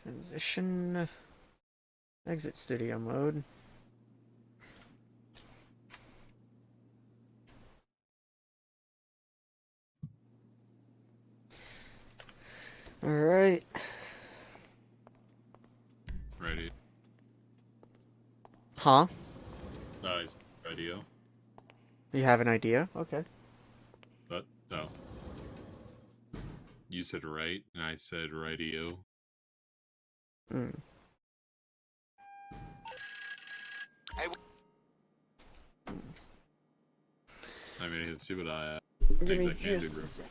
Transition. Exit studio mode. Alright. Ready. Huh? Nice. Radio. You have an idea? Okay. But, no. You said right, and I said radio. Hmm. I mean, let's see what I Give me things I can just do. a second.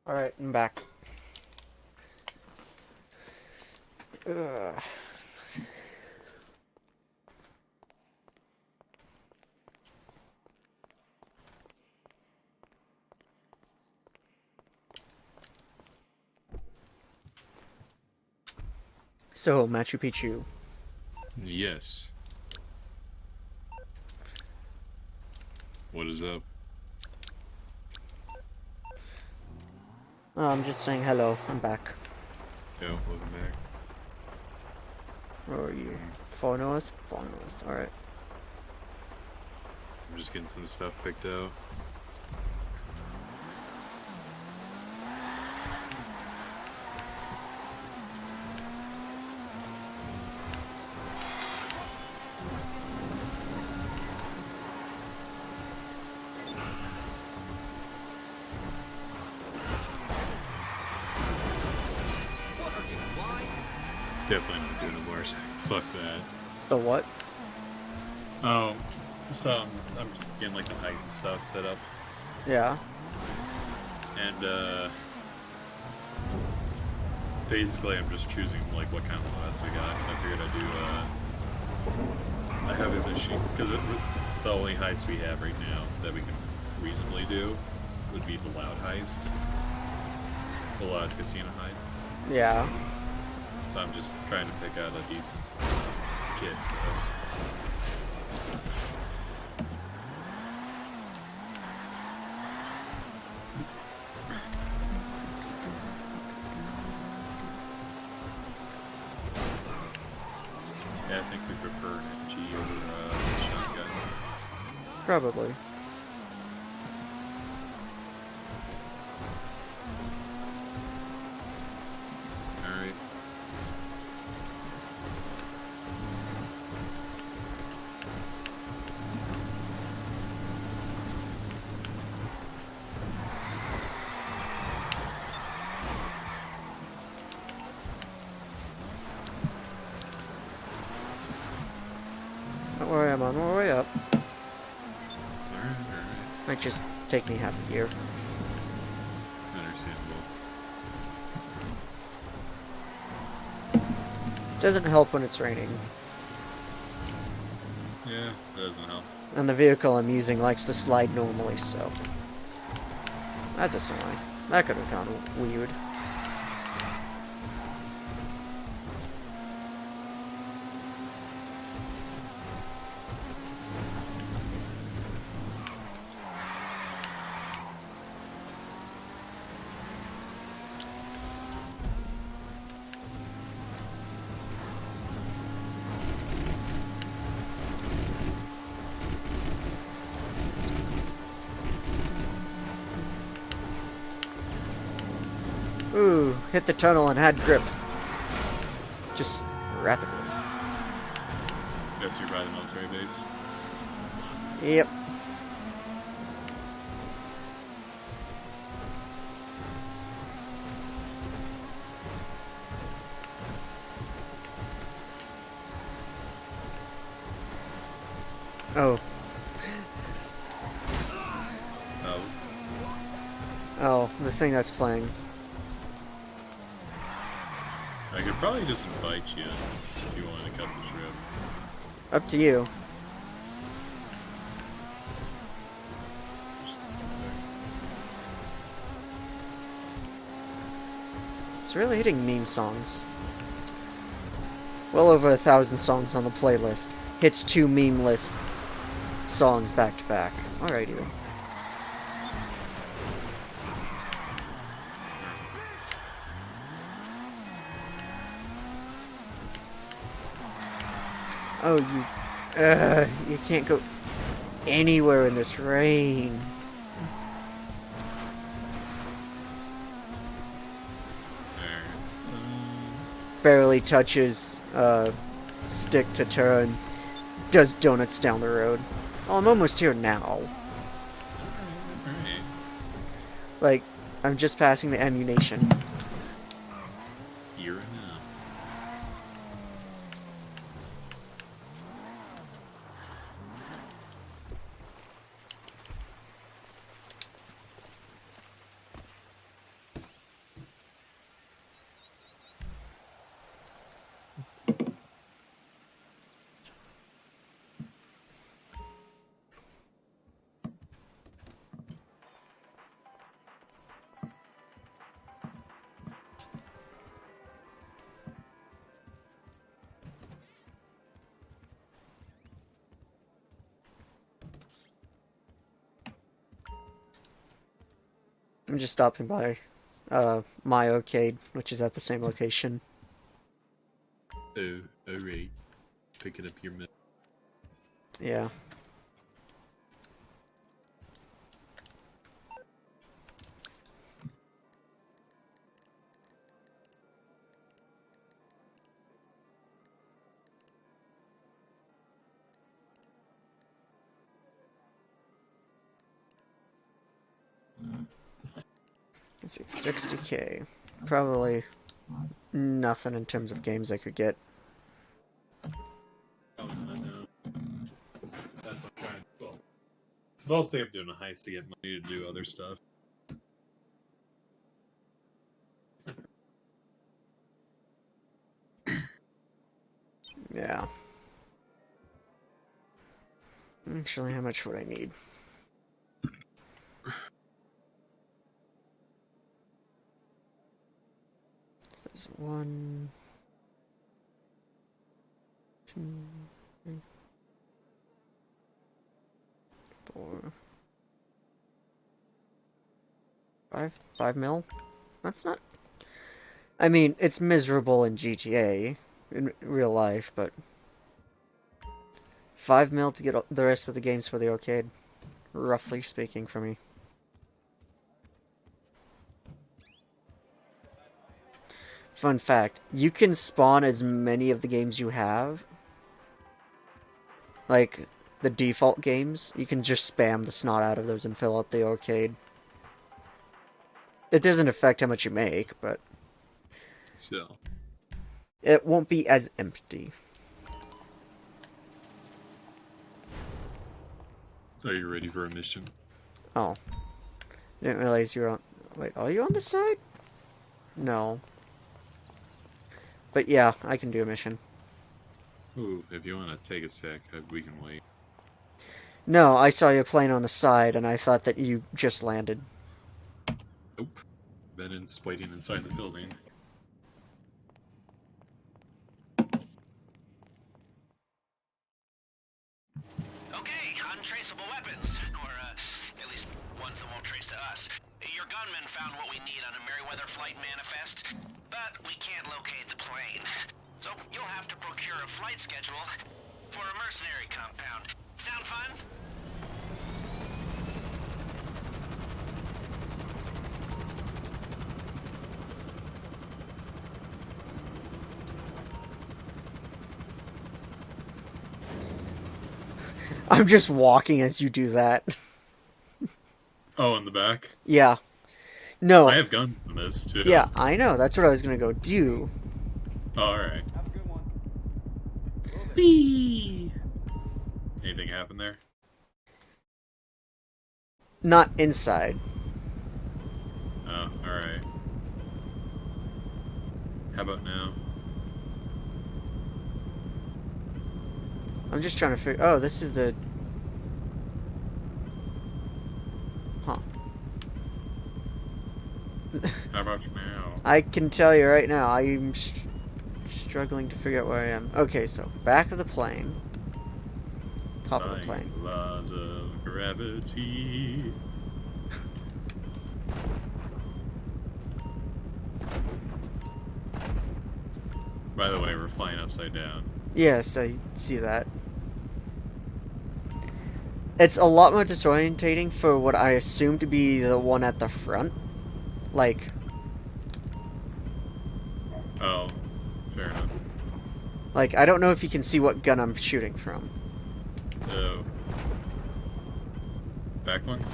Alright, I'm back. Ugh. So, Machu Picchu. Yes. What is up? Oh, I'm just saying hello. I'm back. Yo, welcome back. Where are you? Following us? Following us. Alright. I'm just getting some stuff picked out. Definitely not doing a motorcycle. Fuck that. The what? Oh, so I'm just getting like the heist stuff set up, Yeah. and basically I'm just choosing like what kind of mods we got. I figured I have a machine because the only heist we have right now that we can reasonably do would be the loud heist, the loud casino heist. Yeah. So I'm just trying to pick out a decent kit for this. Yeah, I think we prefer an MG over shotgun. Probably. Alright. Don't worry, I'm on my way up. Alright. Might just take me half a year. Understandable. Doesn't help when it's raining. Yeah, that doesn't help. And the vehicle I'm using likes to slide normally, so... That's a sign. That could have gone weird. Ooh, hit the tunnel and had grip. Just rapidly. Guess you're by the military base. Yep. Oh. Oh. Oh, the thing that's playing. I could probably just invite you if you wanted to cut the trip. Up to you. It's really hitting meme songs. Well over 1,000 songs on the playlist. Hits 2 meme list songs back to back. Alrighty then. Oh, you can't go anywhere in this rain. Barely touches stick to turn. Does donuts down the road. Well, I'm almost here now. Alright. Like, I'm just passing the ammunition. Here and now. I'm just stopping by my arcade, which is at the same location. Oh, alright. Picking up your mid. Yeah. Let's see, 60K. Probably Nothing in terms of games I could get. Oh, no. That's what I'm trying to. Well, mostly I'm doing a heist to get money to do other stuff. Yeah. Actually, how much would I need? So there's 1, 2, 3, 4, 5. 5 mil? That's not... I mean, it's miserable in GTA, in real life, but... 5 mil to get the rest of the games for the arcade. Roughly speaking for me. Fun fact, you can spawn as many of the games you have. Like, the default games. You can just spam the snot out of those and fill out the arcade. It doesn't affect how much you make, but... Still. It won't be as empty. Are you ready for a mission? Oh. Didn't realize you were on... Wait, are you on this side? No. But yeah, I can do a mission. Ooh, if you want to take a sec, we can wait. No, I saw you playing on the side, and I thought that you just landed. Nope. Bennett's waiting inside the building. Okay, untraceable weapons. Or, at least ones that won't trace to us. Your gunman found what we need on a Merryweather flight manifest, but we can't locate the plane. So you'll have to procure a flight schedule for a mercenary compound. Sound fun? I'm just walking as you do that. Oh, in the back? Yeah. No. I have guns in this, too. Yeah, I know. That's what I was gonna go do. Oh, alright. Have a good one. Whee! Anything happen there? Not inside. Oh, alright. How about now? I'm just trying to figure... Oh, this is the... Huh. How about now? I can tell you right now, I'm struggling to figure out where I am. Okay, so, back of the plane. Top of the plane. Laws of gravity. By the way, we're flying upside down. Yes, I see that. It's a lot more disorientating for what I assume to be the one at the front. Like... Oh, fair enough. Like, I don't know if you can see what gun I'm shooting from. Oh. Back one?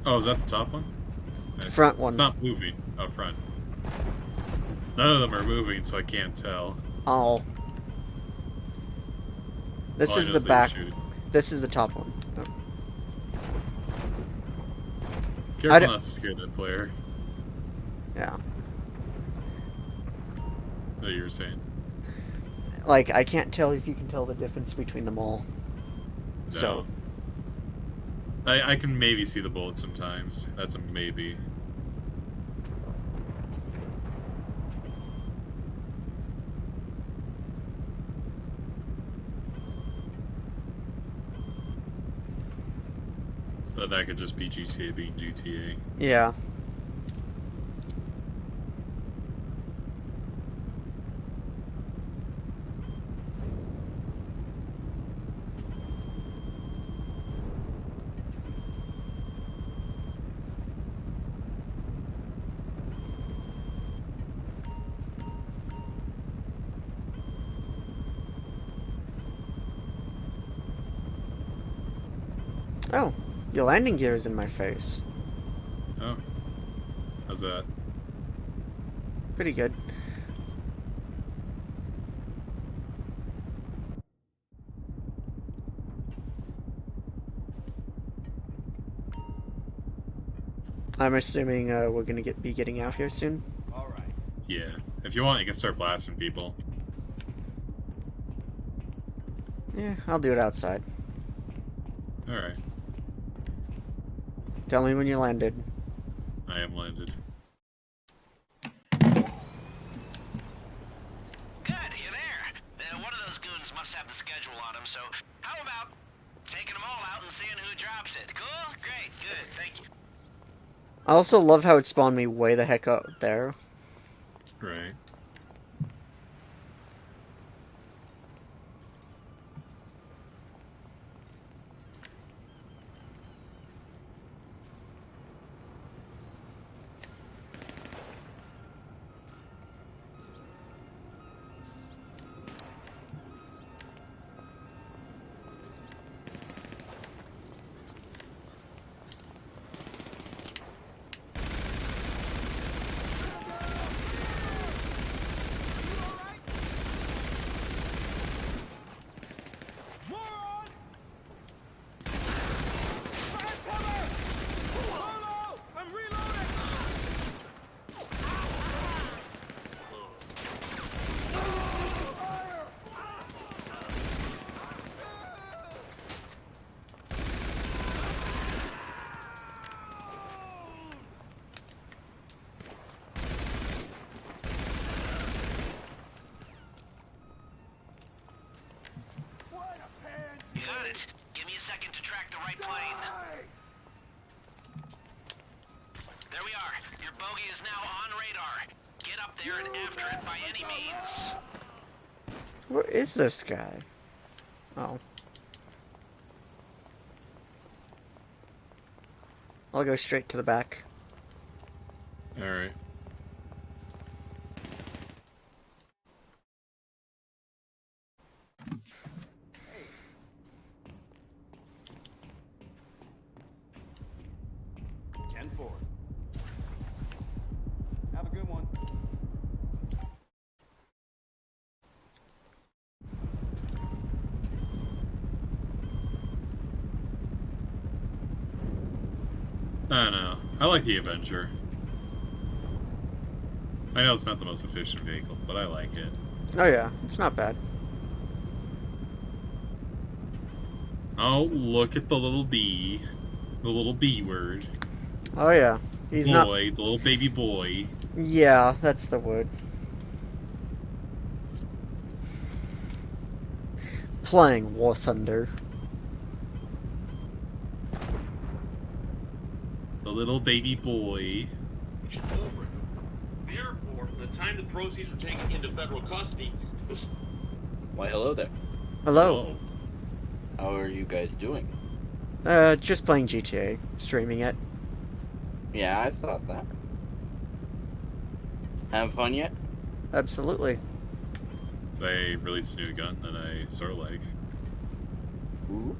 Oh, is that the top one? Front one. It's not moving. Oh, front. None of them are moving, so I can't tell. Oh. This All I is know the they were back. shooting. This is the top one. Oh. Careful not to scare that player. Yeah. That you were saying. Like, I can't tell if you can tell the difference between them all. No. So. I can maybe see the bullets sometimes. That's a maybe. But that could just be GTA being GTA. Yeah. Oh, Your landing gear is in my face. Oh. How's that? Pretty good. I'm assuming we're gonna be getting out here soon. All right. Yeah. If you want, you can start blasting people. Yeah, I'll do it outside. Alright. Tell me when you landed. I am landed. Good, you're there. One of those goons must have the schedule on him, so how about taking them all out and seeing who drops it? Cool? Great, good, thank you. I also love how it spawned me way the heck up there. Right. Moron! Fire cover! Solo! I'm reloading! What a pansy! You got it. Give me a second to track the right plane. Die! There we are. Your bogey is now on radar. Get up there and after it by any means. Where is this guy? Oh. I'll go straight to the back. Alright. Ten four. Have a good one. I don't know. I like the Avenger. I know it's not the most efficient vehicle, but I like it. Oh yeah, it's not bad. Oh, look at the little bee. The little bee word. Oh yeah, he's Boy, not. the little baby boy. Yeah, that's the word. Playing War Thunder. The little baby boy. Over. Therefore, from the time the proceeds were taken into federal custody, this Why, hello there. Hello. How are you guys doing? Just playing GTA, streaming it. Yeah, I saw that. Having fun yet? Absolutely. They released a new gun that I sort of like. Ooh.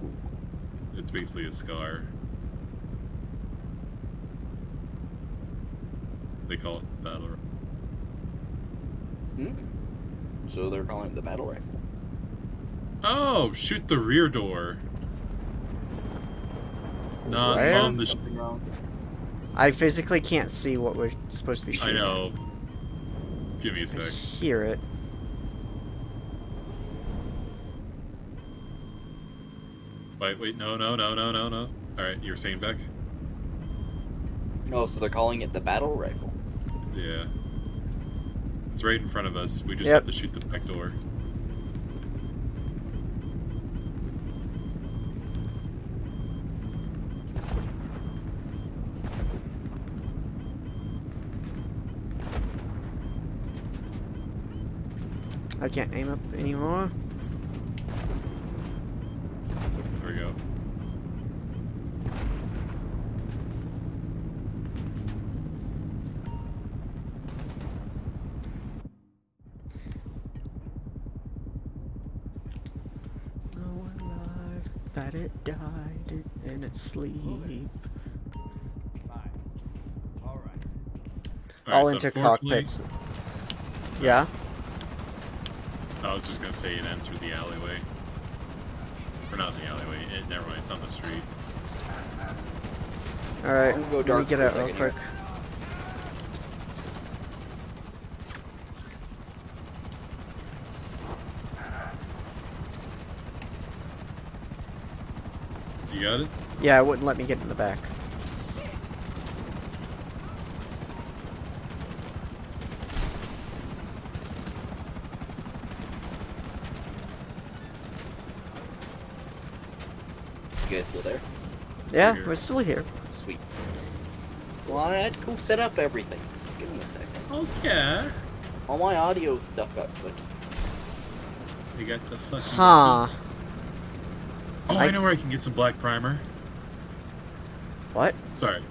It's basically a Scar. They call it Battle Rifle. Hmm. So they're calling it the battle rifle. Oh, shoot the rear door. Not Where? on the. Something wrong? I physically can't see what we're supposed to be I shooting. know. Give me a I sec. hear it. Wait, no. Alright, you were saying, Beck? No, so they're calling it the battle rifle. Yeah. It's right in front of us. We just Yep. have to shoot the back door. I can't aim up anymore. There we go. that it died in its sleep. Fine. All right. All so into unfortunately- cockpits. Yeah? I was just gonna say it ends through the alleyway. Or not the alleyway. Never mind. It's on the street. Alright, I'm gonna go let me dark get for a out real second quick. here. You got it? Yeah, it wouldn't let me get in the back. You guys still there? Yeah, Here. we're still here. Sweet. Well, I had to go set up everything. Give me a second. Oh yeah. All my audio stuff got put. You got the fucking. Huh. Oh, I know where I can get some black primer. What? Sorry.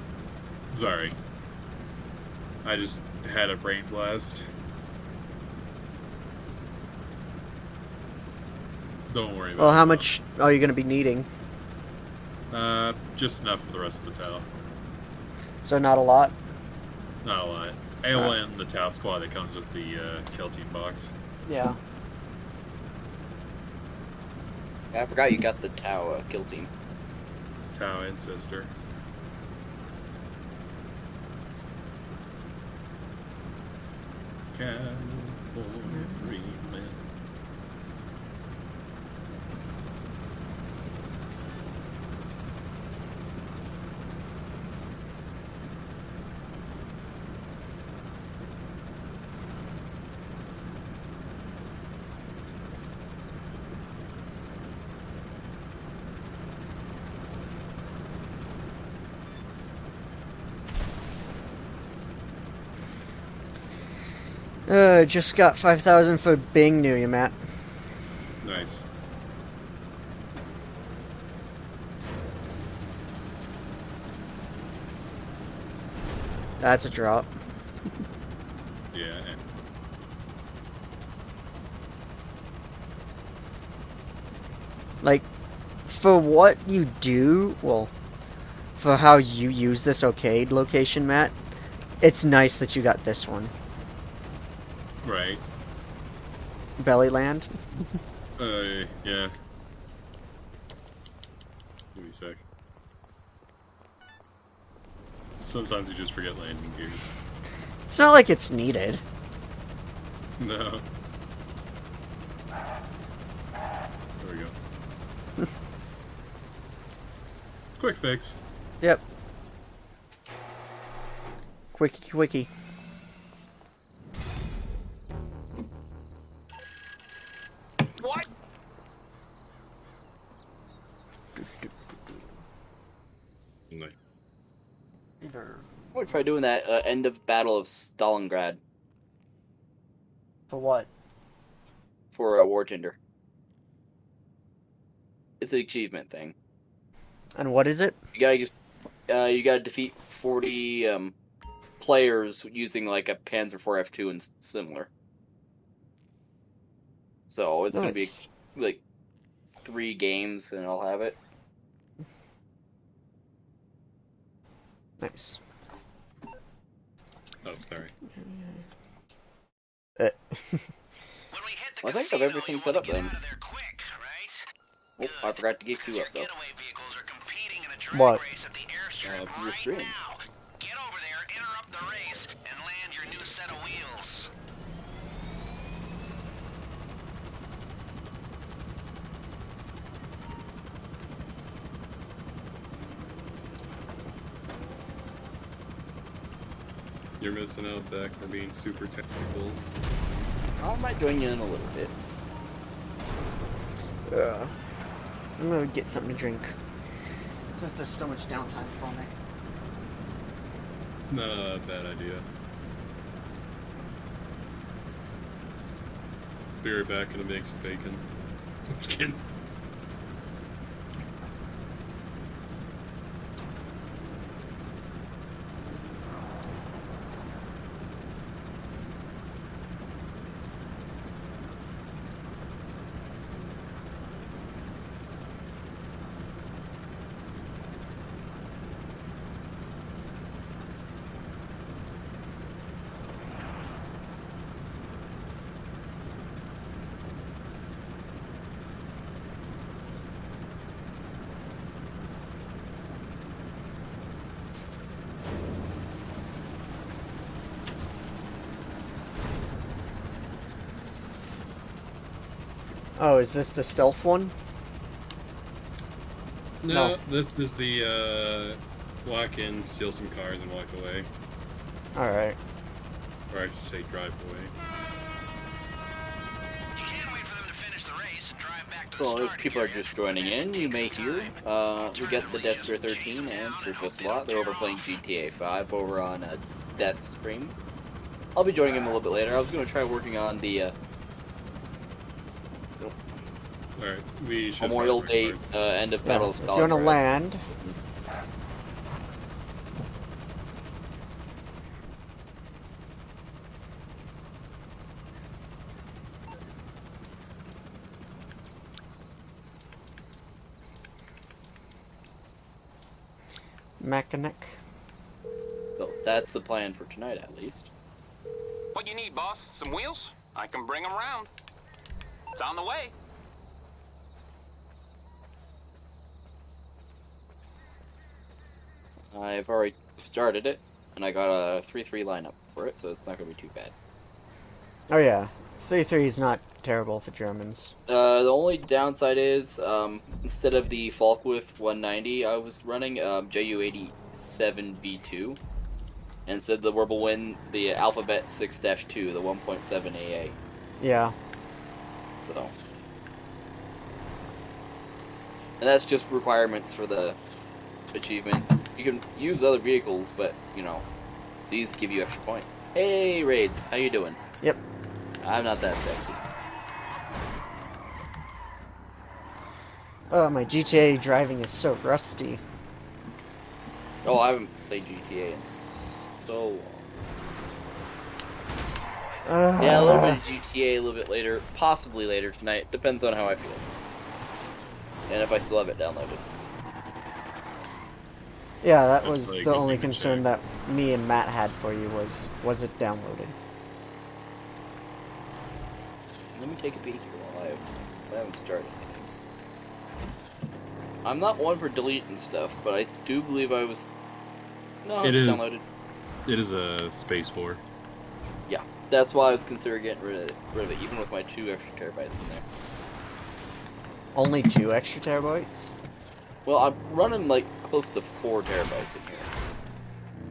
I just had a brain blast. Don't worry about Well, it. how much are you going to be needing? Just enough for the rest of the Tau. So not a lot? Not a lot. I'll end the Tau squad that comes with the kill team box. Yeah. I forgot you got the Tau kill team. Tau and sister. California dreaming. Just got 5,000 for being near you, Matt. Nice. That's a drop. Yeah. Like, for what you do, well, for how you use this arcade location, Matt, it's nice that you got this one. Right. Bellyland. Yeah. Give me a sec. Sometimes you just forget landing gears. It's not like it's needed. No. There we go. Quick fix. Yep. Quickie. What? Nice. I'm gonna try doing that end of Battle of Stalingrad For what? for a War Tinder. It's an achievement thing. And what is it? You gotta defeat 40 players using like a Panzer IV F2 and similar. So it's gonna be Nice. like 3 games, and I'll have it. Nice. Oh, sorry. When we hit the Well, I think I have casino, everything you set wanna up get then. out of there quick, right? Oh, I forgot to get Because you your up though. getaway vehicles are competing in a drag What? race at the airstrip your right stream. now. Get over there, interrupt the race, and land your new set of wheels. You're missing out, Beck. We're being super technical. I might join you in a little bit. I'm gonna get something to drink. Since there's so much downtime for me. Not a bad idea. Be right back and make some bacon. I'm just kidding. Oh, is this the stealth one? No, No. this is the walk in, steal some cars, and walk away. Alright. Or I should say drive away. You can't wait for them to finish the race and drive back to the Well, if starting people are area. just joining in, you may hear, we get the Destro 13 and Surface Slot. They're over playing GTA 5 over on Death's stream. I'll be joining him a little bit later. I was going to try working on the Alright, we should... Memorial Day end of Battle of If you want to Stalingrad. land, mechanic. So that's the plan for tonight, at least. What you need, boss? Some wheels? I can bring them round. It's on the way. I've already started it, and I got a 3-3 lineup for it, so it's not going to be too bad. Oh yeah, 3-3 is not terrible for Germans. The only downside is, instead of the Falkwith 190 I was running, JU87B2, and instead the Whirlwind, the Alphabet 6-2, the 1.7 AA. Yeah. So, and that's just requirements for the achievement. You can use other vehicles, but you know, these give you extra points. Hey, Raids, how you doing? Yep. I'm not that sexy. Oh, my GTA driving is so rusty. Oh, I haven't played GTA in so long. Yeah, a little bit of GTA, a little bit later, possibly later tonight. Depends on how I feel. And if I still have it downloaded. Yeah, that That's was probably a the good only thing to concern check. that me and Matt had for you was it downloaded? Let me take a peek here while I haven't started anything. I'm not one for deleting stuff, but I do believe I was... No, It it's is. downloaded. It is a Space War. Yeah, that's why I was considering getting rid of it, even with my 2 extra terabytes in there. Only 2 extra terabytes? Well, I'm running like close to 4 terabytes in here.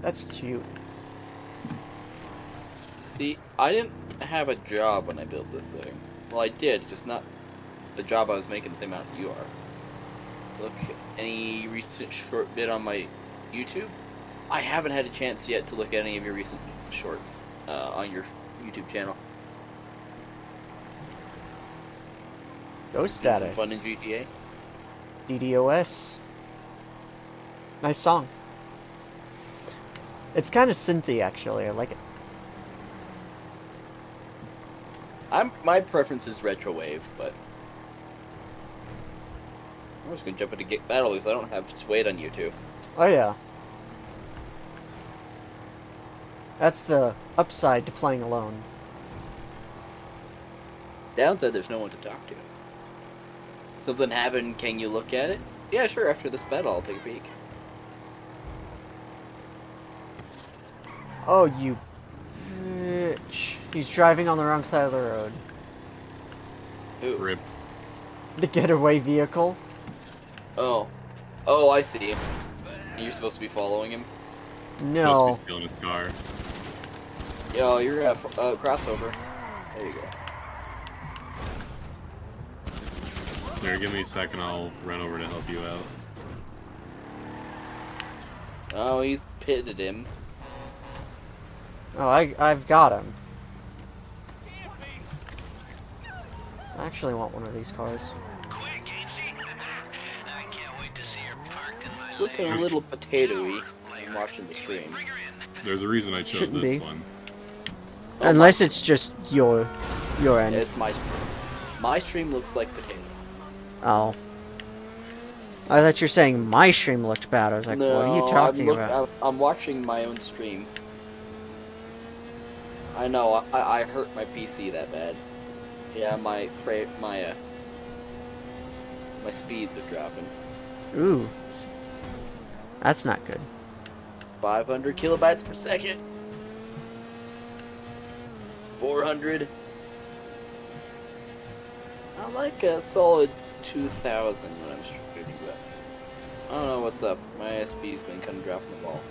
That's cute. See, I didn't have a job when I built this thing. Well, I did, just not the job I was making the same amount you are. Look, any recent short vid on my YouTube? I haven't had a chance yet to look at any of your recent shorts on your YouTube channel. Ghost Some Static. fun in GTA. DDoS. Nice song. It's kind of synthy, actually. I like it. My preference is retrowave, but I'm just gonna jump into Get Battle because I don't have to wait on YouTube. Oh, yeah. That's the upside to playing alone. Downside, there's no one to talk to. Something happened, can you look at it? Yeah, sure, after this battle, I'll take a peek. Oh, you bitch. He's driving on the wrong side of the road. Ooh. Rip. The getaway vehicle. Oh. Oh, I see. You're supposed to be following him? No. Supposed to be stealing his car. Yo, you're gonna have crossover. There you go. Here, give me a second, I'll run over to help you out. Oh, he's pitted him. Oh, I've got him. I actually want one of these cars. Quick, ain't she? I can't wait to see her parked in my Looking a lane. little potato-y. I'm watching the stream. Bring her in. There's a reason I chose Shouldn't this be. one. Oh, Unless it's just your end. It's my stream. My stream looks like potato. Oh. I thought you were saying my stream looked bad. I was like, what are you talking about? I'm watching my own stream. I know, I hurt my PC that bad. Yeah, my speeds are dropping. Ooh. That's not good. 500 kilobytes per second. 400. I like a solid 2,000 when I'm shooting, but I don't know what's up. My SP's been kind of dropping the ball.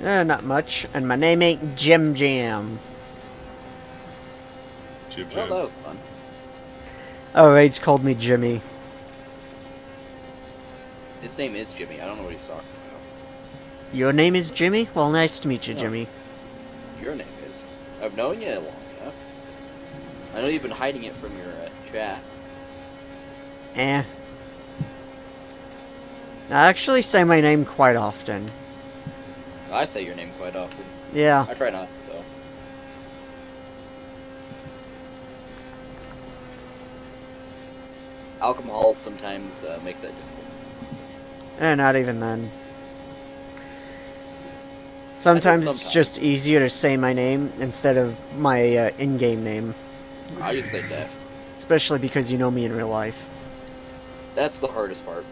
Not much. And my name ain't Jim Jam. Jib Well, Jab. that was fun. Oh, Raids called me Jimmy. His name is Jimmy. I don't know what he's talking about. Your name is Jimmy? Well, nice to meet you, No. Jimmy. Your name is. I've known you long enough. I know you've been hiding it from your chat. Eh. I actually say my name quite often. I say your name quite often. Yeah. I try not to, though. Alcohol sometimes makes that difficult. Not even then. Sometimes it's sometimes. just easier to say my name instead of my in-game name. I would say Def. Especially because you know me in real life. That's the hardest part.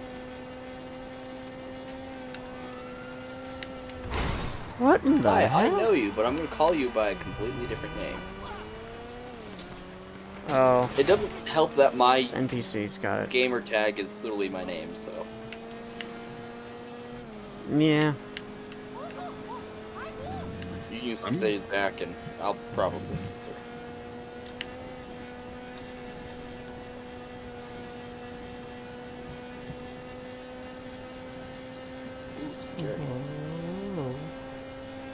What in the I hell? know you, but I'm going to call you by a completely different name. Oh, It doesn't help that my it's NPC's got it. gamer tag is literally my name, so... Yeah. You can just say Zach, and I'll probably answer. Ooh, scary.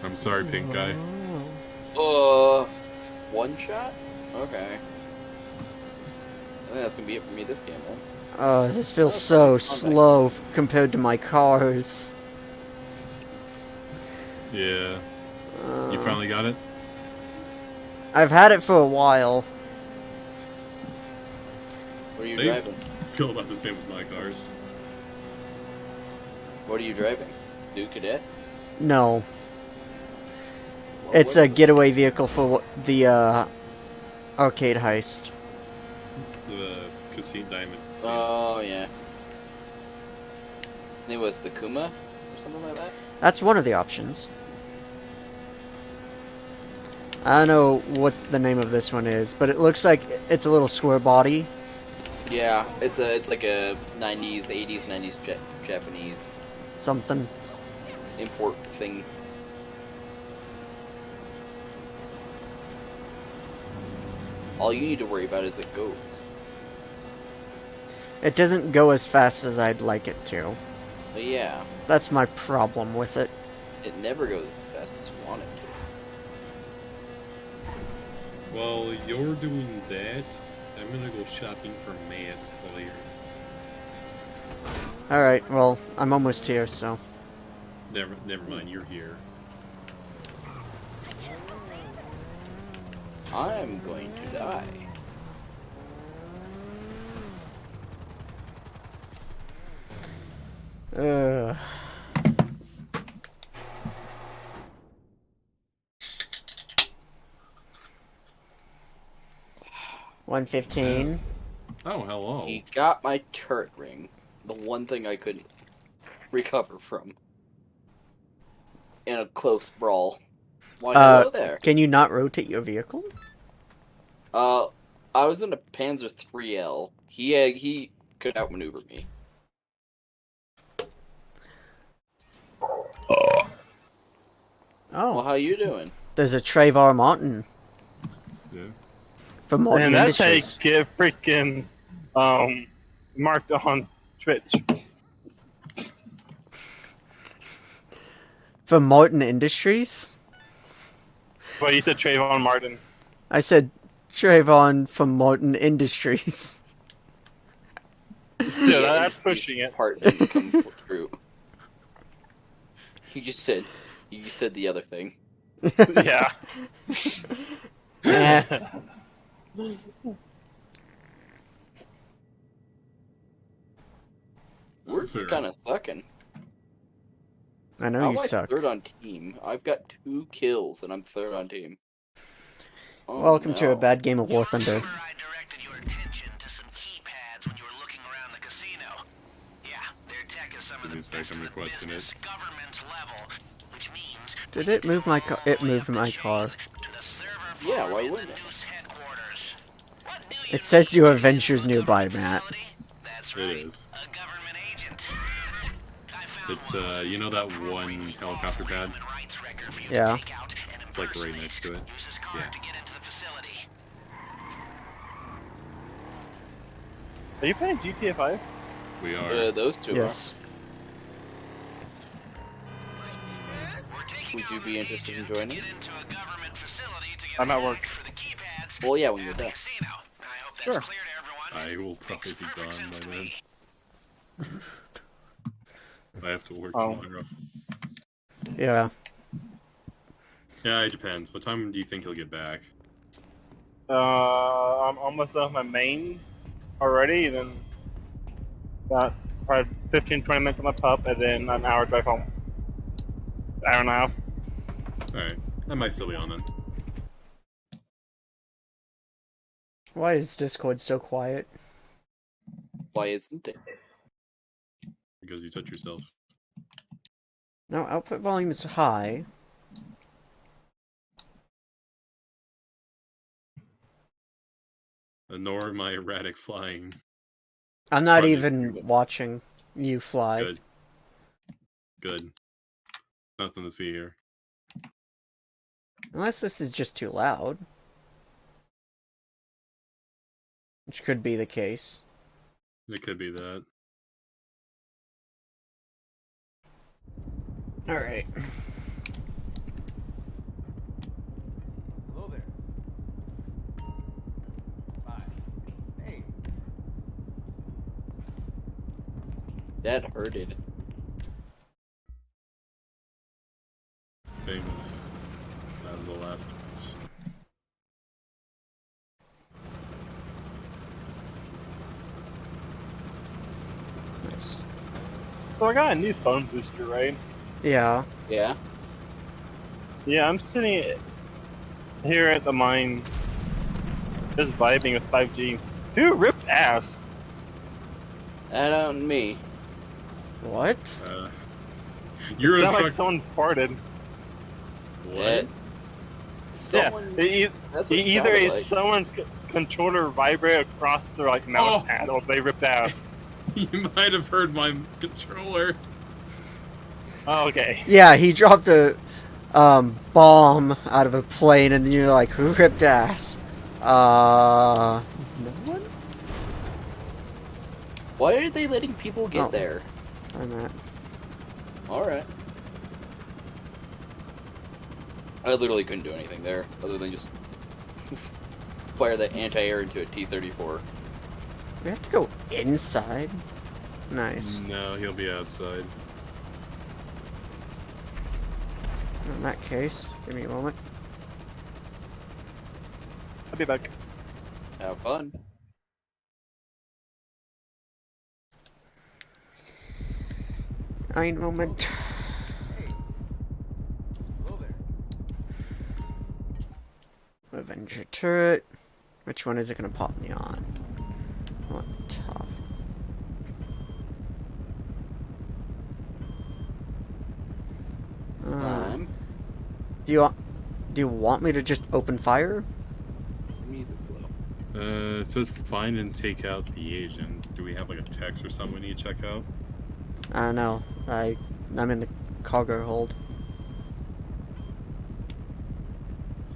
I'm sorry, pink guy. One shot? Okay. I think that's gonna be it for me this game, then. Oh, this feels Oh, so it's fun, slow compared to my cars. Yeah. You finally got it? I've had it for a while. What are you They driving? feel about the same as my cars. What are you driving? Duke Cadet? No. What- It's what a is it? getaway vehicle for the arcade heist. The Casino Diamond. Oh, yeah. It was the Kuma? Or something like that? That's one of the options. I don't know what the name of this one is, but it looks like it's a little square body. Yeah, it's like a 90s, 80s, 90s Japanese Something. import thing. All you need to worry about is it goes. It doesn't go as fast as I'd like it to. But yeah, That's my problem with it. it never goes as fast as you want it to. While you're doing that, I'm gonna go shopping for mass later. Alright, well, I'm almost here, so. Never mind, you're here. I'm going to die. Ugh. $115. Oh, hello. He got my turret ring. The one thing I couldn't recover from. In a close brawl. Why hello there? Can you not rotate your vehicle? I was in a Panzer 3L. He could outmaneuver me. Well, Oh, how you doing? there's a Trayvon Martin Yeah. from Martin And that's how you Industries. get freaking marked on Twitch. From Martin Industries? But you said Trayvon Martin. I said Trayvon from Martin Industries. Yeah, that's pushing it. Part didn't come through. You said the other thing. Yeah. Eh. We're Fair. kind of sucking. I know How you am I suck. third on team? I've got 2 kills and I'm third on team. Oh, Welcome to a no. bad game of War Thunder. Remember I directed your attention to some keypads when you were looking around the casino. Yeah, their tech is some of the He's back, best I'm in the requesting business it. government level, which means Did it move my car? It moved my car. to the server Yeah, farm why in the wouldn't it? Noose headquarters. What do you It says you need have to get ventures into a nearby, government Matt. facility? That's It right, is. a government agent. I found It's, one. you know that one helicopter pad? Human rights record for you to Yeah. take out and It's like right next to it. use his card Yeah. to get into the facility. Are you playing GTA 5? We are. Those two Yes. We're taking Would you over be the interested in agent to joining? get into a government facility to get I'm a at work. hack for the keypads Well, yeah, when you're at the done. casino. I hope that's Sure. clear to everyone. I will probably Makes be perfect gone sense by to then. me. I have to work Oh. tomorrow. Yeah. Yeah, it depends. What time do you think you'll get back? I'm almost off my main already, then got probably 15-20 minutes on the pub, and then an hour drive home. Hour and a half. Alright. I might still be on then. Why is Discord so quiet? Why isn't it? Because you touch yourself. No, output volume is high. Nor my erratic flying. I'm not Probably- even watching you fly. Good. Good. Nothing to see here. Unless this is just too loud. Which could be the case. It could be that. Alright. Hello there. Hi. Hey. That hurted. Famous. Out of the last ones. Nice. So I got a new phone booster, right? Yeah. Yeah? Yeah, I'm sitting here at the mine, just vibing with 5G. Who ripped ass? That on me. What? You're It a sounded truck. like someone farted. What? Someone, Yeah, that's what it either sounded is like. someone's controller vibrate across their like mouse Oh. pad, or they ripped ass. You might have heard my controller. Oh, okay. Yeah, he dropped a bomb out of a plane and then you're like, who ripped ass? No one? Why are they letting people get Oh. there? I'm at. Alright. I literally couldn't do anything there, other than just fire that anti-air into a T-34. We have to go inside? Nice. No, he'll be outside. In that case, give me a moment. I'll be back. Have fun. Ein Moment. Hello there. Avenger turret. Which one is it gonna pop me on? On top. Climb. Do you want me to just open fire? Music's low. It says find and take out the agent. Do we have like a text or something we need to check out? I don't know. I'm in the cargo hold.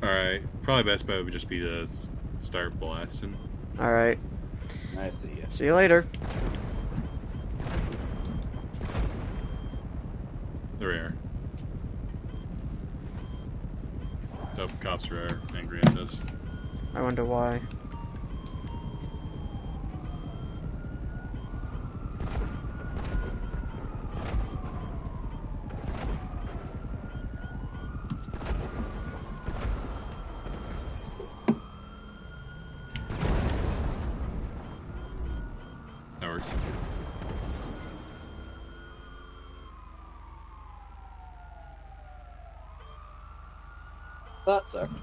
Alright, probably best bet would just be to start blasting. Alright. I see ya. See you later. There we are. Oh, cops are angry at this. I wonder why. That works. That sucked.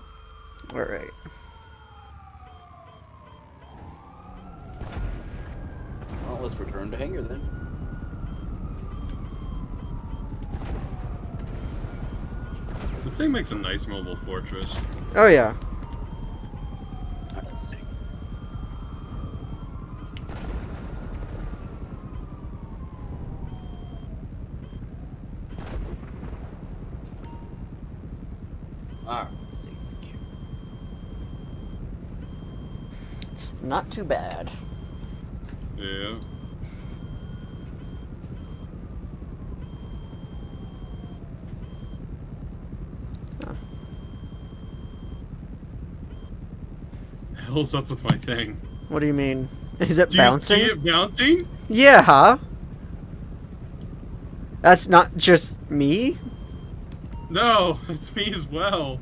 Alright. Well, let's return to hangar then. This thing makes a nice mobile fortress. Oh yeah. Alright, let's see. Alright, let's see. It's not too bad. Yeah. Huh. Hell's up with my thing? What do you mean? Is it Do you bouncing? see it bouncing? Yeah. That's not just me? No, it's me as well.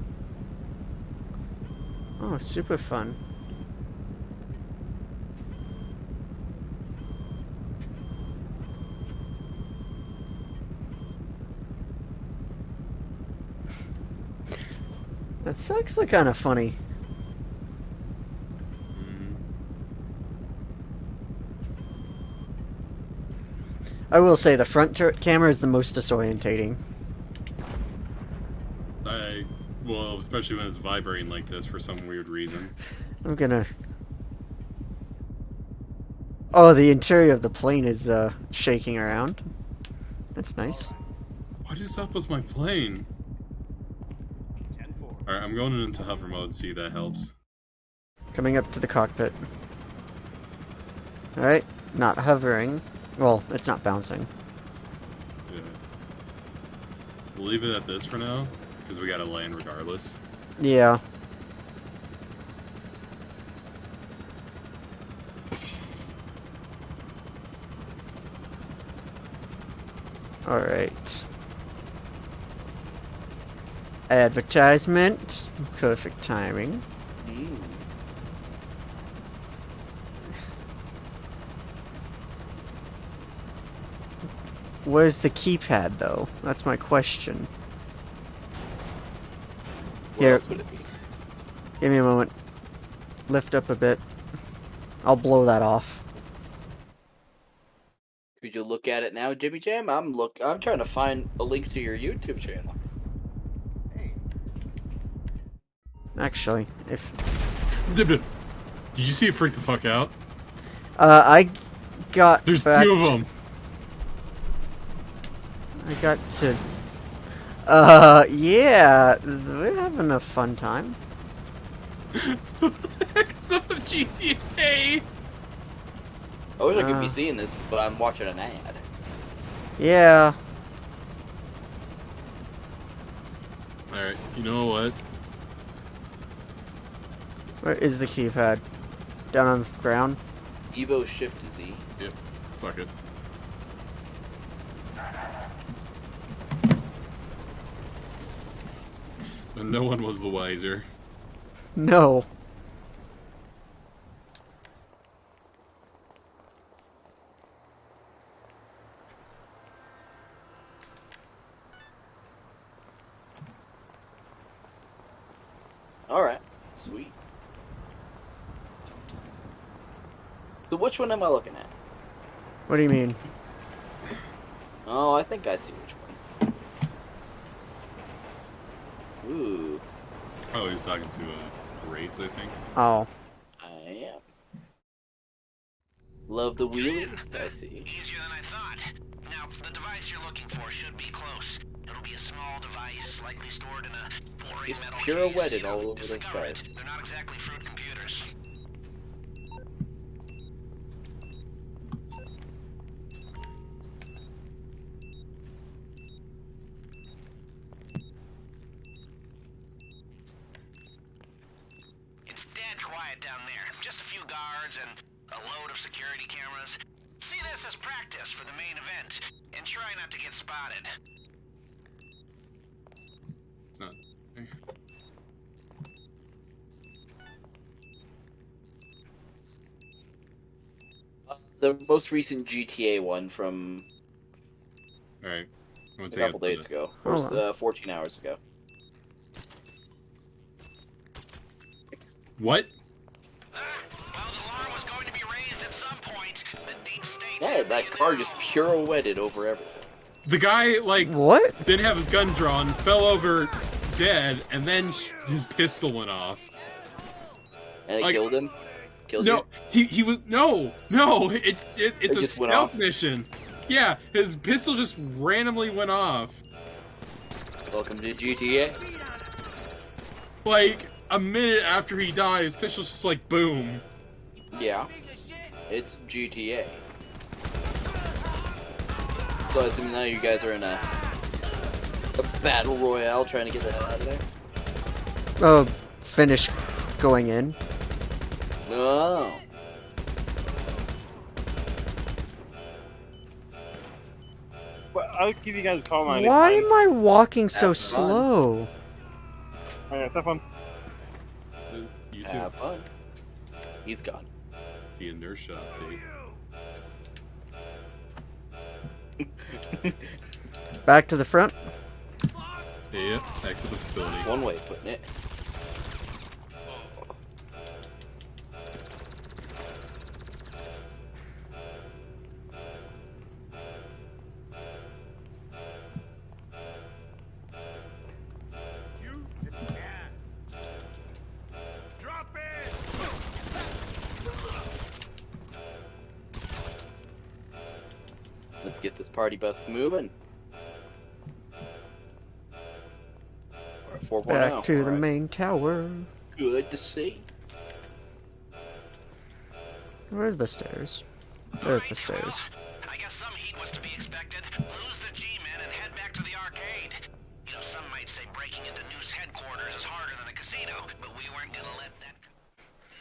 Oh, super fun. That's actually kind of funny. Mhm. I will say the front turret camera is the most disorientating. Well, especially when it's vibrating like this for some weird reason. I'm gonna... Oh, the interior of the plane is shaking around. That's nice. What is up with my plane? 10-4. Alright, I'm going into hover mode, see if that helps. Coming up to the cockpit. Alright, not hovering. Well, it's not bouncing. Yeah. We'll leave it at this for now, because we gotta land regardless. Yeah. Alright. Advertisement. Perfect timing. Mm. Where's the keypad, though? That's my question. What Here. else would it be? Give me a moment. Lift up a bit. I'll blow that off. Could you look at it now, Jimmy Jam? I'm trying to find a link to your YouTube channel. Hey, Actually, if... Did you see it freak the fuck out? I got There's back... two of them. I got to... yeah. We're having a fun time. What the heck is up with GTA? I wish I could be seeing this, but I'm watching an ad. Yeah. Alright, you know what? Where is the keypad? Down on the ground? Evo Shift Z. Yep, fuck it. And no one was the wiser. No. Alright, sweet. So which one am I looking at? What do you mean? Oh, I think I see which one. Ooh, Oh, he's talking to Raids, I think. Oh. I am. Love the wheelies? I see. Easier than I thought. Now, the device you're looking for should be close. It'll be a small device, likely stored in a boring Just metal pirouetted case. all over It's those the government. guys. They're not exactly fruit computers. It's dead quiet down there. Just a few guards and a load of security cameras. See this as practice for the main event, and try not to get spotted. It's not. The most recent GTA one from Alright. a couple days ago. Or Hold on. 14 hours ago. What? Well, the alarm was going to be raised at some point. The deep state. Yeah, that car just pirouetted over everything. The guy, like, What? didn't have his gun drawn, fell over dead, and then his pistol went off. And it Like- killed him? Killed No, he was no, it's a just went stealth off? mission. Yeah, his pistol just randomly went off. you? Welcome to GTA. Like a minute after he died, his pistol's just like boom. Yeah. It's GTA. So I assume now you guys are in a battle royale trying to get the hell out of there? Oh, finish going in. No. But I'll give you guys a call. Why am I walking so Have fun. slow? Alright, have fun. You too. Have fun. He's gone. The inertia update. Back to the front. Yep, exit the facility. One way of putting it. You get the gas. Drop it. Let's get this party bus moving. We're at 4.0. Back to the Alright. main tower. Good to see. Where's the stairs? There's the stairs. I guess some heat was to be expected. Lose the G-Men and head back to the arcade. You know, some might say breaking into Noose headquarters is harder than a casino, but we weren't gonna let that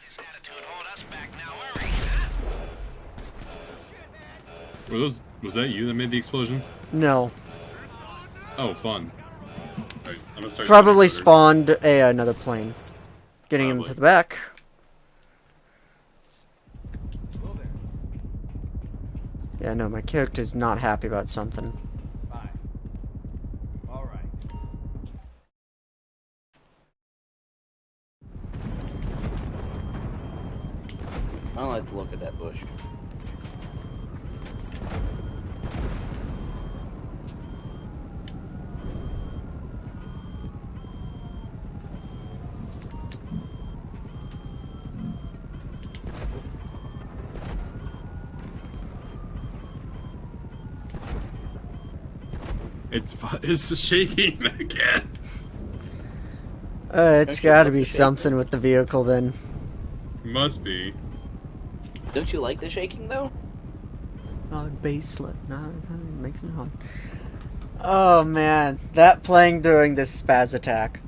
this attitude hold us back now, were we? Huh? Was that you that made the explosion? No. Oh, fun. Alright, I'm gonna start Probably shooting spawned another plane. Getting him Probably. to the back. Hello there. Yeah, no, my character's not happy about something. Bye. All right. I don't like the look of that bush. It's shaking again. It's Don't you gotta love be the shape? something with the vehicle then. Must be. Don't you like the shaking though? Hard baseline. No, it makes it hard. Oh man, that playing during this spaz attack.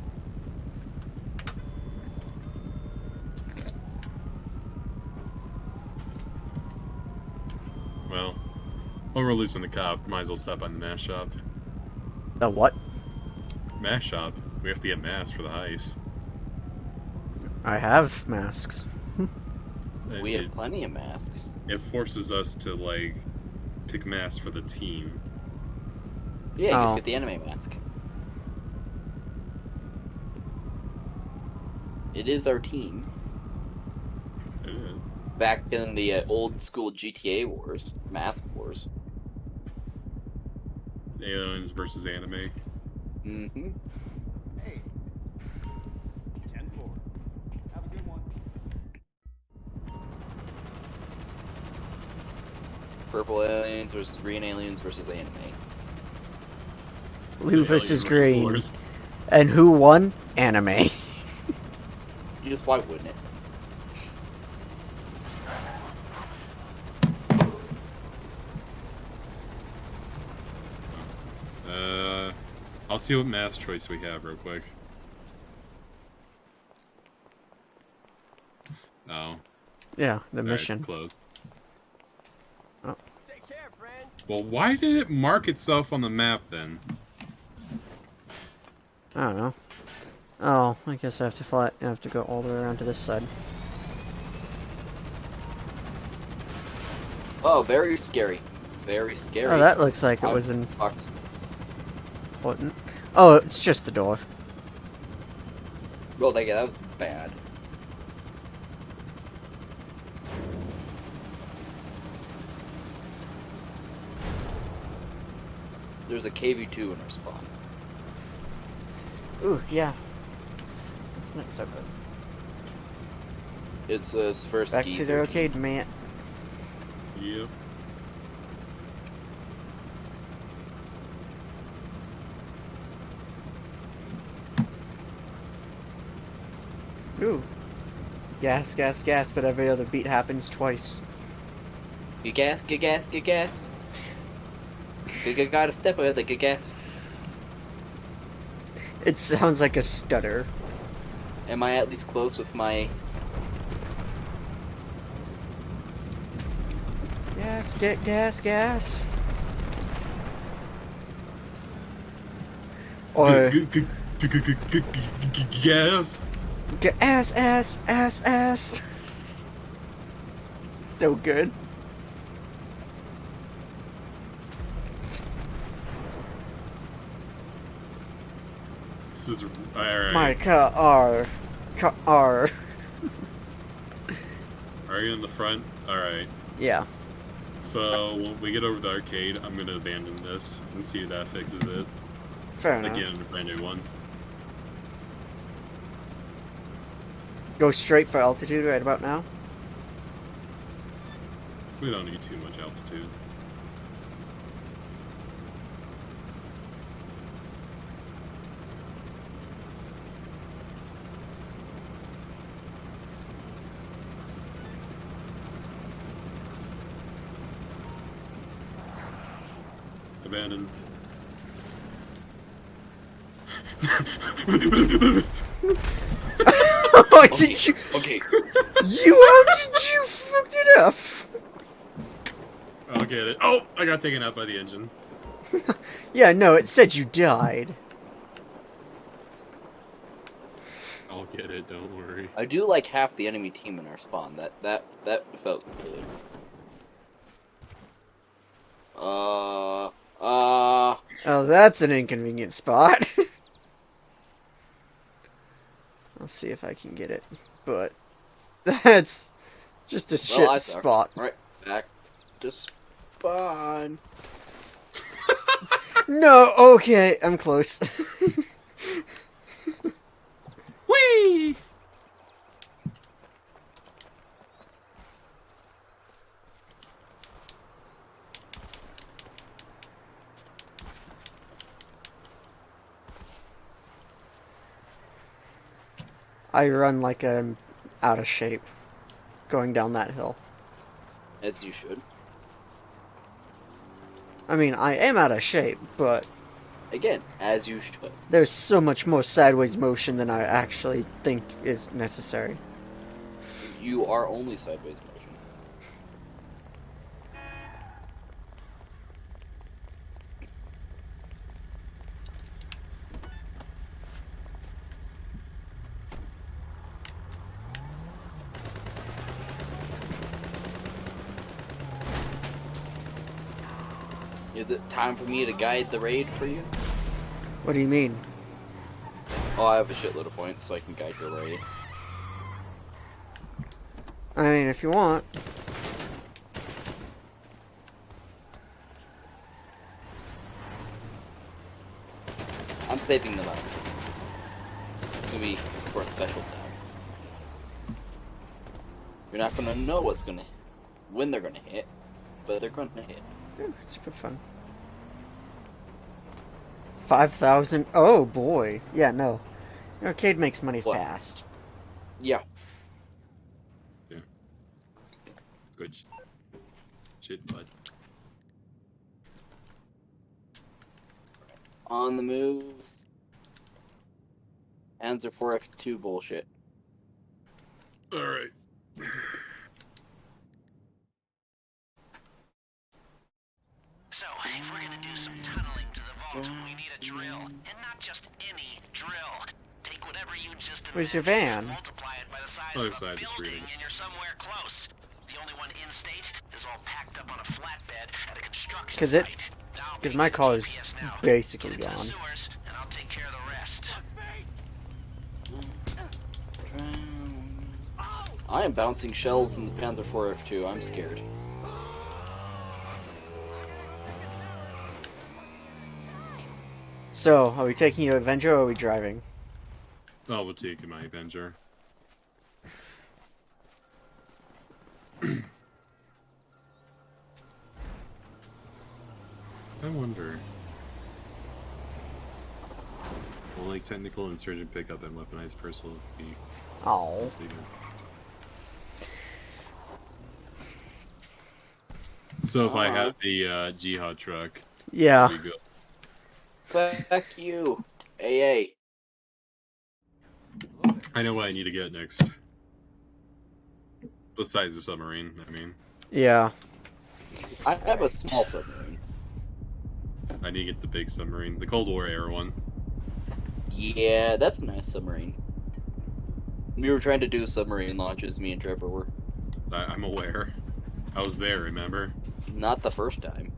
Well, while we're losing the cop, might as well stop by the mask shop. The what? Mask shop. We have to get masks for the heist. I have masks. And We have plenty of masks. it forces us to like pick masks for the team. Yeah, you Oh. just get the anime mask. It is our team. It is. Back in the old school GTA wars, mask wars. Aliens versus anime. Mm-hmm. Hey. 10-4. Have a good one. Purple aliens versus green aliens versus anime. Blue Alien versus green. Wars. And who won? Anime. Just why wouldn't it? I'll see what mask choice we have real quick. Oh. Yeah, the Alright, mission. closed. Take care, friend. Well, why did it mark itself on the map then? I don't know. Oh, I guess I have to fly. I have to go all the way around to this side. Oh, very scary. Very scary. Oh, that looks like it Oh, was fuck. important. Oh, it's just the door. Well, that was bad. There's a KV2 in our spawn. Ooh, yeah. It's not so good. It's his first Back to the E13. arcade, man. Yep. Ooh. Gas, gas, gas, but every other beat happens twice. Get gas, get gas, get gas. Gotta step ahead, get gas. It sounds like a stutter. Am I at least close with my... Gas, get gas, gas. Or Yes. get ass, ass, ass, ass. So good. This is alright. My car. Are you in the front? Alright. Yeah. So when we get over to the arcade, I'm gonna abandon this and see if that fixes it. Fair enough. Again, a brand new one. Go straight for altitude right about now. We don't need too much altitude. Abandon. Oh, did you? Okay. How did you fucked it up? I'll get it. Oh, I got taken out by the engine. Yeah, no, it said you died. I'll get it. Don't worry. I do like half the enemy team in our spawn. That felt good. Oh, that's an inconvenient spot. I'll see if I can get it, but that's just a shit I suck. spot. Right back to spawn. No, okay, I'm close. Whee! I run like I'm out of shape going down that hill. As you should. I mean, I am out of shape, but Again, as you should. there's so much more sideways motion than I actually think is necessary. You are only sideways motion. Is it time for me to guide the raid for you? What do you mean? Oh, I have a shitload of points, so I can guide your raid. I mean, if you want. I'm saving them up. It's gonna be for a special time. You're not gonna know when they're gonna hit, but they're gonna hit. Ooh, super fun. 5,000. Oh boy. Yeah, no. Arcade makes money What? fast. Yeah. Good shit, bud. On the move. Panzer 4F2 bullshit. Alright. So, if we're gonna do some tunneling to the vault, we need a drill. And not just any drill. Take whatever you just Where's your imagined, van? multiply it by the size Other of a side of the street. building, and you're somewhere close. The only one in state is all packed up on a flatbed at a construction 'Cause site. Now, Because ping my the car is GPS now. basically Get it to the gone. sewers, and I'll take care of the rest. I am bouncing shells in the Panther 4F2. I'm scared. So, are we taking your Avenger or are we driving? Oh, we'll take my Avenger. I wonder. Well, like technical insurgent pickup and weaponized personal be. Oh. So if I have the Jihad truck, Yeah. there we go. Fuck you, AA. I know what I need to get next. Besides the submarine, I mean. Yeah. I have a small submarine. I need to get the big submarine, the Cold War era one. Yeah, that's a nice submarine. We were trying to do submarine launches, me and Trevor were. I'm aware. I was there, remember? Not the first time.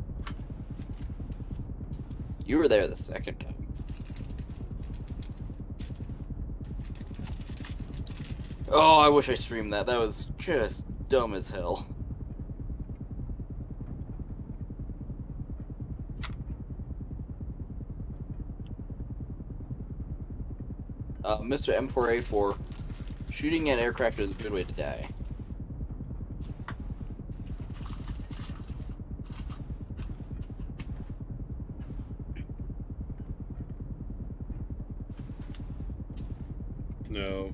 You were there the second time. Oh, I wish I streamed that. That was just dumb as hell. Mr. M4A4, shooting at aircraft is a good way to die. No.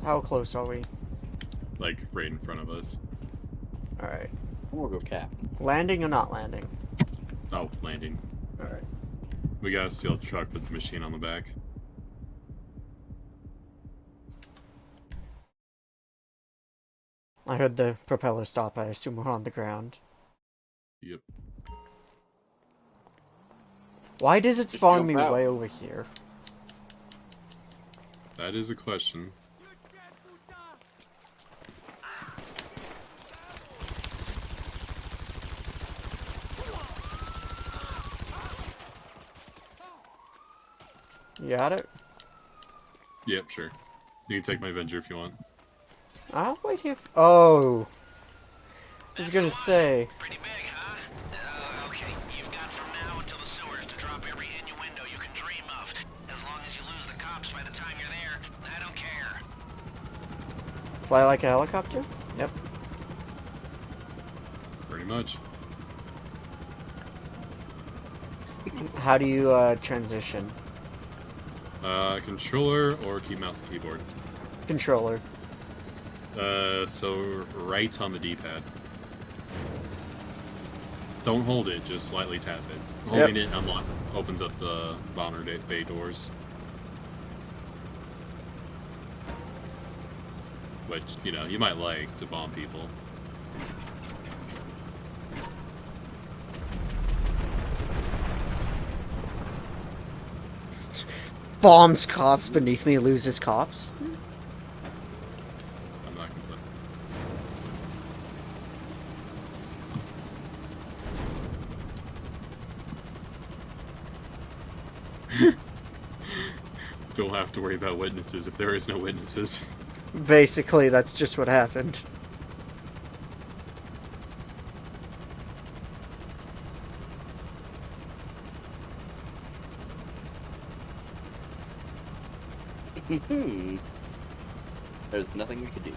How close are we? Like, right in front of us. Alright. I'm gonna go cap. Landing or not landing? Oh, landing. Alright. We got a steel truck with the machine on the back. I heard the propeller stop. I assume we're on the ground. Yep. Why does it spawn jump me out. way over here? That is a question. You got it? Yep, sure. You can take my Avenger if you want. I'll wait here. Oh. I was gonna say. Pretty big, huh? Okay, you've got from now until the sewers to drop every innuendo you can dream of. As long as you lose the cops by the time you're there, I don't care. Fly like a helicopter? Yep. Pretty much. How do you transition? Controller or key mouse and keyboard? Controller. So right on the D-pad. Don't hold it, just slightly tap it. Holding it opens up the bomber bay doors. Which, you know, you might like to bomb people. Bombs cops beneath me, loses cops. I'm not gonna put... Don't have to worry about witnesses if there is no witnesses. Basically, that's just what happened. There's nothing we could do.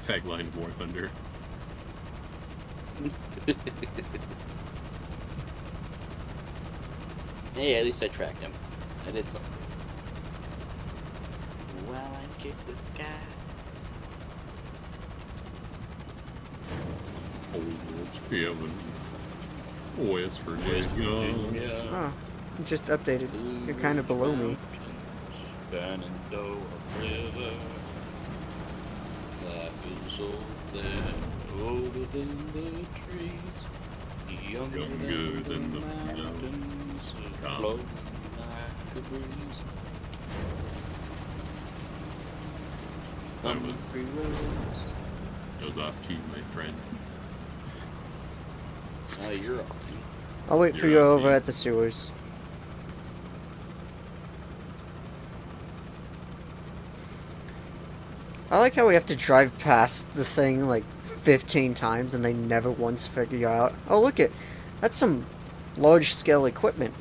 Tagline War Thunder. Hey, at least I tracked him. I did something. Well, I kissed the sky. Heaven. West Virginia. Oh, you just updated. You're kind of below me. Shenandoah River. Life is So then, older than the trees, younger than the mountains, flowing like a breeze. That was- Free roads. Goes off key, my friend. You're on. I'll wait for You're you up, over Pete. at the sewers. I like how we have to drive past the thing like 15 times and they never once figure out. Oh, look it. That's some large-scale equipment.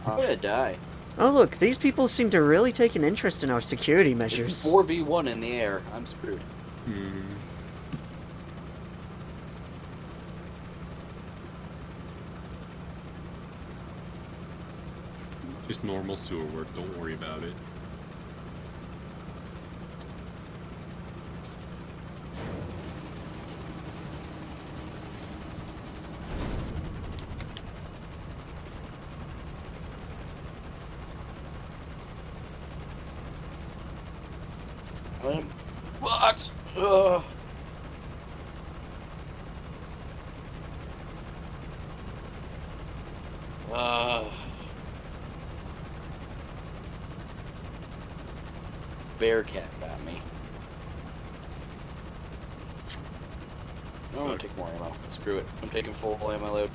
I'm gonna die. Oh, look. These people seem to really take an interest in our security It's measures. 4v1 in the air. I'm screwed. Hmm. Just normal sewer work, don't worry about it. Box. Ugh. Bearcat got me. I'm gonna Suck. take more ammo. Screw it. I'm taking full ammo load.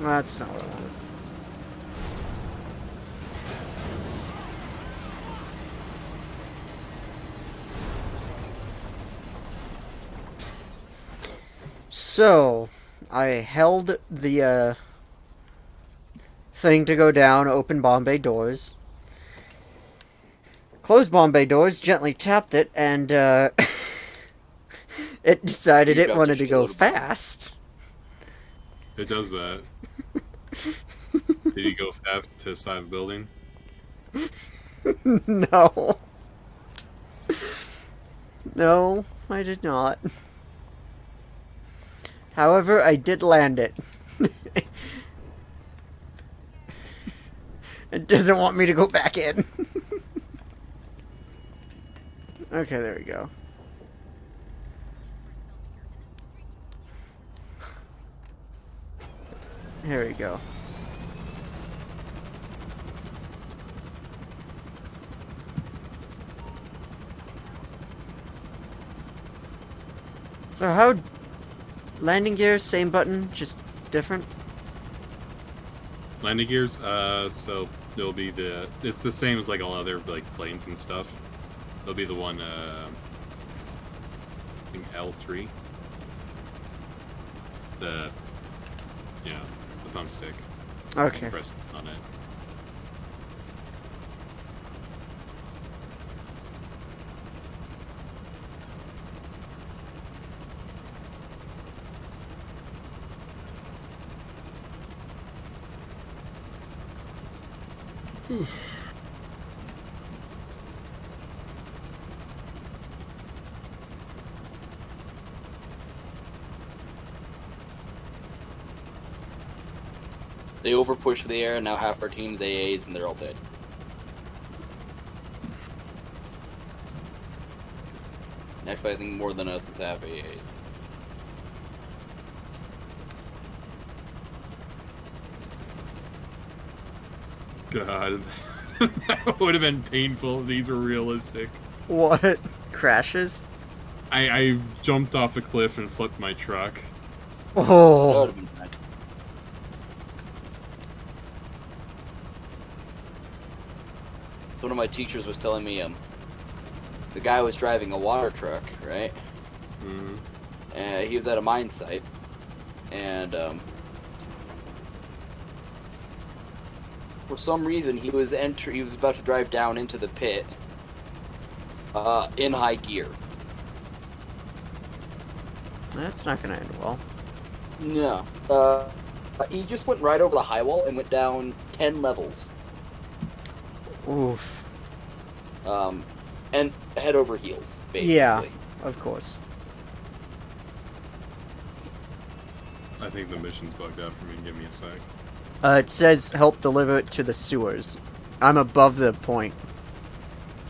That's not what I wanted. So, I held the thing to go down, open bomb bay doors. Closed bomb bay doors, gently tapped it, and it decided You it got wanted the to go shield. fast. It does that. Did you go fast to the side of the building? No. No, I did not. However, I did land it. It doesn't want me to go back in. Okay, there we go. Here we go. So how landing gear, same button, just different? Landing gears, so there'll be it's the same as like all other like planes and stuff. There'll be the one, I think L3. The thumbstick. Okay. Press on it. They overpush the air, and now half our team's AAs, and they're all dead. Actually, I think more than us is half AAs. God, that would have been painful if these were realistic. What? Crashes? I jumped off a cliff and flipped my truck. That Oh. would have been fine. One of my teachers was telling me, the guy was driving a water truck, right? Mm. And he was at a mine site, and for some reason he was about to drive down into the pit in high gear. That's not gonna end well. No, he just went right over the high wall and went down 10 levels, Oof. and head over heels, basically. Yeah, of course. I think the mission's bugged out for me. Give me a sec. It says help deliver it to the sewers. I'm above the point.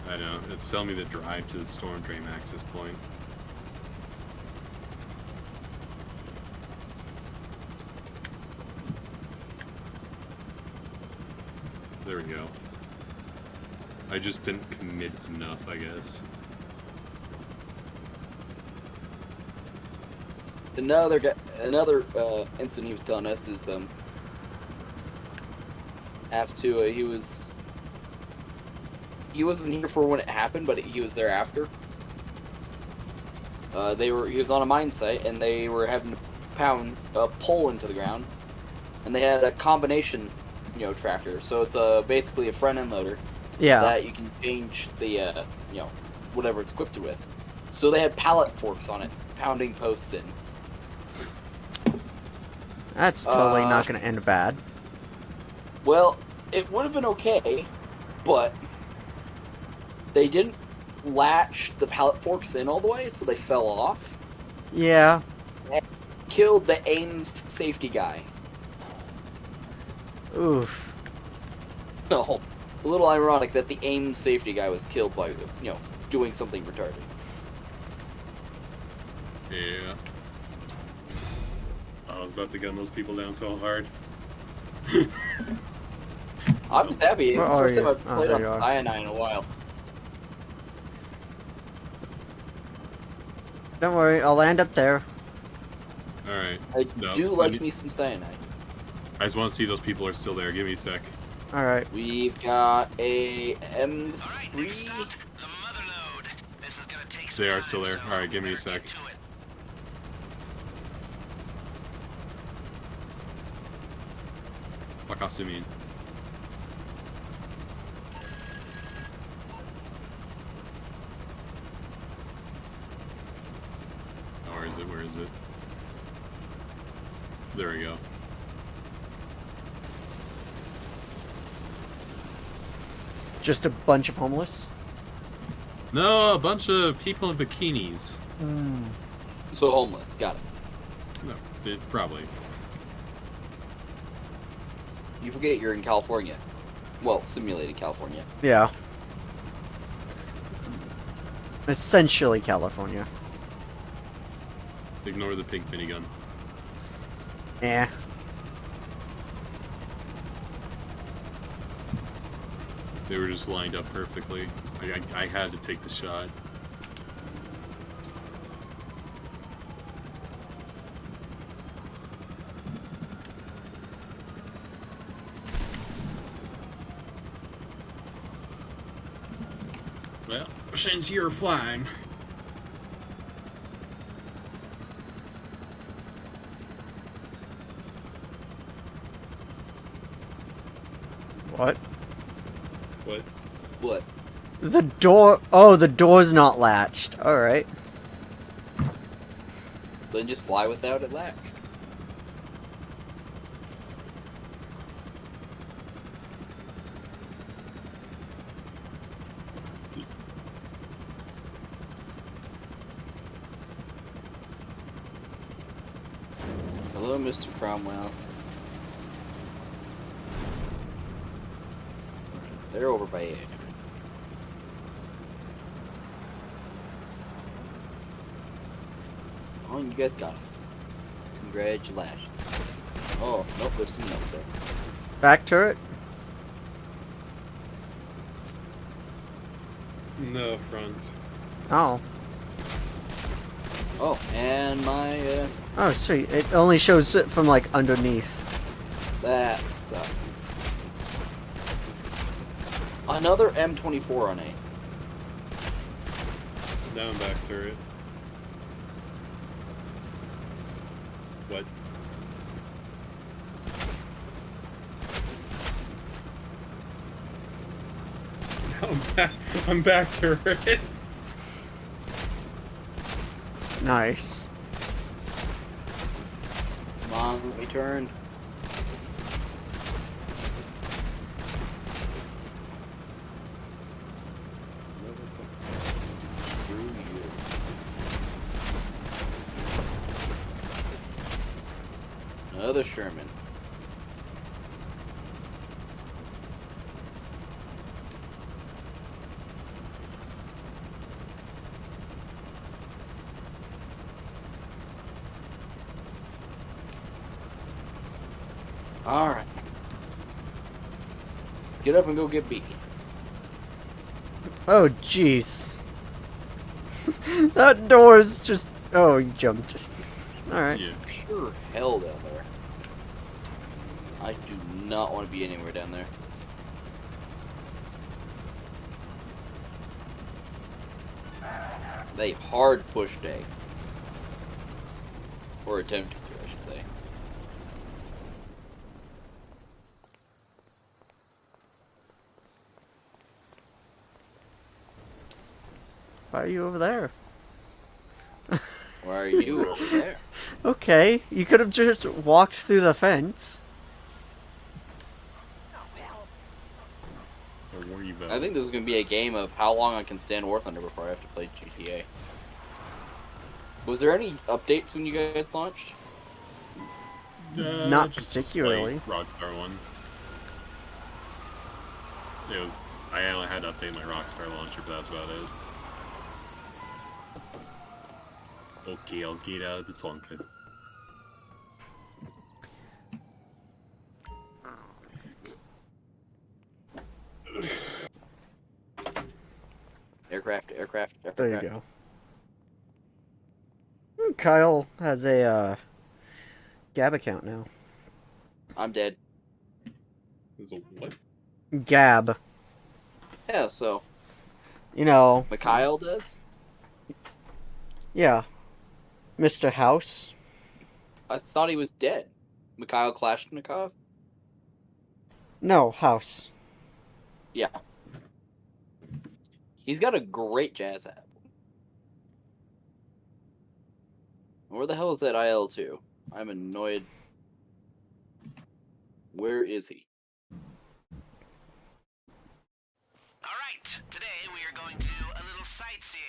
I know. It's telling me to drive to the storm drain access point. There we go. I just didn't commit enough, I guess. Another incident he was telling us is after he wasn't here for when it happened, but he was there after. He was on a mine site and they were having to pound a pole into the ground, and they had a combination, tractor. So it's basically a front end loader. Yeah. That you can change the whatever it's equipped with. So they had pallet forks on it, pounding posts in. That's totally not going to end bad. Well, it would have been okay, but they didn't latch the pallet forks in all the way, so they fell off. Yeah. And killed the AIMS safety guy. Oof. No, a little ironic that the AIMS safety guy was killed by, doing something retarded. Yeah. I was about to gun those people down so hard. I'm just happy. It's the Where are first time you? I've Oh, played there on you are. Cyanide in a while. Don't worry, I'll land up there. Alright. I No, do I like need- me some Cyanide. I just want to see those people are still there. Give me a sec. Alright. We've got a M3. Alright, next stop, the mother node. This is gonna take some They are time, still there. so Alright, give me a better sec. get to it. Fuck off to me. Oh, where is it? Where is it? There we go. Just a bunch of homeless? No, a bunch of people in bikinis. So homeless. Got it. No, probably. You forget you're in California. Well, simulated California. Yeah. Essentially California. Ignore the pink minigun. Eh. They were just lined up perfectly. I had to take the shot. Well, since you're flying. What? What? What? The door... Oh, the door's not latched. Alright. Then just fly without it latched. Hello, Mr. Cromwell. They're over by 8. Oh, you guys got it. Congratulations. Oh, nope, there's someone else there. Back turret? No front. Oh. Oh, and my, Oh, sweet. It only shows it from, like, underneath. that sucks. Another M24 on 8. Down back turret. What? I'm back turret. Nice. Come on, let me turn. Screw you. Another Sherman. Alright. Get up and go get beat. Oh, jeez. That door is just... Oh, he jumped. Alright. Yeah. Pure hell down there. I do not want to be anywhere down there. They hard pushed A. Or attempted to, I should say. Why are you over there? Why are you over there? Okay, you could have just walked through the fence. Don't worry about I think this is going to be a game of how long I can stand War Thunder before I have to play GTA. Was there any updates when you guys launched? Not just particularly. Like Rockstar one. It was. I only had to update my Rockstar launcher, but that's about it. Okay, I'll get out of the Tonka. Aircraft. There you go. Kyle has a Gab account now. I'm dead. There's a what? Gab. Yeah, so You know, Mikhail does? yeah. Mr. House. I thought he was dead. Mikhail Kalashnikov? No, House. Yeah. He's got a great jazz album. Where the hell is that IL-2? I'm annoyed. Where is he? Alright, today we are going to do a little sightseeing.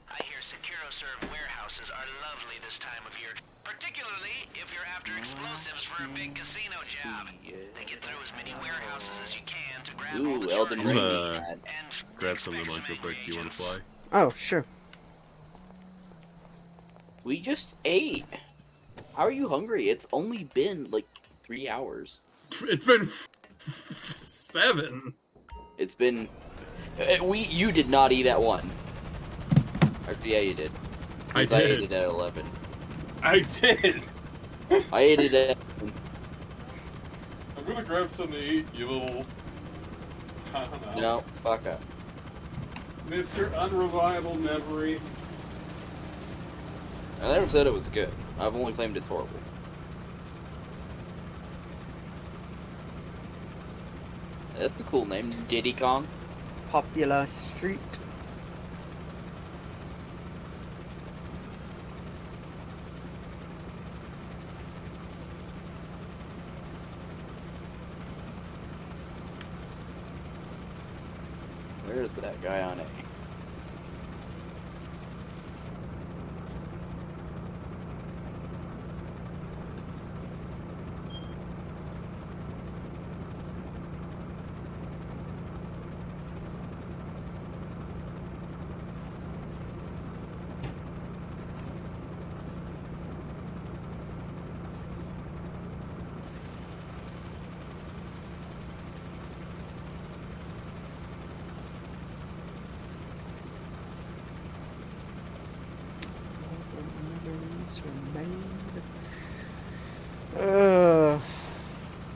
I hear SecuroServe warehouses are lovely this time of year, particularly if you're after explosives for a big casino job. They get through as many warehouses as you can to grab all Ooh, the Elden charges Ring. you Uh, need, and Grab some of the expect lunch real quick. Do you want to fly? Oh, sure. We just ate. How are you hungry? It's only been like 3 hours. It's been 7. It's been. You did not eat at 1. Actually, yeah, you did. I 'Cause I ate did. it at 11. I did. I ate it at. I'm gonna grab some to eat, you little. I don't know. No, fuck up. Mr. Unreliable Memory. I never said it was good. I've only claimed it's horrible. That's a cool name, Diddy Kong. Popular Street. Where's that guy on it?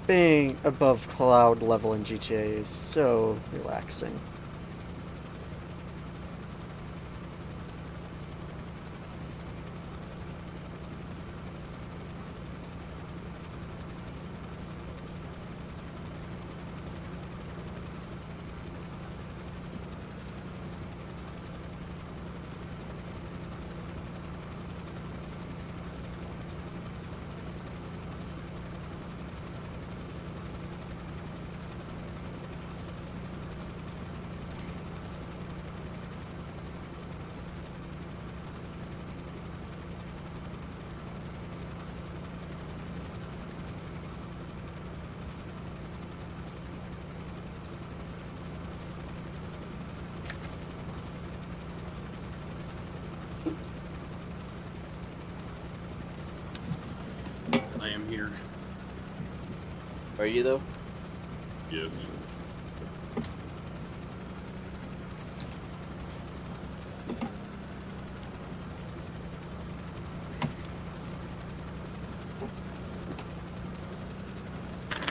Being above cloud level in GTA is so relaxing. I am here. Are you though? Yes.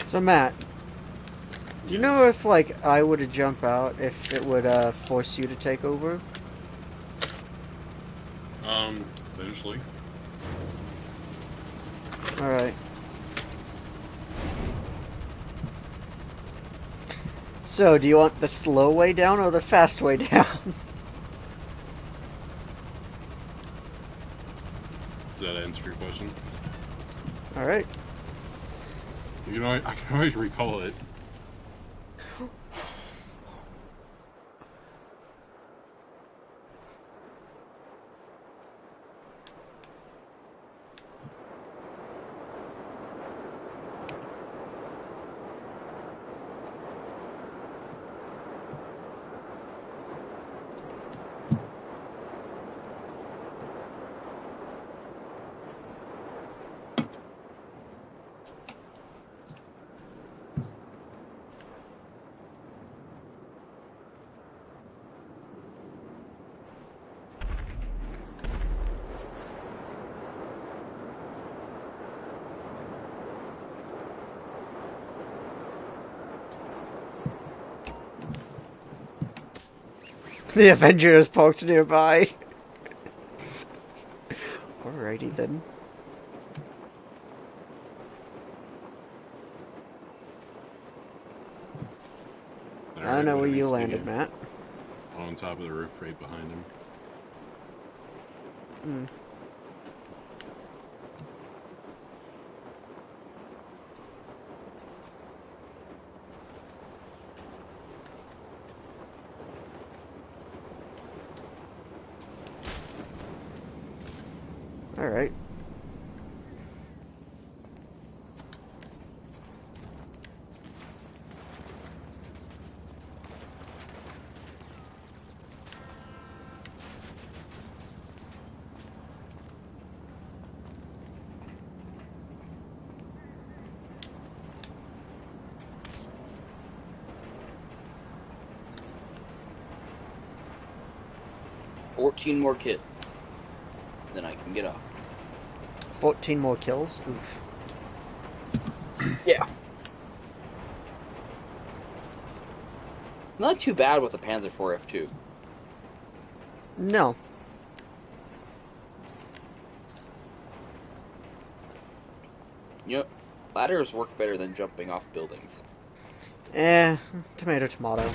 So Matt, do you know if like I were to jump out, if it would force you to take over? Eventually. All right. So, do you want the slow way down or the fast way down? Does that answer your question? All right. You can always, I can always recall it. The Avenger is parked nearby. Alrighty then. I know where you landed, Matt. On top of the roof right behind him. Hmm. Alright. $14 more kills. Then I can get up. 14 more kills? Oof. Yeah. Not too bad with the Panzer IV F2. No. Yep. Ladders work better than jumping off buildings. Tomato, tomato.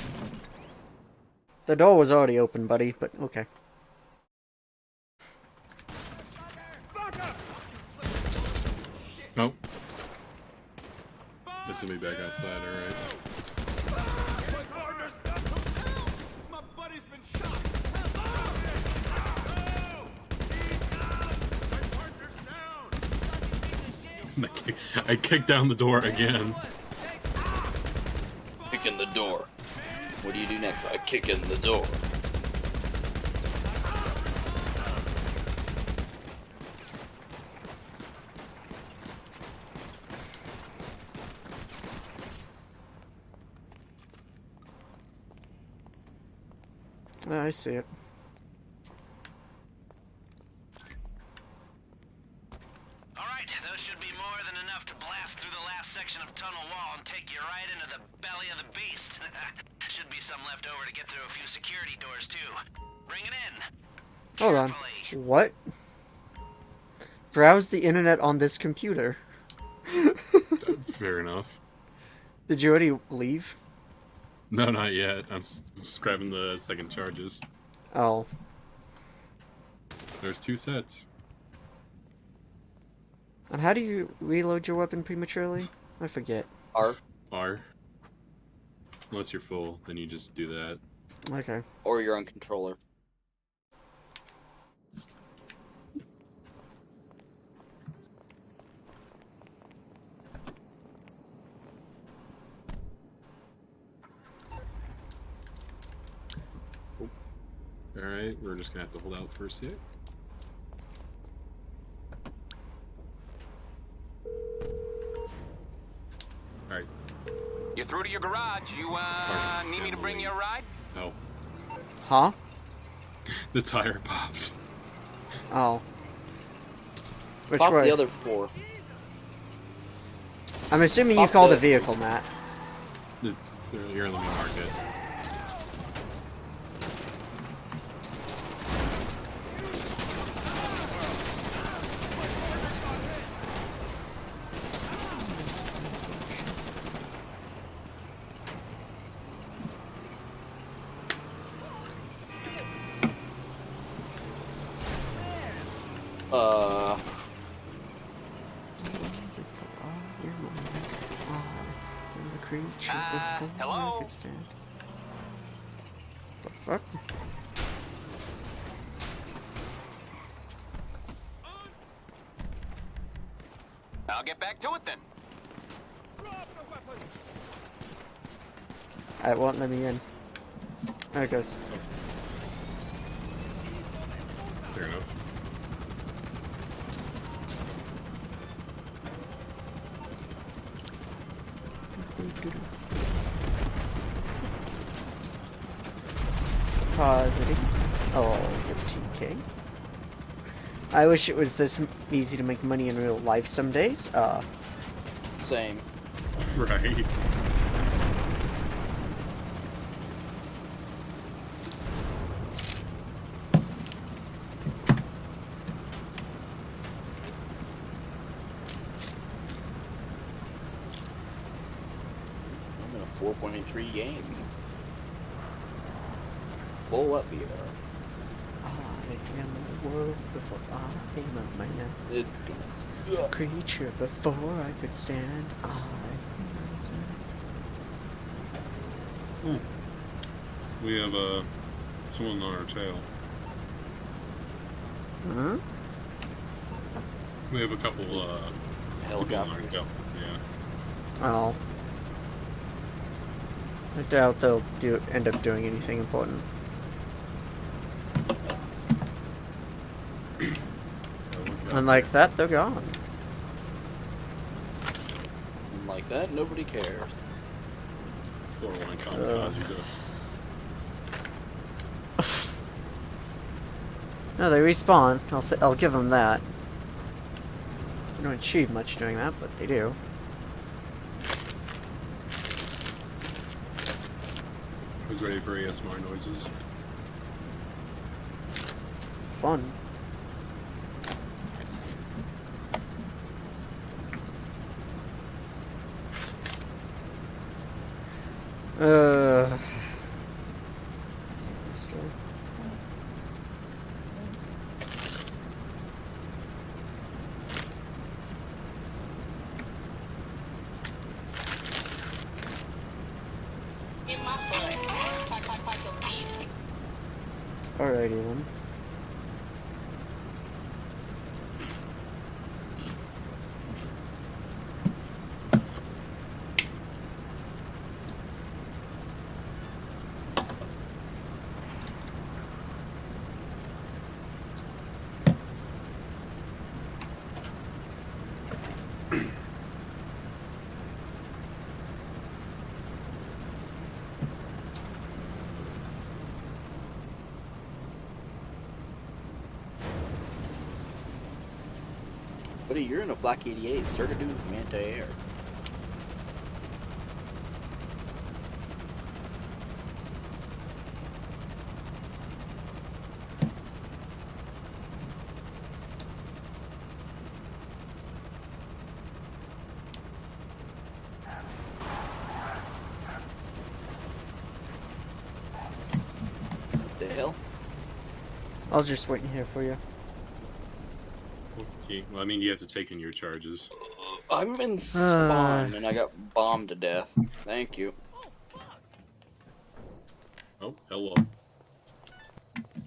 The door was already open, buddy, but okay. Oh. This will be back outside, alright. I kicked down the door again. Kick in the door. What do you do next? I kick in the door. I see it. Alright, those should be more than enough to blast through the last section of tunnel wall and take you right into the belly of the beast. Should be some left over to get through a few security doors, too. Bring it in. Hold on. Carefully. What? Browse the internet on this computer. Fair enough. Did you already leave? No, not yet. I'm just grabbing the second charges. Oh. There's 2 sets. And how do you reload your weapon prematurely? I forget. R. Unless you're full, then you just do that. Okay. Or you're on controller. Alright, we're just gonna have to hold out for a sec. You're through to your garage. You, need me to bring you a ride? No. Huh? The tire popped. Oh. Which Pop way? the other 4. I'm assuming you Pop called the- a vehicle, Matt. It's, here, let me mark it. Hello? The fuck? I'll get back to it then. It won't let me in. There it goes. Fair enough. Positive. Oh, 15k. I wish it was this easy to make money in real life some days. Same. Right. I'm in a 4.3 game. Pull up here. I am the world before I am a man. It's gonna suck. Creature before I could stand. We have someone on our tail. Huh? We have a couple people on our Helicopter. tail. Yeah. Oh. I doubt they'll end up doing anything important. And like that, they're gone. And like that, nobody cares. Or one kamikazes us. No, they respawn. I'll give them that. They don't achieve much doing that, but they do. Who's ready for ASMR noises? Fun. Alrighty then. Buddy, you're in a Flak 88. Start to do some anti-air. What the hell? I was just waiting here for you. Okay. Well, I mean, you have to take in your charges. I'm in spawn and I got bombed to death. Thank you. Oh, hello.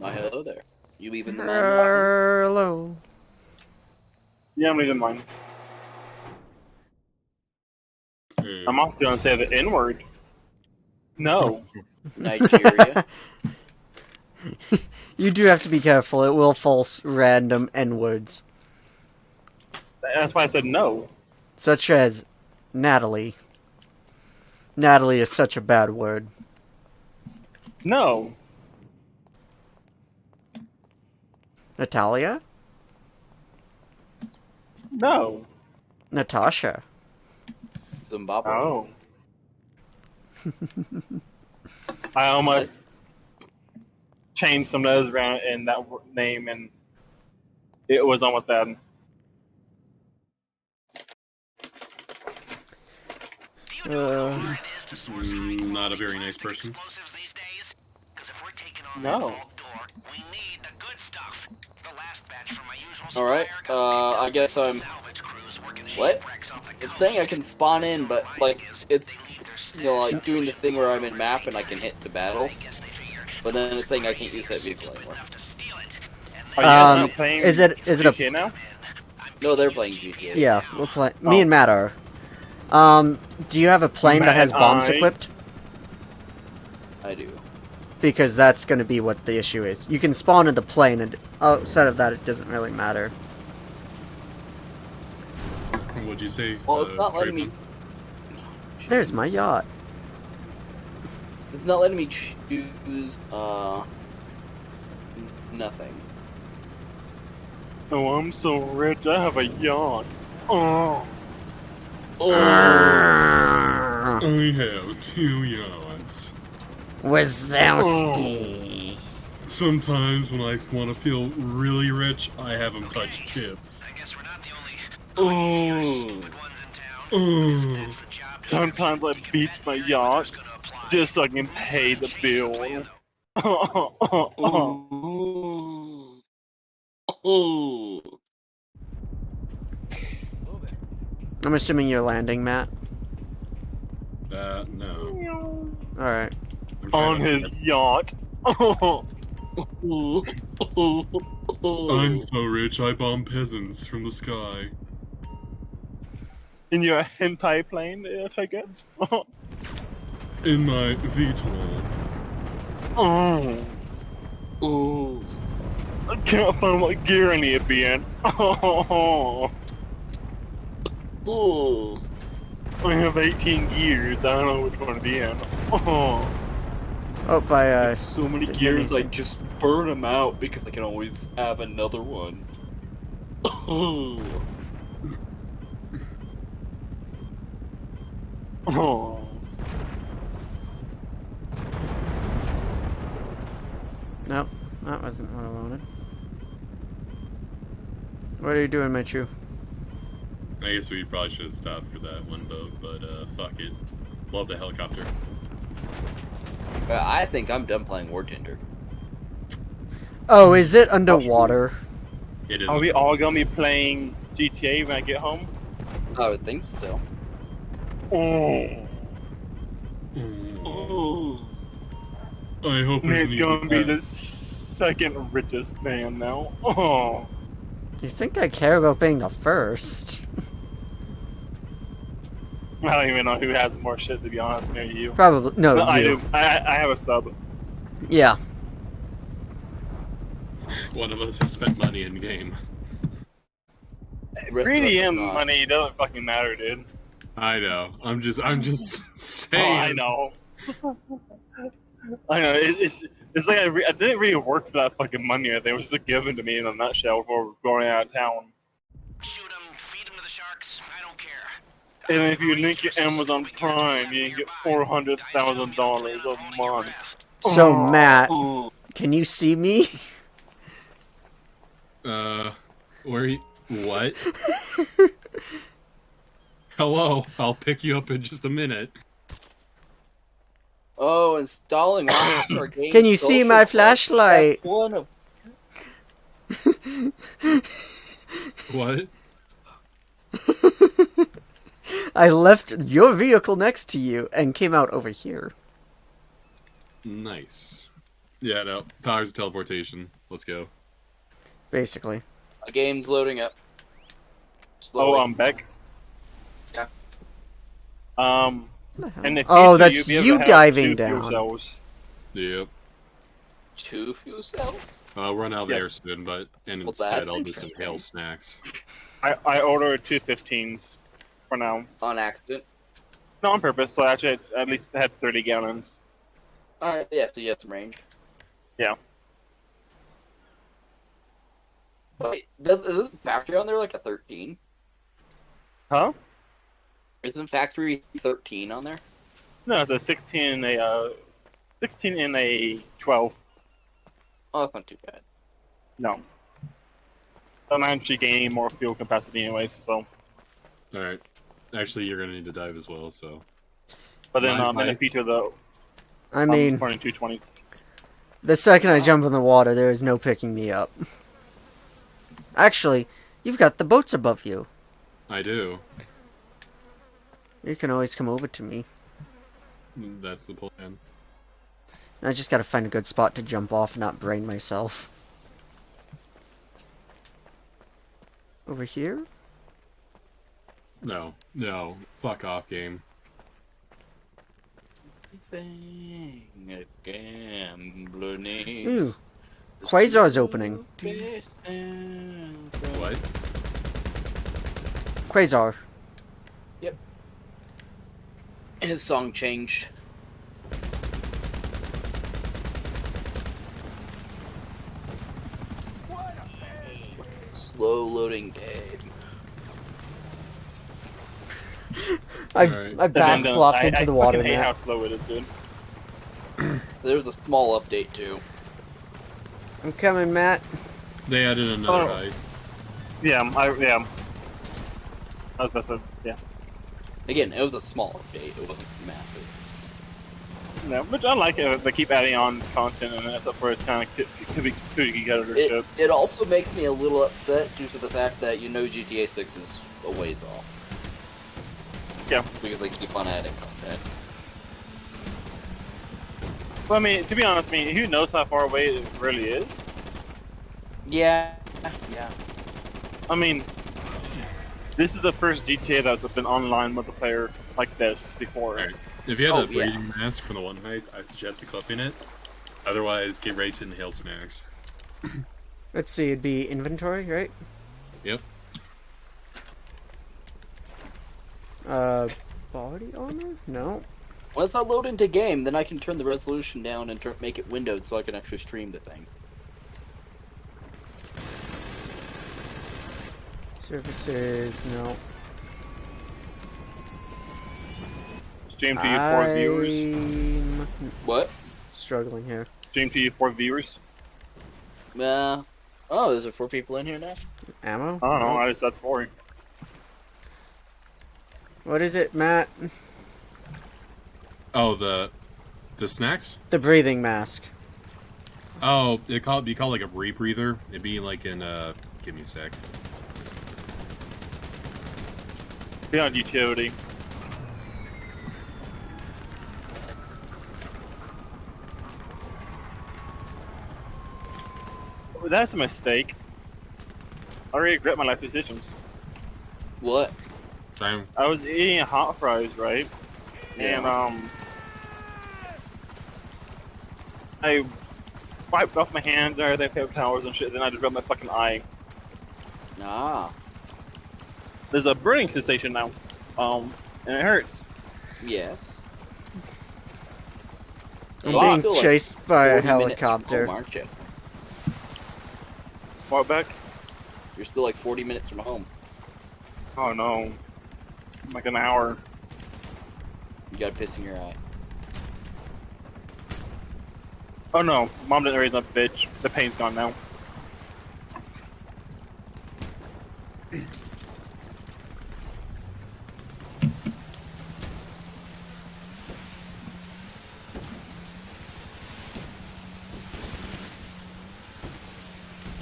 Oh, hello there. You leaving the mine? Hello. Yeah, I'm leaving mine. I'm also going to say the N word. No. Nigeria. You do have to be careful. It will false random N-words. That's why I said no. Such as Natalie. Natalie is such a bad word. No. Natalia? No. Natasha. Zimbabwe. Oh. I almost changed some letters around in that name, and it was almost bad. Not a very nice person. No. Alright, I guess I'm... What? It's saying I can spawn in, but, like, it's, you know, like, doing the thing where I'm in map and I can hit to battle. But then it's saying I can't use that vehicle anymore. Are you guys not playing is it GTA now? No, they're playing GTA. Yeah, we're playing. Me and Matt are. Do you have a plane that has bombs equipped? I do. Because that's going to be what the issue is. You can spawn in the plane, and outside of that, it doesn't really matter. What'd you say? Well, it's not letting me... There's my yacht. It's not letting me choose, nothing. Oh, I'm so rich, I have a yacht. Oh. Oh. I have 2 yachts. Wazowski. Sometimes when I want to feel really rich, I have them touch tips. Oh. Oh. Sometimes I beach my yacht just so I can pay the bill. Oh. I'm assuming you're landing, Matt. No. Alright. On his yacht. I'm so rich, I bomb peasants from the sky. In your hentai plane, I guess? In my VTOL. Oh. Oh. I can't find what gear I need to be in. Oh. I have 18 gears, I don't know which one to be in. Oh. Oh, by, So many gears, I just burn them out because I can always have another one. Oh. Oh. Nope, that wasn't what I wanted. What are you doing, Michu? I guess we probably should have stopped for that one boat, but fuck it. Love the helicopter. I think I'm done playing War Tinder. Oh, is it underwater? It is. Are we all gonna be playing GTA when I get home? I would think so. Oh. Oh. I hope Nick's it's gonna be the second richest man now. Oh. You think I care about being the first? I don't even know who has more shit, to be honest. Maybe you. Probably. No, No, I you. do. I have a sub. Yeah. One of us has spent money in game. Rest of us 3DM have not. money doesn't fucking matter, dude. I know. I'm just Oh, saying. I know. I know. It's like I didn't really work for that fucking money. They were just given to me in a nutshell before going out of town. Shoot them, feed them to the sharks. I don't care. And if you link your Amazon Prime, you can get $400,000 a month. So, Oh. Matt, can you see me? Where you... What? Hello, I'll pick you up in just a minute. Oh, installing Rockstar Games. Can you see social my club, flashlight? step one of- What? I left your vehicle next to you and came out over here. Nice. Yeah, no. Powers of teleportation. Let's go. Basically. The game's loading up. Oh, Slowly. I'm back. Yeah. And if Oh, you, that's you'll be able you to have diving 2 fuel down. cells. Yep. 2 fuel cells? I'll run out of Yeah. air soon, but and Well, instead that's I'll do some interesting. hail snacks. I ordered 2 15s for now. On accident. not on purpose, so I actually at least had 30 gallons. Alright, yeah, so you have some range. Yeah. Wait, is this factory on there like a 13? Huh? Isn't factory 13 on there? No, it's a 16 and a 16 and a 12. Oh, that's not too bad. No. I'm actually gaining more fuel capacity anyways, so. Alright. Actually, you're gonna need to dive as well, so. But then Mine in the might. future though, I I'm mean, running 220s. the second I jump in the water, there is no picking me up. Actually, you've got the boats above you. I do. You can always come over to me. That's the plan. I just gotta find a good spot to jump off and not brain myself. Over here? No. No. Fuck off, game. Thing a gambler needs. Ooh. Quasar's opening. What? Quasar. His song changed. Slow loading game. I Alright. backflopped into the water, I fucking hate how Matt. slow it is, dude. There was a small update too. I'm coming, Matt. They added another Oh. height. Yeah, yeah. I was about to say, yeah. Again, it was a small update. It wasn't massive. No, which I like it. They keep adding on content and that's up where it's kind of could be cookie cutter shit. It also makes me a little upset due to the fact that GTA 6 is a ways off. Yeah. Because they keep on adding content. Well, I mean, to be honest, I mean, who knows how far away it really is? Yeah. Yeah. I mean, this is the first GTA that's been online multiplayer like this before. Alright. If you have Oh, that breathing mask from the one heist, I suggest equipping it. Otherwise, get ready to inhale snacks. Let's see, it'd be inventory, right? Yep. Body armor? No. Once I load into game, then I can turn the resolution down and make it windowed so I can actually stream the thing. Services, no. Stream to you for viewers. I'm What? struggling here. Stream to you for viewers. Oh, there's 4 people in here now? Ammo? I don't know. No. I just that's boring. What is it, Matt? Oh, the snacks? The breathing mask. Oh, it'd be called like a rebreather. It'd be like in give me a sec. Beyond utility. Oh, that's a mistake. I regret my life decisions. What? Time. I was eating hot fries, right? And I wiped off my hands and everything, paper towels and shit. Then I just rubbed my fucking eye. Ah. There's a burning sensation now, and it hurts. Yes. I'm Wow, being still, like, chased by a 40 minutes from helicopter. home, aren't you? Walk back. You're still like 40 minutes from home. Oh no, like an hour. You got a piss in your eye. Oh no, mom didn't raise up, bitch. The pain's gone now.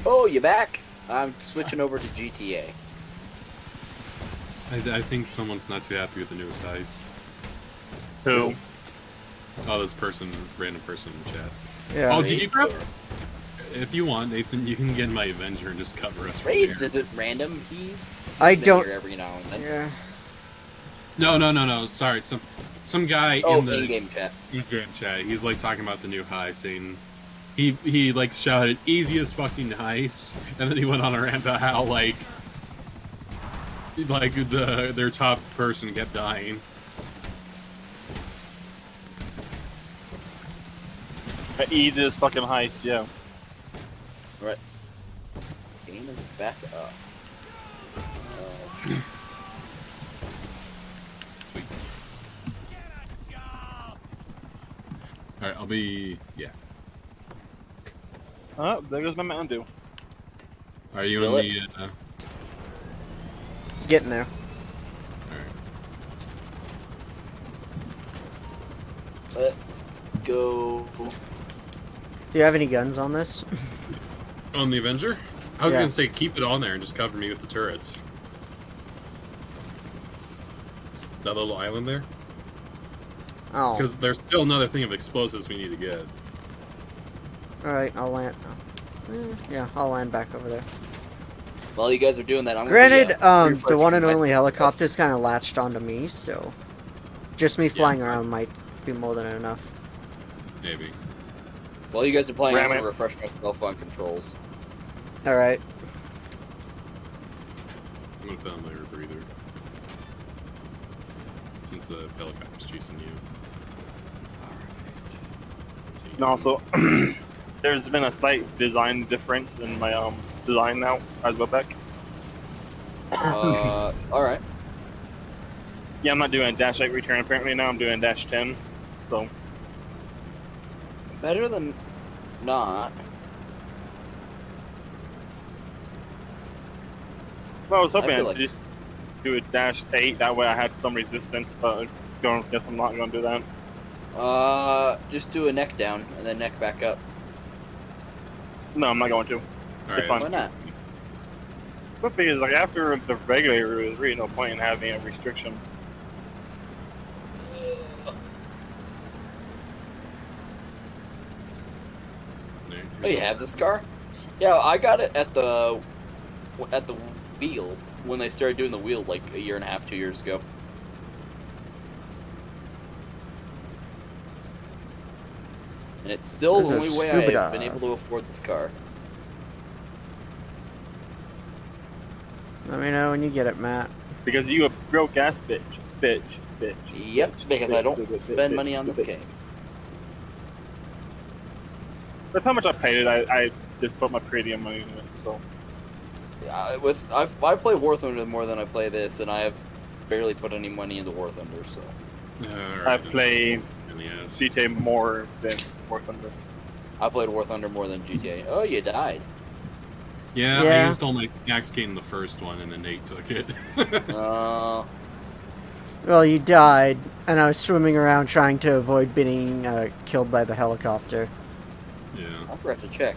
Oh, you back? I'm switching over to GTA. I think someone's not too happy with the newest heist. Who? Oh, this person, random person in the chat. Yeah. Oh, did you Raids grab? or- If you want, Nathan, you can get my Avenger and just cover us from Raids there. isn't random. He's I been don't. here every now and then. Yeah. No. Sorry, some guy Oh, in the in-game chat. in-game chat. He's like talking about the new heist, saying he like shouted "easiest fucking heist," and then he went on a rant about how like their top person kept dying. The easiest fucking heist, yeah. Right. Game is back up. Alright, I'll be... yeah. Oh, there goes my Mountain Dew. Are you Will in it? the... Getting there. Alright. Let's go. Do you have any guns on this? On the Avenger? I was Yeah. gonna say keep it on there and just cover me with the turrets. That little island there? Oh. Because there's still another thing of explosives we need to get. Alright, I'll land. Yeah, I'll land back over there. While you guys are doing that, I'm Granted, gonna be, the one and refreshing my only stuff. helicopter's kind of latched onto me, so just me flying around might be more than enough. Maybe. While you guys are playing, I'm Ram gonna it. refresh myself on controls. Alright. I'm gonna put on my rebreather. Since the helicopter's chasing you. Let's see. And also, there's been a slight design difference in my design now as well back. Alright. Yeah, I'm not doing a dash 8 return apparently now, I'm doing dash 10. So, Better than not. well, I was hoping I I feel could like- just do a dash 8, that way I had some resistance, but guess I'm not going to do that. Just do a neck down and then neck back up. No, I'm not going to. Alright. fine. Why not? But because, like, after the regulator, there's really no point in having a restriction. Oh, you have this car? Yeah, I got it at the wheel when they started doing the wheel like a year and a half, 2 years ago. And it's still the This is only a way scuba I've been dive. able to afford this car. Let me know when you get it, Matt. Because you a broke ass bitch. Bitch. Yep, because I don't bitch, spend bitch, money on this bitch. game. That's how much I paid it. I just put my premium money in it, so. I play War Thunder more than I play this, and I have barely put any money into War Thunder, so Alright. I played In the ass. GTA more than War Thunder. I played War Thunder more than GTA. Oh, you died. Yeah, Yeah. I used all my axe game in the first one, and then Nate took it. Well, you died, and I was swimming around trying to avoid being killed by the helicopter. Yeah. I forgot to check.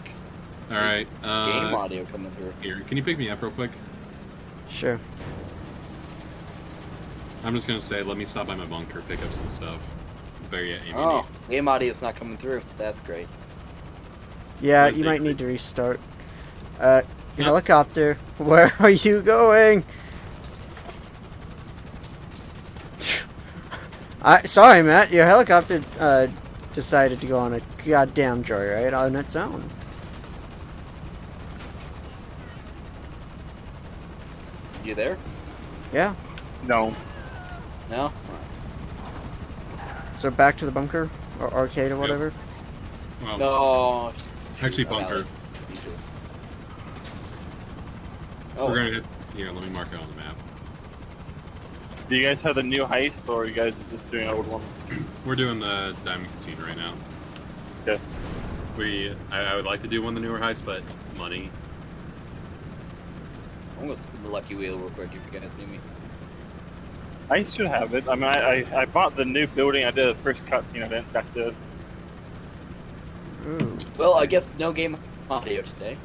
Alright. Game audio coming through. Here, can you pick me up real quick? Sure. I'm just gonna say, let me stop by my bunker, pick up some stuff. Better yet, ammunition. Oh, game audio's not coming through. That's great. Yeah, Where's you the- might need to restart. Helicopter, where are you going? Sorry, Matt, your helicopter decided to go on a goddamn joyride on its own. You there? Yeah, No. No? so back to the bunker, or arcade, or whatever. Well, No. actually, Oh, bunker. Me too. Oh, We're gonna hit. Here, let me mark it on the map. Do you guys have the new heist, or are you guys just doing an old one? We're doing the Diamond Casino right now. Okay. I would like to do one of the newer heists, but money. I'm gonna spin the lucky wheel real quick if you guys need me. I should have it. I mean, I bought the new building. I did the first cutscene of it. That's it. Ooh. Well, I guess no game audio today.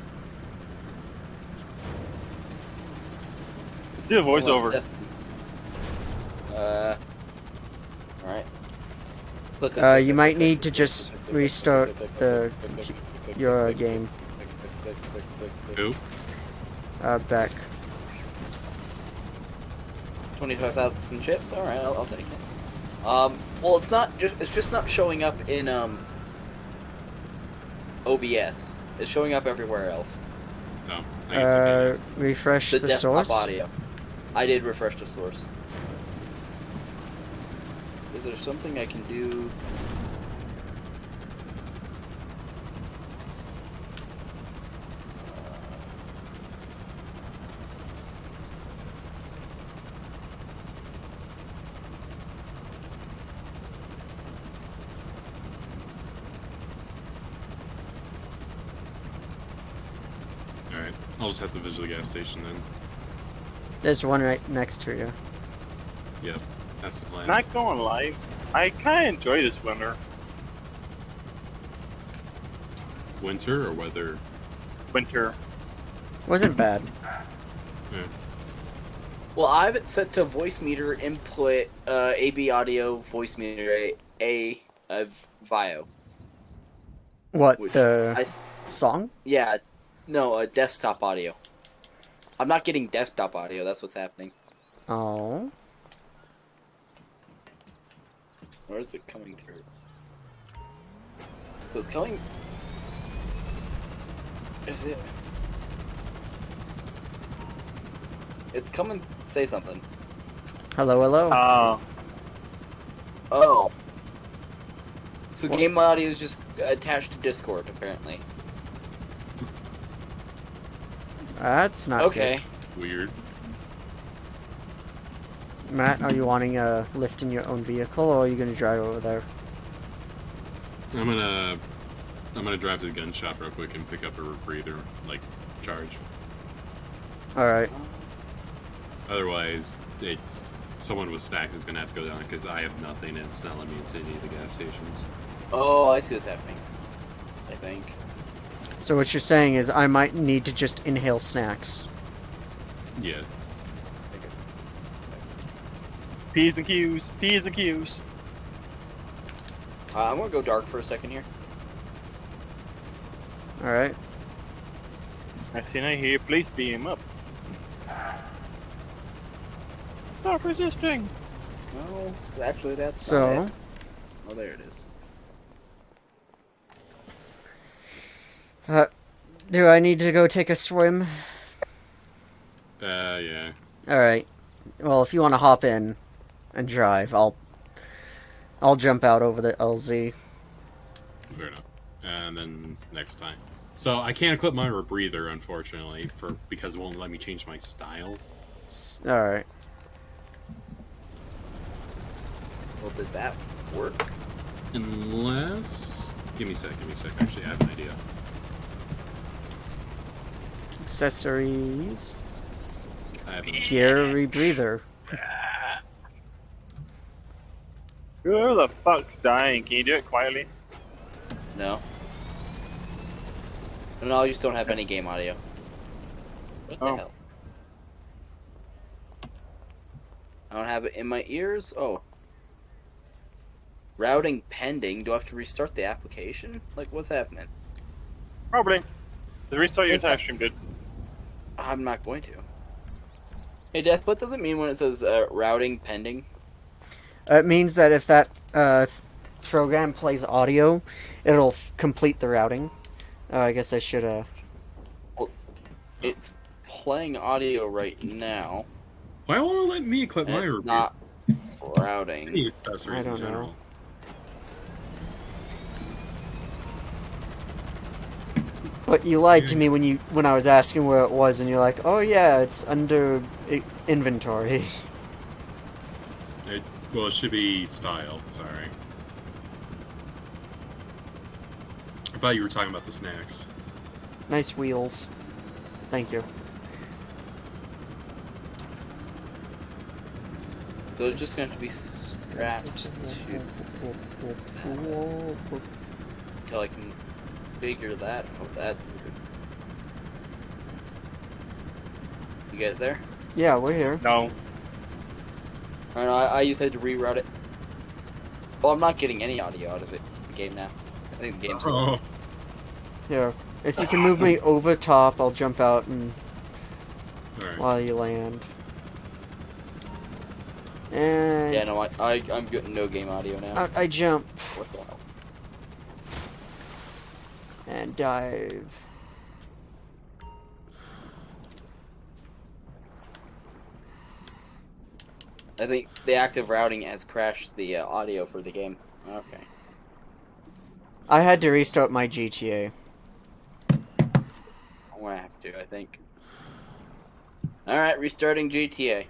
Do a voiceover. Alright. You might need to just restart your game. Who? Beck. 25,000 chips. All right, I'll take it. Well, it's just not showing up in OBS. It's showing up everywhere else. No. I guess I can. Refresh The the desktop source. audio. I did refresh the source. Is there something I can do? I'll just have to visit the gas station then. There's one right next to you. Yep, that's the plan. Not going live. I kind of enjoy this winter. Winter or weather? Winter. Wasn't bad. Yeah. Well, I have it set to voice meter input, AB audio voice meter A VIO. What, Which the song? Yeah, no, desktop audio. I'm not getting desktop audio. That's what's happening. Oh. Where is it coming through? So it's coming. Is it? It's coming. Say something. Hello, hello. Oh. So What? game audio is just attached to Discord, apparently. That's not Okay. Weird. good. Matt, are you wanting a lift in your own vehicle, or are you going to drive over there? I'm gonna drive to the gun shop real quick and pick up a rebreather, like, charge. Alright. Otherwise, it's someone with snacks is gonna have to go down because I have nothing and it's not letting me into any of the gas stations. Oh, I see what's happening. I think. So what you're saying is I might need to just inhale snacks. Yeah. P's and Q's. P's and Q's. I'm gonna go dark for a second here. Alright. Next thing I hear, please beam up. Stop resisting. No, actually that's So, not it. Oh, there it is. do I need to go take a swim? Yeah. Alright. Well, if you want to hop in and drive, I'll jump out over the LZ. Fair enough. And then next time. So I can't equip my rebreather, unfortunately, because it won't let me change my style. Alright. Well, did that work? Unless... Give me a sec. Actually, I have an idea. Accessories. I have an Gear rebreather. Who the fuck's dying? Can you do it quietly? No. No, I just don't have any game audio. What the Oh. hell? I don't have it in my ears? Oh. Routing pending. Do I have to restart the application? Like, what's happening? Probably. The restart your What's that? entire stream, dude. I'm not going to. Hey, Death, what does it mean when it says routing pending? It means that if that program plays audio, it'll complete the routing. I guess I should It's playing audio right now. Why won't it let me equip And my it's rebreather? not routing. Any accessories I in don't know. general. But you lied to me when I was asking where it was, and you're like, "Oh yeah, it's under inventory." Well, it should be style. Sorry. I thought you were talking about the snacks. Nice wheels. Thank you. So it's just going to be strapped to until I can figure that out. That's weird. You guys there? Yeah, we're here. No. I don't know, I just had to reroute it. Well, I'm not getting any audio out of the game now. I think the game's Oh. Here. If you can move me over top, I'll jump out and Alright. while you land. And Yeah, no, I'm getting no game audio now. out I jump What the hell? and dive. I think the active routing has crashed the audio for the game. Okay. I had to restart my GTA. I'm gonna have to, I think. Alright, restarting GTA.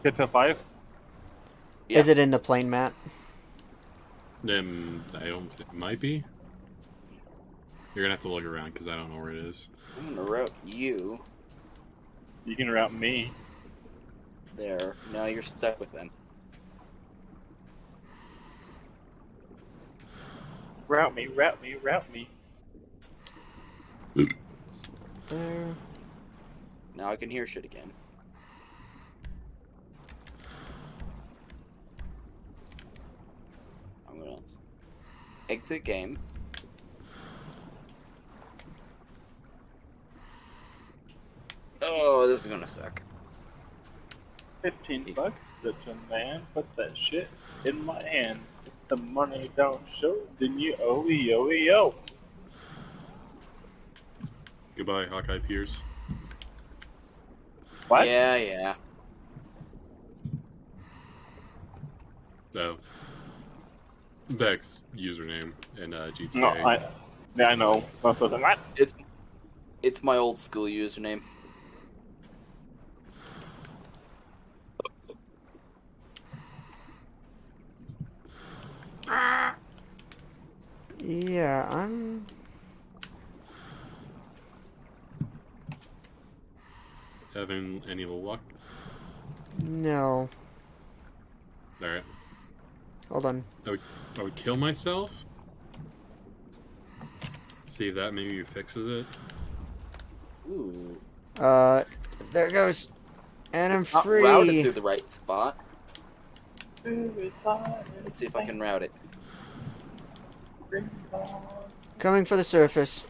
Good till 5? Yeah. Is it in the plane, Matt? I don't. It might be. You're gonna have to look around because I don't know where it is. I'm gonna route you You can route me. there. Now you're stuck with them. Route me, route me, route me. There. Now I can hear shit again. I'm gonna exit game. Oh, this is gonna suck. 15 bucks, the man puts that shit in my hand. If the money don't show, then you owe yo. Goodbye, Hawkeye Pierce. What? Yeah. No. Beck's username in GTA. No, I know. Most of them. What? It's my old school username. Yeah, I'm... Having any luck? No. Alright. Hold on. I would kill myself? See if that maybe fixes it. Ooh. There it goes. And I'm It's not free. routed through the right spot. Let's see if I can route it. Coming for the surface.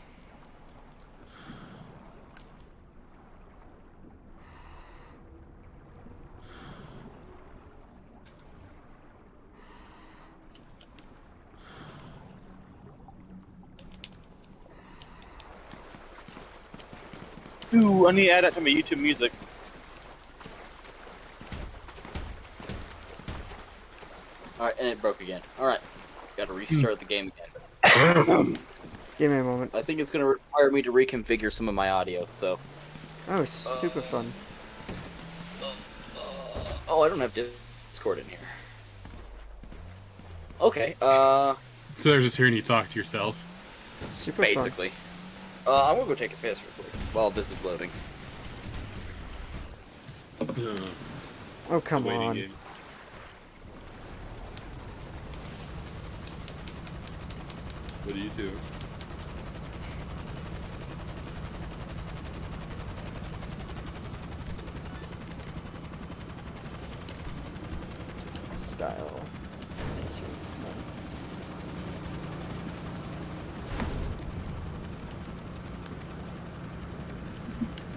Ooh, I need to add that to my YouTube music. Alright, and it broke again. Alright. Gotta restart the game again. Give me a moment. I think it's gonna require me to reconfigure some of my audio, so. Oh, super fun. Oh, I don't have Discord in here. Okay, So they're just hearing you talk to yourself. Super basically. I'm gonna go take a piss real quick while this is loading. fun. Oh, come Waiting on. game. What do you do? Style.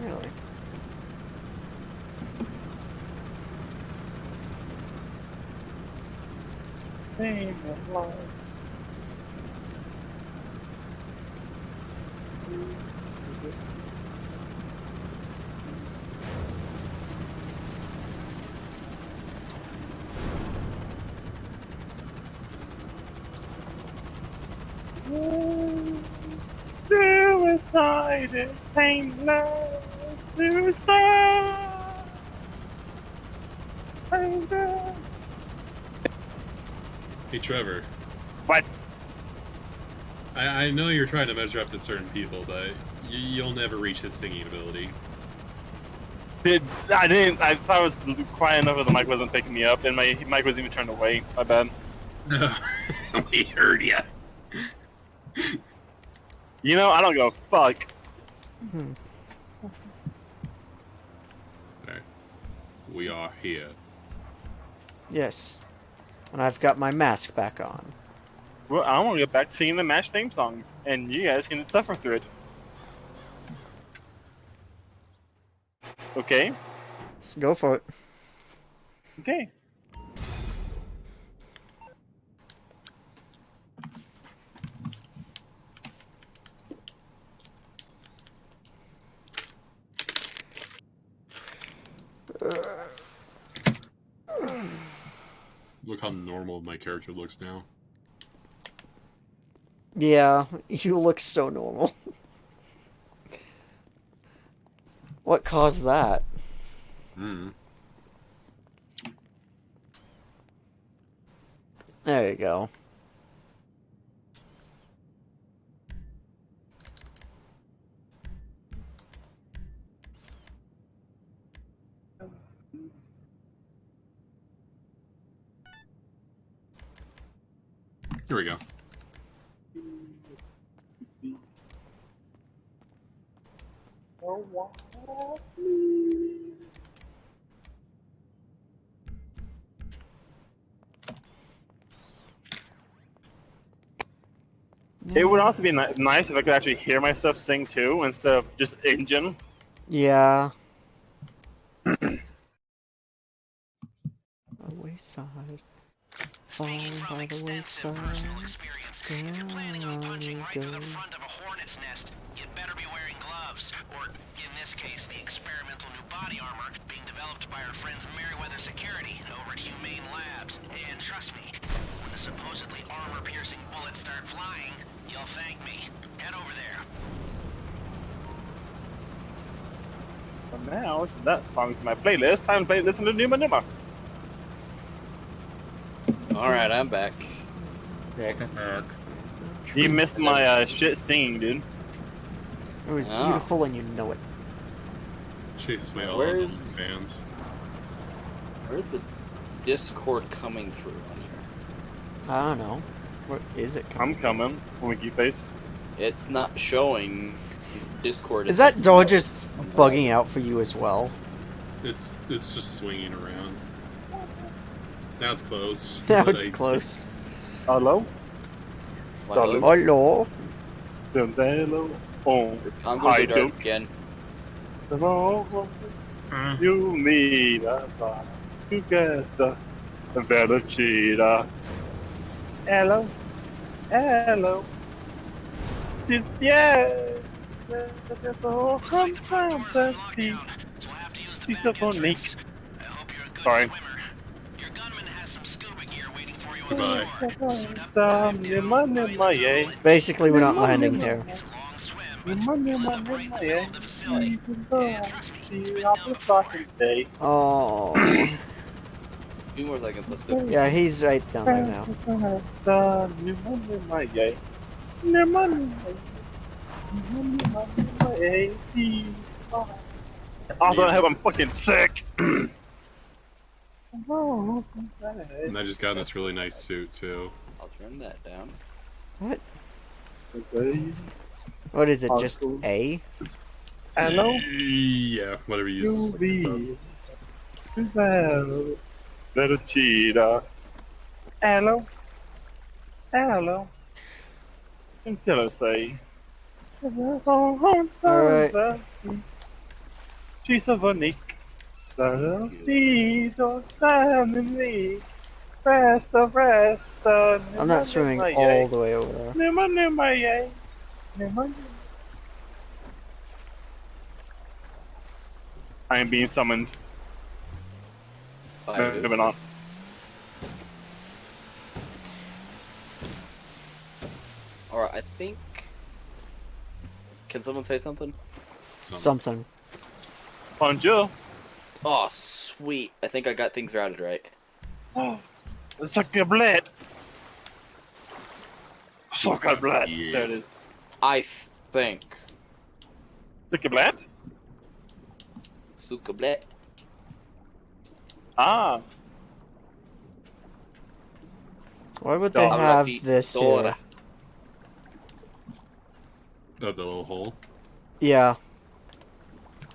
Really? Name of life. Suicide is painless. Suicide. Painless. Hey, Trevor. What? I know you're trying to measure up to certain people, but you'll never reach his singing ability. I didn't. I thought I was quiet enough that the mic wasn't picking me up, and my mic was even turned away. My bad. No, we heard ya. You know, I don't give a fuck. Alright. We are here. Yes. And I've got my mask back on. Well, I want to get back to singing the MASH theme songs, and you guys can suffer through it. Okay? Let's go for it. Okay. Look how normal my character looks now. Yeah, you look so normal. What caused that? There you go. Here we go. It would also be nice if I could actually hear myself sing too, instead of just engine. Yeah. A wayside. Speaking from By the extensive wayside. personal experience, if you're planning on punching right through the Go. front of a hornet's nest, you'd better be wearing gloves, or in this case, the experimental new body armor being developed by our friends Merryweather Security over at Humane Labs. And trust me, when the supposedly armor-piercing bullets start flying, you'll thank me. Head over there. So now, that song's in my playlist. Time to listen to Numa Numa. Alright, I'm back. You missed my shit singing, dude. It was Oh. beautiful and you know it. Chase away all Where's- those fans. Where's the Discord coming through on here? I don't know. What is it? I'm coming, Winky Face. It's not showing Discord. Is that door just bugging out for you as well? It's just swinging around. Now it's closed. Now but it's I- close. Hello? Hello? Hello? Hello? Oh, I'm hi, going to dark Duke. again. You meet us together, the cheetah. Hello? Hello? Yeah! Looks like the front door's been locked down, so we'll have to use the She's back so funny. entrance. I hope you're a good Sorry. swimmer. Your gunman has some scuba gear waiting for you on Goodbye. the shore. Suit up, dive down, right into the bullet. Basically, we're not landing here. It's a long swim, but we'll break the middle of the facility. And trust me, it's been done before. Oh. 2 more seconds, let's do it. Yeah, he's right down there now. Also, I hope I'm fucking sick. And I just got in this really nice suit too. I'll turn that down. What? What is it? Just A? Hello? Yeah, whatever you use. You be little cheetah. Hello? Hello? Until I say. Alright. She's a Nick. She's a family. Rest. I'm not swimming all the way over there. I am being summoned. Moving on. Alright, I think... Can someone say something? Something. Bonjour. Oh, sweet. I think I got things routed right. Suck your blood. Suck your blood. Yeah. There it is. I think. Suck your blood? Suka blet. Ah. Why would they Dog. have this here? Dora. Oh, the little hole. Yeah.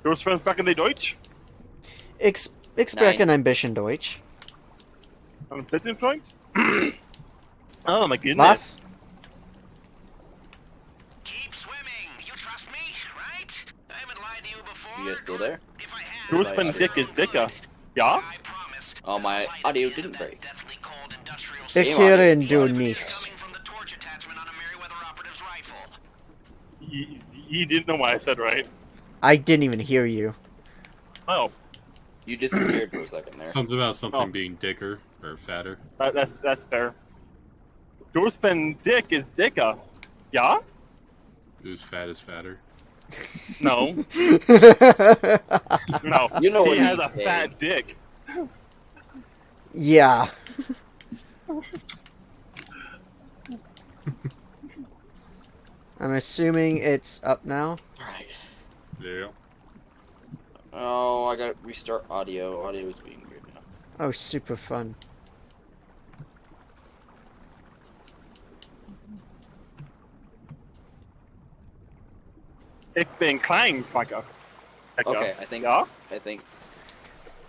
Your friends back in the Deutsch? Ich spreche ein bisschen Deutsch. On a platinum point? Oh my goodness. Was? Keep swimming. You trust me, right? I haven't lied to you before. You guys still there? If I had, Your friend's dick is dicker. Yeah? I promise. Oh, my audio didn't break. Deathly cold industrial Ich Game höre on. ihn du nicht. coming from the torch attachment on a Merryweather operative's rifle. You didn't know what I said, right? I didn't even hear you. Oh, You disappeared for a second there. Something about something Oh. being dicker or fatter. that's fair. Your friend's dick is dicker. Yeah? Who's fat is fatter. No. No. You know he what has he's a fat saying. dick. Yeah. I'm assuming it's up now. Alright. Yeah. Oh, I gotta restart audio. Audio is being weird now. Oh, super fun. Ich bin klein, Franco. Okay, I think. Yeah? I think.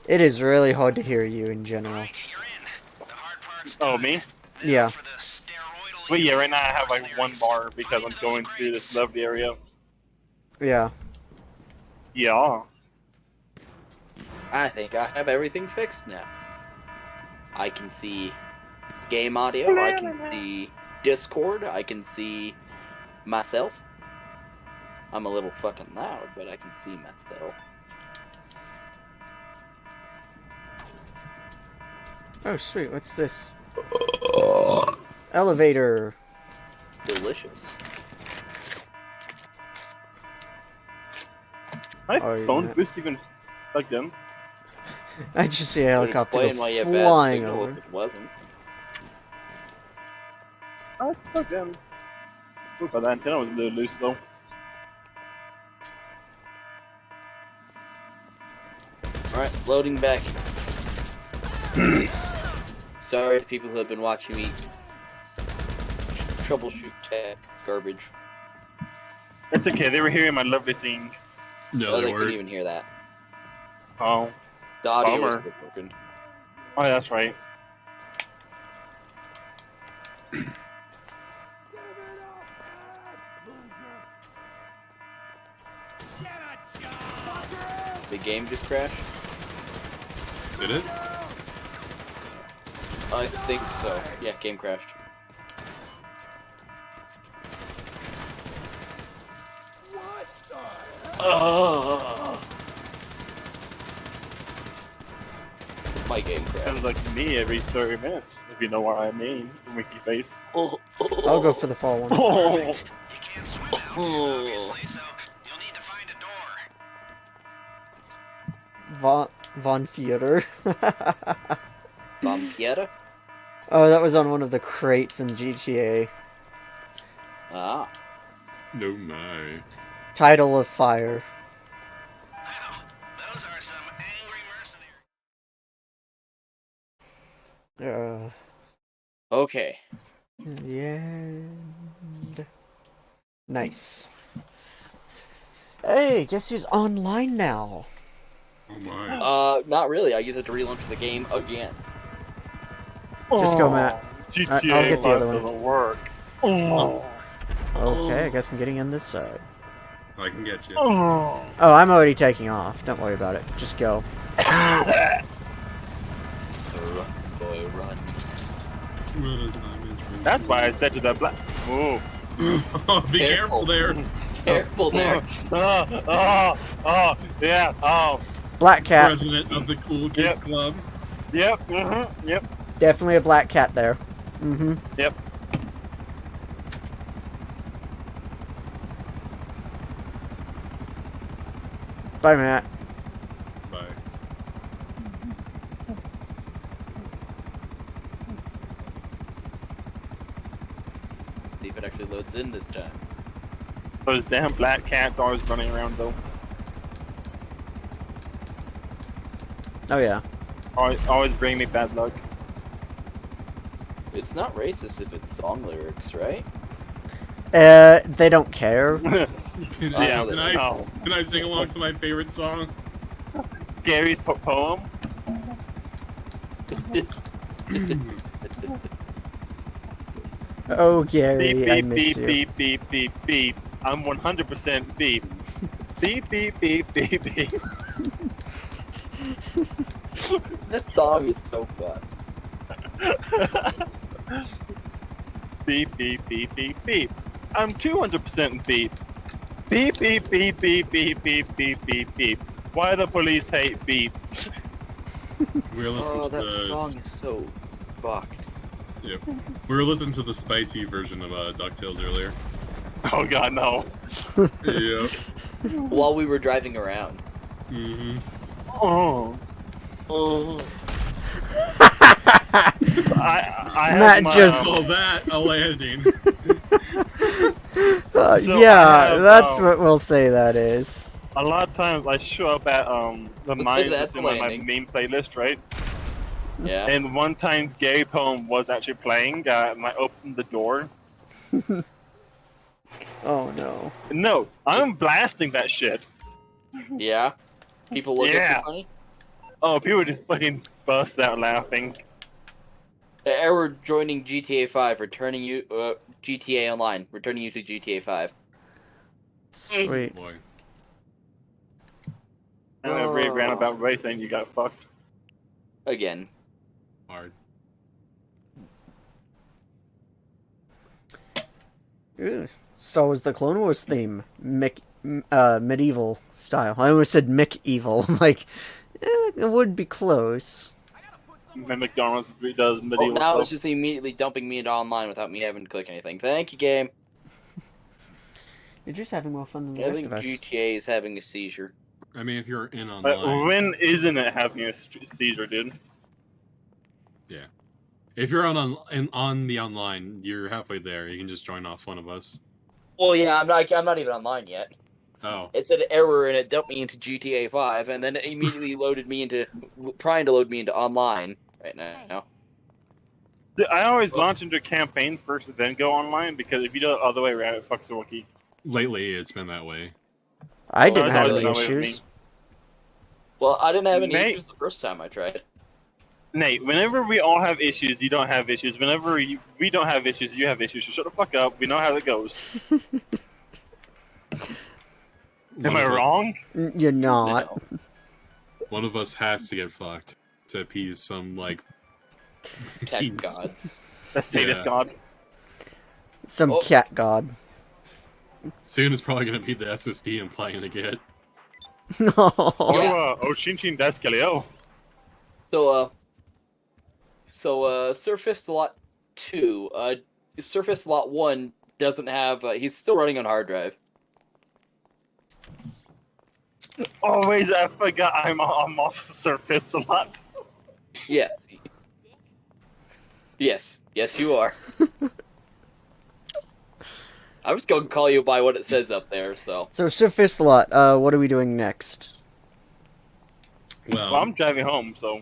It is really hard to hear you in general. Right, you're in. The hard part's Oh, done. me? Now Yeah. for the steroidal But yeah, right now I have like universe one theories. bar because I'm Find going those through this crates. lovely area. Yeah. Yeah. I think I have everything fixed now. I can see game audio. I can see Discord. I can see myself. I'm a little fucking loud, but I can see myself. Oh, sweet. What's this? Elevator. Delicious. My Oh, phone yeah. boost even plugged in. I just see a Would helicopter explain why you go have bad flying signal over. if it wasn't. Oh, it's plugged in. Ooh, but the antenna was a little loose though. Alright, loading back. Sorry to people who have been watching me troubleshoot tech garbage. It's okay, they were hearing my lovely sing. No, Oh, they they couldn't weren't. even hear that. Oh. The audio was Bummer. still broken. Oh, that's right. The game just crashed? Did it? I think so. Yeah, game crashed. My game crashed. Sounds like me every 30 minutes, if you know what I mean. Winky face. I'll go for the fall one. Oh. You can't swim out, obviously, so you'll need to find a door. Von Theater. Vampira? Oh, that was on one of the crates in GTA. Ah. No, my. Title of Fire. Wow, those are some angry mercenaries. Okay. The end. Nice. Hey, guess who's online now? Oh my. Not really. I use it to relaunch the game again. Just go, Matt. GTA I'll get the other one. doesn't work. Oh. Okay, I guess I'm getting on this side. I can get you. Oh. Oh, I'm already taking off. Don't worry about it. Just go. Run, boy, run. Well, that's not meant for That's why I said to that black. Move. Be careful there. Careful there. Yeah, oh. Black cat. President of the Cool Kids Yep. Club. Yep, yep, Definitely a black cat there. Mm-hmm. yep. Bye, Matt. Bye. See if it actually loads in this time. Those damn black cats always running around though. Oh, yeah. Always bring me bad luck. It's not racist if it's song lyrics, right? They don't care. Yeah, Can I no. can I sing along to my favorite song? Gary's poem. Oh, Gary, Beep I beep miss beep you. beep beep beep beep. I'm 100% beep. Beep beep beep beep beep. That song is so fun. Beep beep beep beep beep. I'm 200% beep. Beep beep beep beep beep beep beep beep beep. Why the police hate beep? We were listening Oh, to that the song is so fucked. Yep. We were listening to the spicy version of DuckTales earlier. Oh god, no. Yep. While we were driving around. Mm-hmm. Oh. Oh. I Matt have my, just- Call that a landing. So I yeah, have, that's what we'll say that is. a lot of times I show up at the mines That's that's in my landing. main playlist, right? Yeah. And one time Gary Poem was actually playing, and I opened the door. Oh no. No, I'm blasting that shit. Yeah? People look at Yeah. you funny? Oh, people just fucking bust out laughing. Error joining GTA 5, returning you, GTA Online, returning you to GTA 5. Sweet. Boy. And I really ran about racing, you got fucked. Again. Hard. Ooh. Star Wars The Clone Wars theme. Medieval style. I almost said Mick Evil. Like, it would be close. And McDonald's does Oh, medieval now it's stuff. just immediately dumping me into online without me having to click anything. Thank you, game. You're just having more fun than the I rest think of us. GTA is having a seizure. I mean, if you're in But online, when isn't it having a seizure, dude? yeah. If you're on the online, you're halfway there. You can just join off one of us. Well, yeah, I'm not even online yet. Oh, It said error and it dumped me into GTA 5, and then it immediately trying to load me into online right now. Dude, I always launch into a campaign first and then go online because if you do it the other way around, it fucks the wiki. lately it's been that way. I Oh, didn't I have thought any it was me. issues. Well, I didn't have any Nate. issues the first time I tried. Nate, whenever we all have issues, you don't have issues. Whenever we don't have issues, you have issues. So shut the fuck up. We know how it goes. Am I wrong? You're not. No. One of us has to get fucked to appease some, like, Tech Beans. gods. That's Tatus Yeah. God. Some Oh. cat god. soon it's probably going to be the SSD I'm playing to get. Oh, Yeah. Shin Shin Descalio. So, Surface Lot 2, Surface Lot 1 doesn't have, he's still running on hard drive. Always, I forgot I'm off the surface a lot. Yes. Yes, you are. I was going to call you by what it says up there, so. So, Surface Lot, what are we doing next? Well, Well, I'm driving home, so.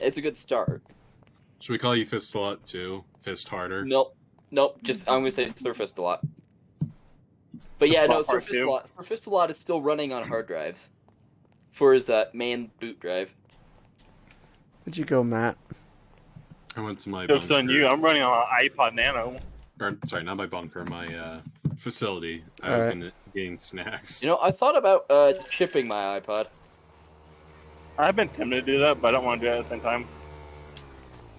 It's a good start. should we call you Fist a lot too? Fist harder? Nope, just, I'm going to say Surface a lot. But yeah, no, That's not hard Surface a lot is still running on hard drives. For his, main boot drive. Where'd you go, Matt? I went to my Joke's on bunker. you. I'm running on an iPod Nano. Or, sorry, not my bunker, my facility. I was Alright. getting snacks. You know, I thought about, chipping my iPod. I've been tempted to do that, but I don't want to do it at the same time.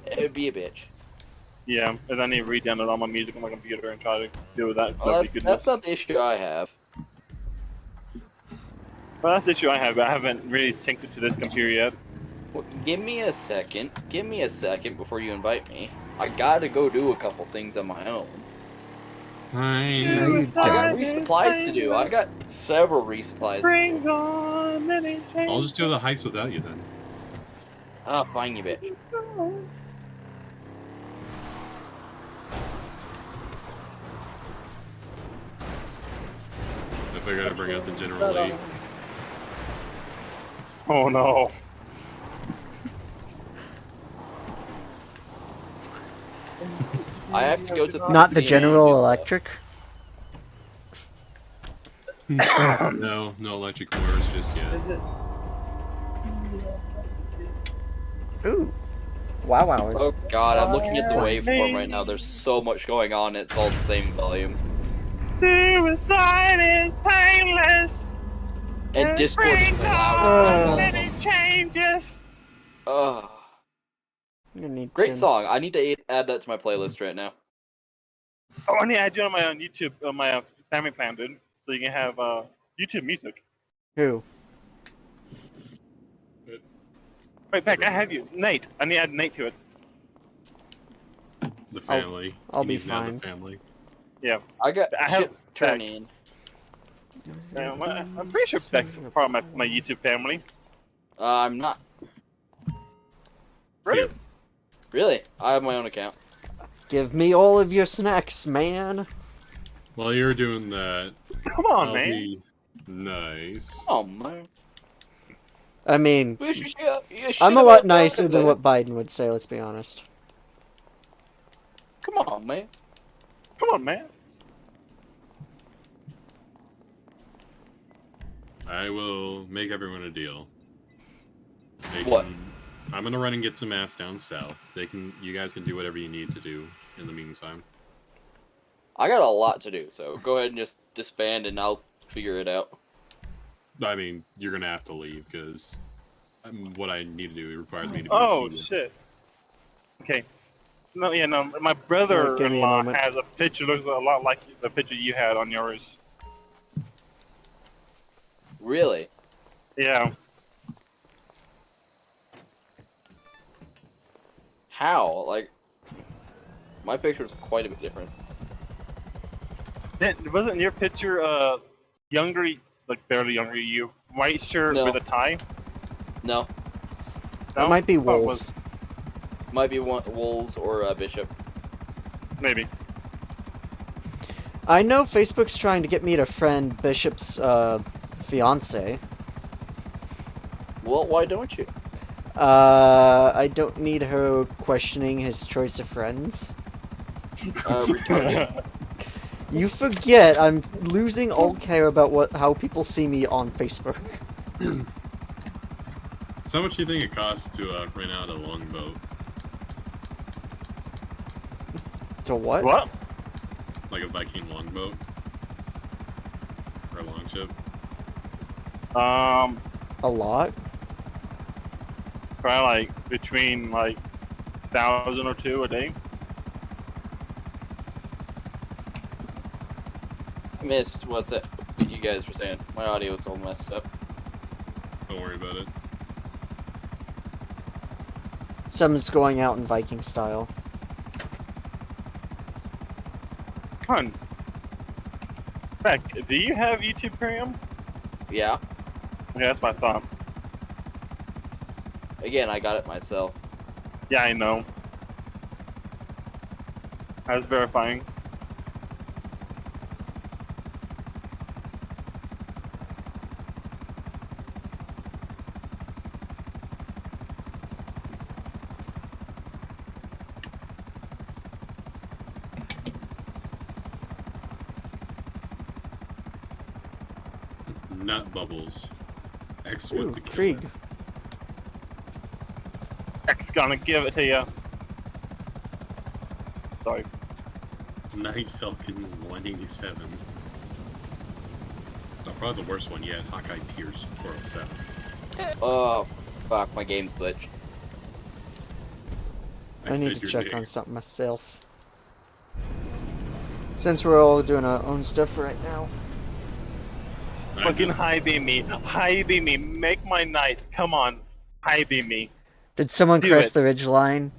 It would be a bitch. Yeah, and I need to re-download all my music on my computer and try to deal with that. Well, That'd be that's goodness. not the issue I have. Well, that's the issue I have. I haven't really synced it to this computer yet. Well, give me a second. Give me a second before you invite me. I gotta go do a couple things on my own. Fine. No, you I got don't. resupplies to do. I got several resupplies. Bring on any change. I'll just do the heist without you then. Oh, fine, you bitch. I figured I'd bring out the General Lee. Oh no. I have to go to the Not the museum. General Electric? No electric motors just yet. Ooh. Wow hours. Oh god, I'm looking at the waveform right now. There's so much going on. It's all the same volume. Suicide is painless. And Discord is loud. Many changes. Ugh. I'm gonna need Great to- song. I need to add that to my playlist right now. Oh, I need to add you on my YouTube, my family plan, dude. So you can have YouTube music. Who? Right back, I have you, Nate. I need to add Nate to it. The family. I'll You be need to know fine. The family. Yeah. I got I have Chip turn in. I'm pretty sure Beck's part of my YouTube family. I'm not. Really? Really? I have my own account. Give me all of your snacks, man. While you're doing that, Come on, I'll man. be nice. Oh man. I mean, You should I'm a have lot done nicer than it. what Biden would say, let's be honest. Come on, man. Come on, man. I will make everyone a deal. What? I'm gonna run and get some ass down south. You guys can do whatever you need to do in the meantime. I got a lot to do, so go ahead and just disband and I'll figure it out. I mean, you're gonna have to leave because what I need to do requires me to be. Oh shit. Okay. No, yeah, no. My Give me a brother-in-law moment. has a picture looks a lot like the picture you had on yours. Really? Yeah. How? Like, my picture's quite a bit different. Wasn't your picture younger, like barely younger you, white shirt No. with a tie? No. That might be What Wolves. Might be Wolves or Bishop. Maybe. I know Facebook's trying to get me to friend Bishop's fiance. Well, why don't you? I don't need her questioning his choice of friends. Retarded. You forget I'm losing all care about how people see me on Facebook. So how much do you think it costs to rent out a longboat? To what? What? Like a Viking longboat? Or a longship? A lot? Probably like between like 1,000 or 2 a day. Missed. What's it? What you guys were saying? My audio's all messed up. Don't worry about it. Someone's going out in Viking style. Fun. Beck, do you have YouTube Premium? Yeah. Okay, that's what I thought. Again, I got it myself. Yeah, I know. I was verifying. Nut bubbles. X Ooh, with the Krieg. X gonna give it to you. Sorry. Night Falcon 187. Oh, probably the worst one yet. Hawkeye Pierce 407. Oh, fuck, my game's glitched. I need said to your check name. on something myself. Since we're all doing our own stuff right now. Fucking high beam me. High beam me. Make my night. Come on. High beam me. Did someone Do crest it. the ridgeline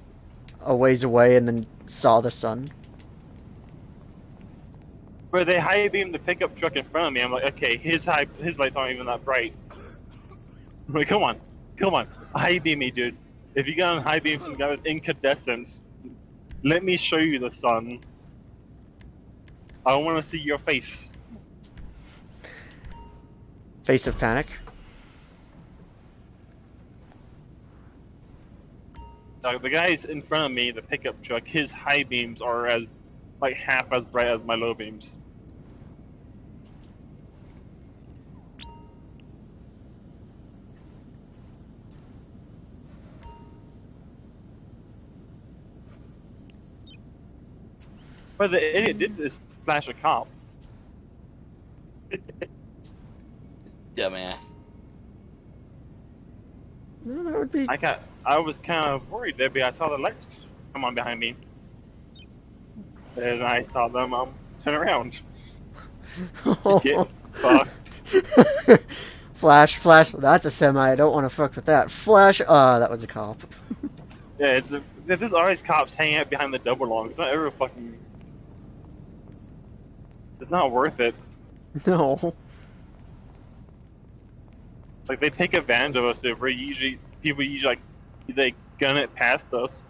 a ways away and then saw the sun? Where they high beam the pickup truck in front of me, I'm like, okay, his lights aren't even that bright. I'm like, come on. Come on. High beam me, dude. If you got on high beam some guy with incandescence, let me show you the sun. I want to see your face. Face of panic. The guys in front of me, the pickup truck, his high beams are as like half as bright as my low beams. But the idiot did this flash a cop. Dumbass. No, that would be. I was kind of worried there, but I saw the lights come on behind me. And I saw them turn around. Get fucked. Flash, flash. That's a semi. I don't want to fuck with that. Flash. That was a cop. Yeah, there's always cops hanging out behind the double long. It's not ever fucking. It's not worth it. No. Like they take advantage of us. Dude. People usually like they gun it past us.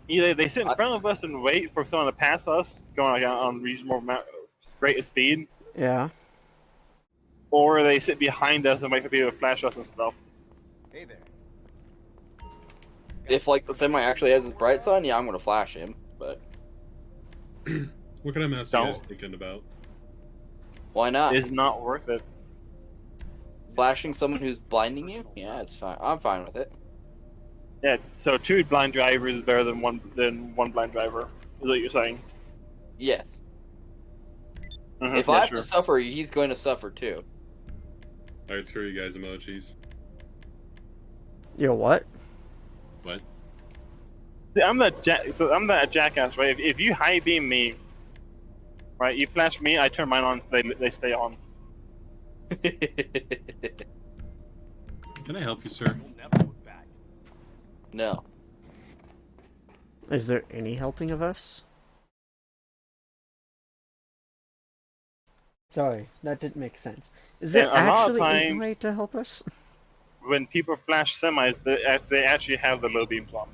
Either they sit in front of us and wait for someone to pass us, going like on reasonable rate of speed, Yeah. or they sit behind us and wait for people to flash us and stuff. Hey there. If, like, the semi actually has his bright sun, yeah, I'm gonna flash him, but... What kind of mess are you guys Don't. thinking about? Why not? It's not worth it. Flashing someone who's blinding you? Yeah, it's fine. I'm fine with it. Yeah, so 2 blind drivers is better than one blind driver. Is what you're saying? Yes. Mhm, If yeah, I have sure. to suffer, he's going to suffer too. Alright, screw you guys, emojis. Yo, what? What? See, I'm that jackass, right? If you high beam me, right? You flash me, I turn mine on. They stay on. Can I help you, sir? No. Is there any helping of us? Sorry, that didn't make sense. Is there And a lot of actually any times- way to help us? When people flash semis, they actually have the low beams on.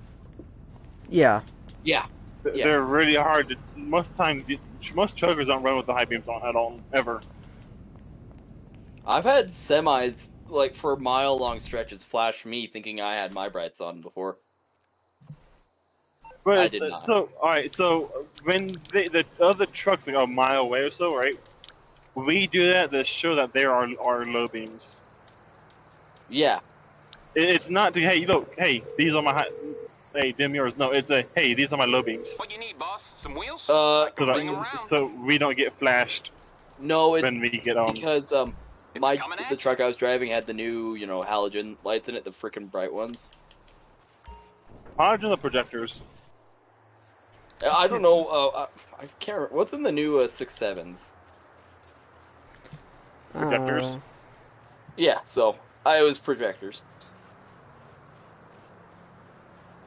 Yeah. Yeah. Yeah. They're really hard to. Most times, most chuggers don't run with the high beams on at all, ever. I've had semis, like, for mile-long stretches flash me thinking I had my brights on before. But I did not. So, alright, so when the other trucks like a mile away or so, right? We do that to show that there are low beams. Yeah. It's not to, hey, look, hey, these are my high. Hey, dim yours. No, it's a, hey, these are my low beams. What you need, boss? Some wheels? Uh, I can bring 'em around. So we don't get flashed No, when we get on. because, It's coming at the you. truck I was driving had the new, halogen lights in it, the freaking bright ones. Hydrogen projectors. I don't know, I can't remember. What's in the new 6.7s? Projectors? Yeah, so, it was projectors.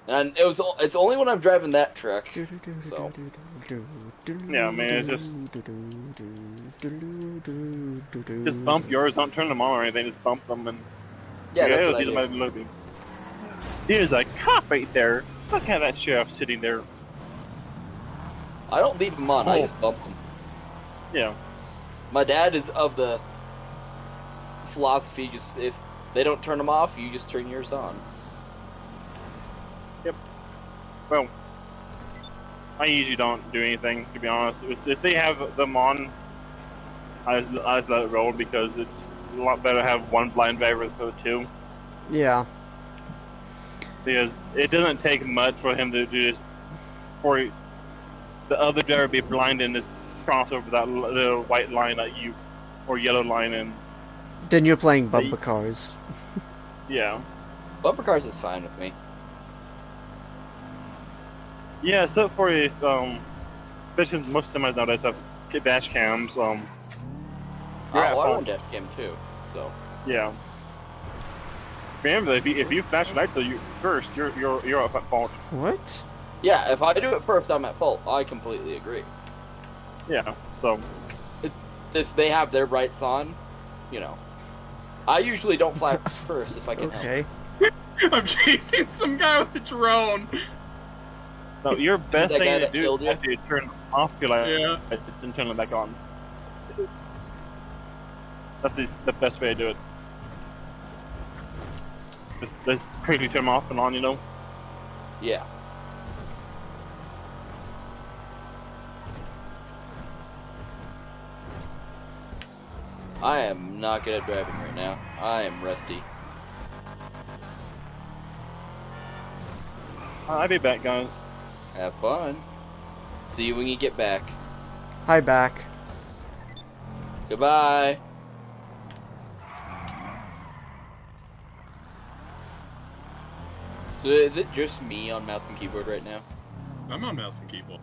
And it's only when I'm driving that truck, so. Yeah, man, it's just bump yours. Don't turn them on or anything. Just bump them and. Yeah, that's what I these are my do. low beams. There's a cop right there. Look at that sheriff sitting there. I don't leave them on, I Oh. just bump them. Yeah. My dad is of the philosophy, just if they don't turn them off, you just turn yours on. Well, I usually don't do anything, to be honest. If they have them on, I just let it roll because it's a lot better to have one blind driver instead of 2. Yeah. Because it doesn't take much for him to do this, for the other driver to be blind and just cross over that little white line that you, or yellow line, and Then you're playing bumper cars. yeah. Bumper cars is fine with me. Yeah, so for if, especially most semis nowadays have dash cams, you're at I fault. run dash cam too, so. Yeah. Remember, if you flash lights you first, you're up at fault. What? Yeah, if I do it first, I'm at fault. I completely agree. Yeah. So If they have their brights on, I usually don't flash first if I can help. Okay. I'm chasing some guy with a drone. no, your best that guy thing to that do killed is you? actually turn off your lights Yeah. and turn them back on. That's the best way to do it. Just quickly turn them off and on, Yeah. I am not good at driving right now. I am rusty. I'll be back, guys. Have fun. See you when you get back. Hi, back. Goodbye. So is it just me on mouse and keyboard right now? I'm on mouse and keyboard.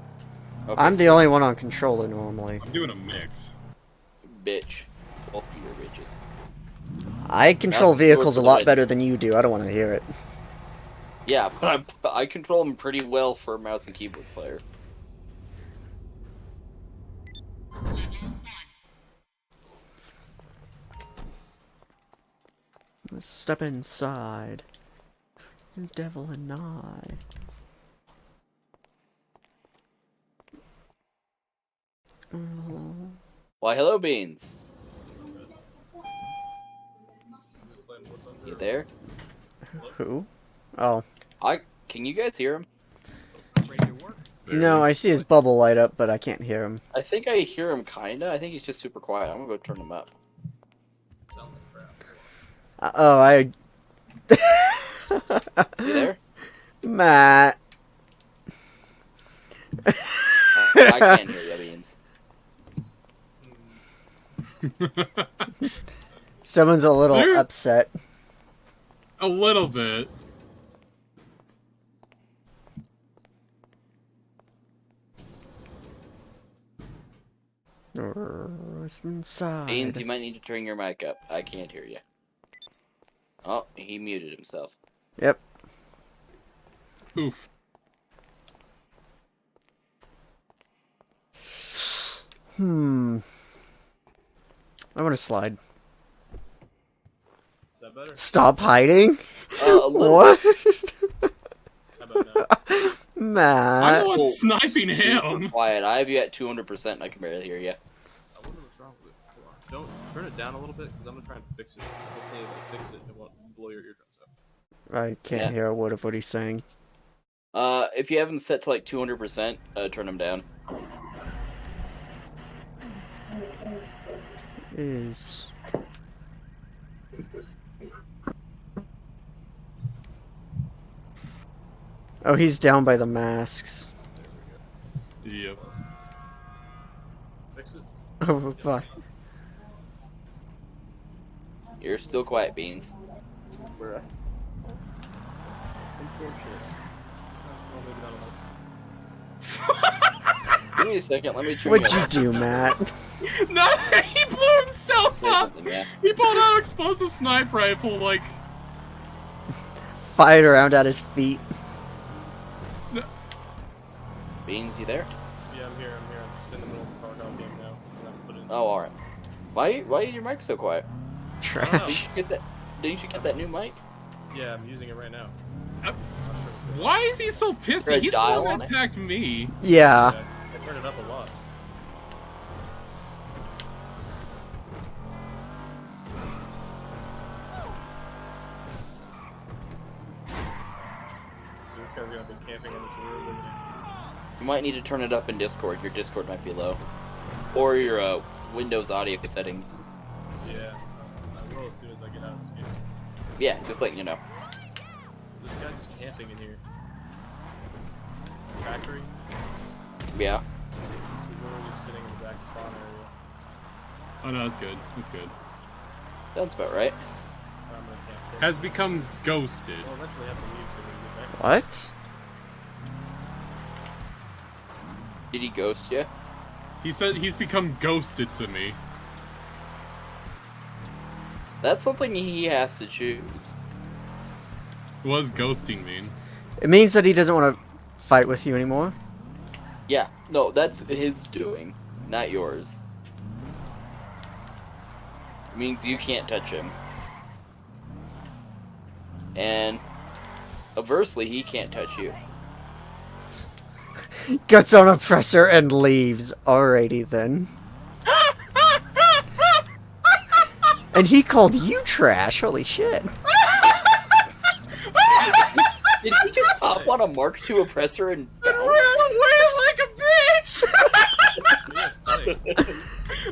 Okay, I'm the only one on controller normally. I'm doing a mix. bitch. Both of you are bitches. I control Mouse and keyboard's vehicles a for the lot win. better than you do. I don't want to hear it. Yeah, but I control them pretty well for a mouse and keyboard player. Let's step inside. The devil and I. Why, hello, Beans. You there? Who? Oh. Can you guys hear him? No, I see his bubble light up, but I can't hear him. I think I hear him kinda. I think he's just super quiet. I'm gonna go turn him up. Oh, I... You there? Matt. I can't hear you, Beans. Someone's a little There- upset. A little bit. What's inside? Beans, you might need to turn your mic up. I can't hear you. Oh, he muted himself. Yep. Oof. I want to slide. Is that better? Stop hiding? A little What? How about now? I'm Matt. the one Cool. sniping him. quiet. I have you at 200% and I can barely hear you. I wonder what's wrong with it. Hold on. Don't turn it down a little bit because I'm gonna try and fix it. Hopefully, if I fix it, it won't blow your eardrums out. I can't Yeah. hear a word of what he's saying. If you have him set to like 200%, turn him down. Is... Oh, he's down by the masks. Yep. Fix it. Over by... You're still quiet, Beans. Where? Unfortunate. Well, maybe not enough. Give me a second, let me turn What'd you you up. do, Matt? No, he blew himself Say up. something, yeah. He pulled out an explosive sniper rifle, like. Fired around at his feet. Beans, you there? Yeah, I'm here. I'm just in the middle of the Tarkov game now. I'm gonna have to put it in. Oh, alright. Why is your mic so quiet? Trash. Didn't you get that new mic? Yeah, I'm using it right now. Why is he so Is there pissy? a He's the dial one on that it? attacked me. Yeah. Yeah, I turned it up a lot. This guy's gonna be camping in this room. Isn't You might need to turn it up in Discord. Your Discord might be low. Or your Windows audio settings. he? Yeah, I will as soon as I get out of this game. Yeah, just letting you know. This guy's just camping in here. Factory. Yeah. He's literally just sitting in the back spawn area. Oh no, it's good. It's good. That's about right. I'm gonna camp there. Has become ghosted. We'll eventually have to leave so we can get back. What? Did he ghost you? He said he's become ghosted to me. That's something he has to choose. What does ghosting mean? It means that he doesn't want to fight with you anymore. Yeah, no, that's his doing, not yours. It means you can't touch him. And Aversely, he can't touch you. Gets on a presser and leaves. Alrighty then. And he called you trash. Holy shit. Did he just pop on a Mark II oppressor and bounce? away like a bitch! Yes, play.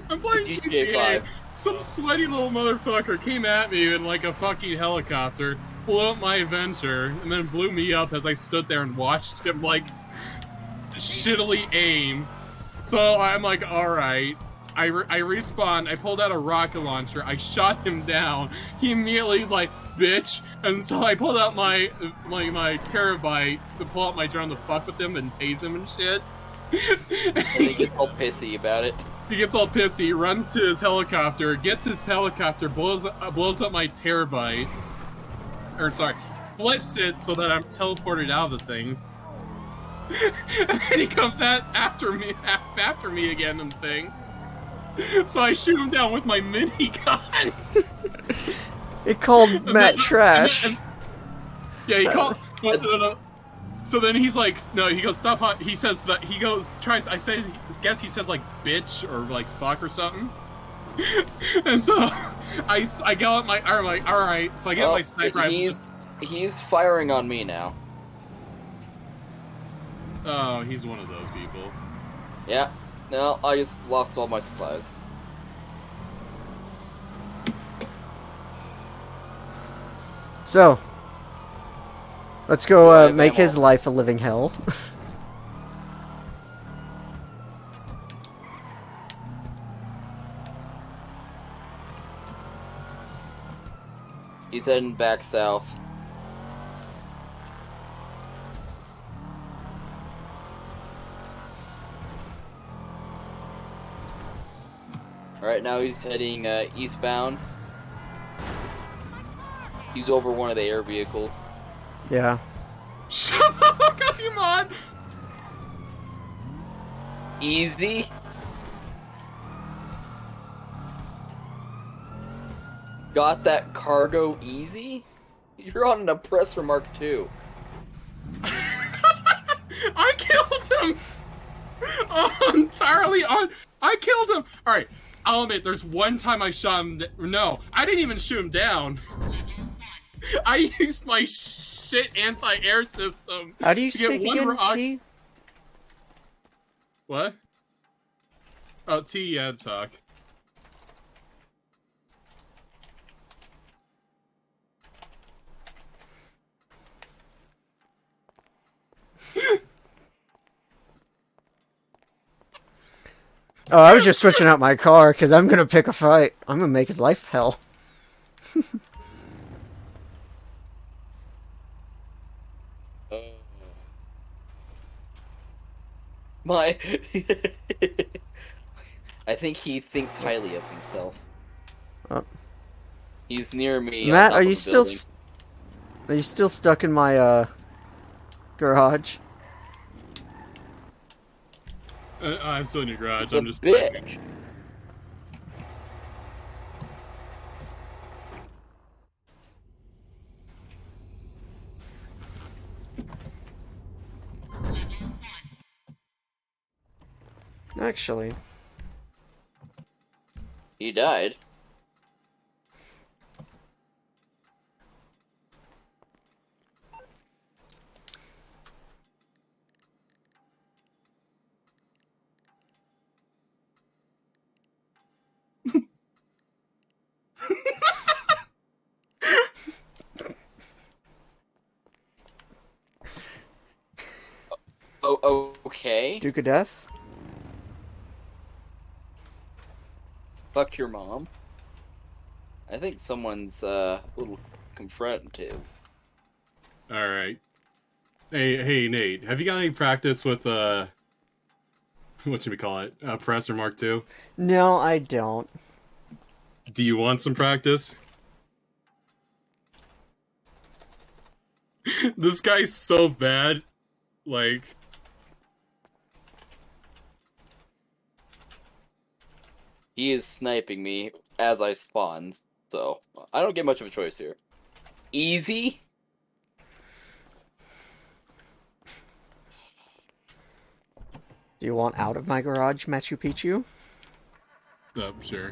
I'm playing GTA GTA. 5. Some sweaty little motherfucker came at me in like a fucking helicopter, blew up my adventure, and then blew me up as I stood there and watched him like shittily aim. So I'm like, alright. I respawned, I pulled out a rocket launcher, I shot him down. He immediately is like, bitch. And so I pulled out my terabyte to pull out my drone to fuck with him and tase him and shit. And he gets all pissy about it. He gets all pissy, runs to his helicopter, gets his helicopter, blows up my terabyte. Or sorry, flips it so that I'm teleported out of the thing. And then he comes after me again and thing. So I shoot him down with my minigun. It called Matt trash. Yeah, he called. No. So then he's like, no, he goes, stop. He says that he goes, tries. I guess he says like bitch or like fuck or something. And so I go at my arm like, all right. So I get my sniper rifle. He's firing on me now. Oh, he's one of those people. Yeah. No, I just lost all my supplies. So, let's Do I go have make ammo? his life a living hell. He's heading back south. Right now he's heading eastbound. He's over one of the air vehicles. Yeah. Shut the fuck up, you mod! Easy. Got that cargo easy? You're on an Oppressor Mark II. I killed him! Entirely on. I killed him! Alright, I'll admit, there's one time I shot him. No, I didn't even shoot him down. I used my shit anti-air system. How do you to get speak one again, rock- T? What? Oh, T, yeah, talk. Oh, I was just switching out my car because I'm gonna pick a fight. I'm gonna make his life hell. My... I think he thinks highly of himself. Oh. He's near me. on Matt, top are of you a still building. are you still stuck in my garage? I'm still in your garage. The I'm just. bitch. Actually, He died. Oh, okay. Duke of Death. Fuck your mom. I think someone's a little confrontative. Alright. Hey, Nate, have you got any practice with, what should we call it? Oppressor Mark II? No, I don't. Do you want some practice? This guy's so bad. Like... He is sniping me as I spawn, so I don't get much of a choice here. Easy? Do you want out of my garage, Machu Picchu? Sure.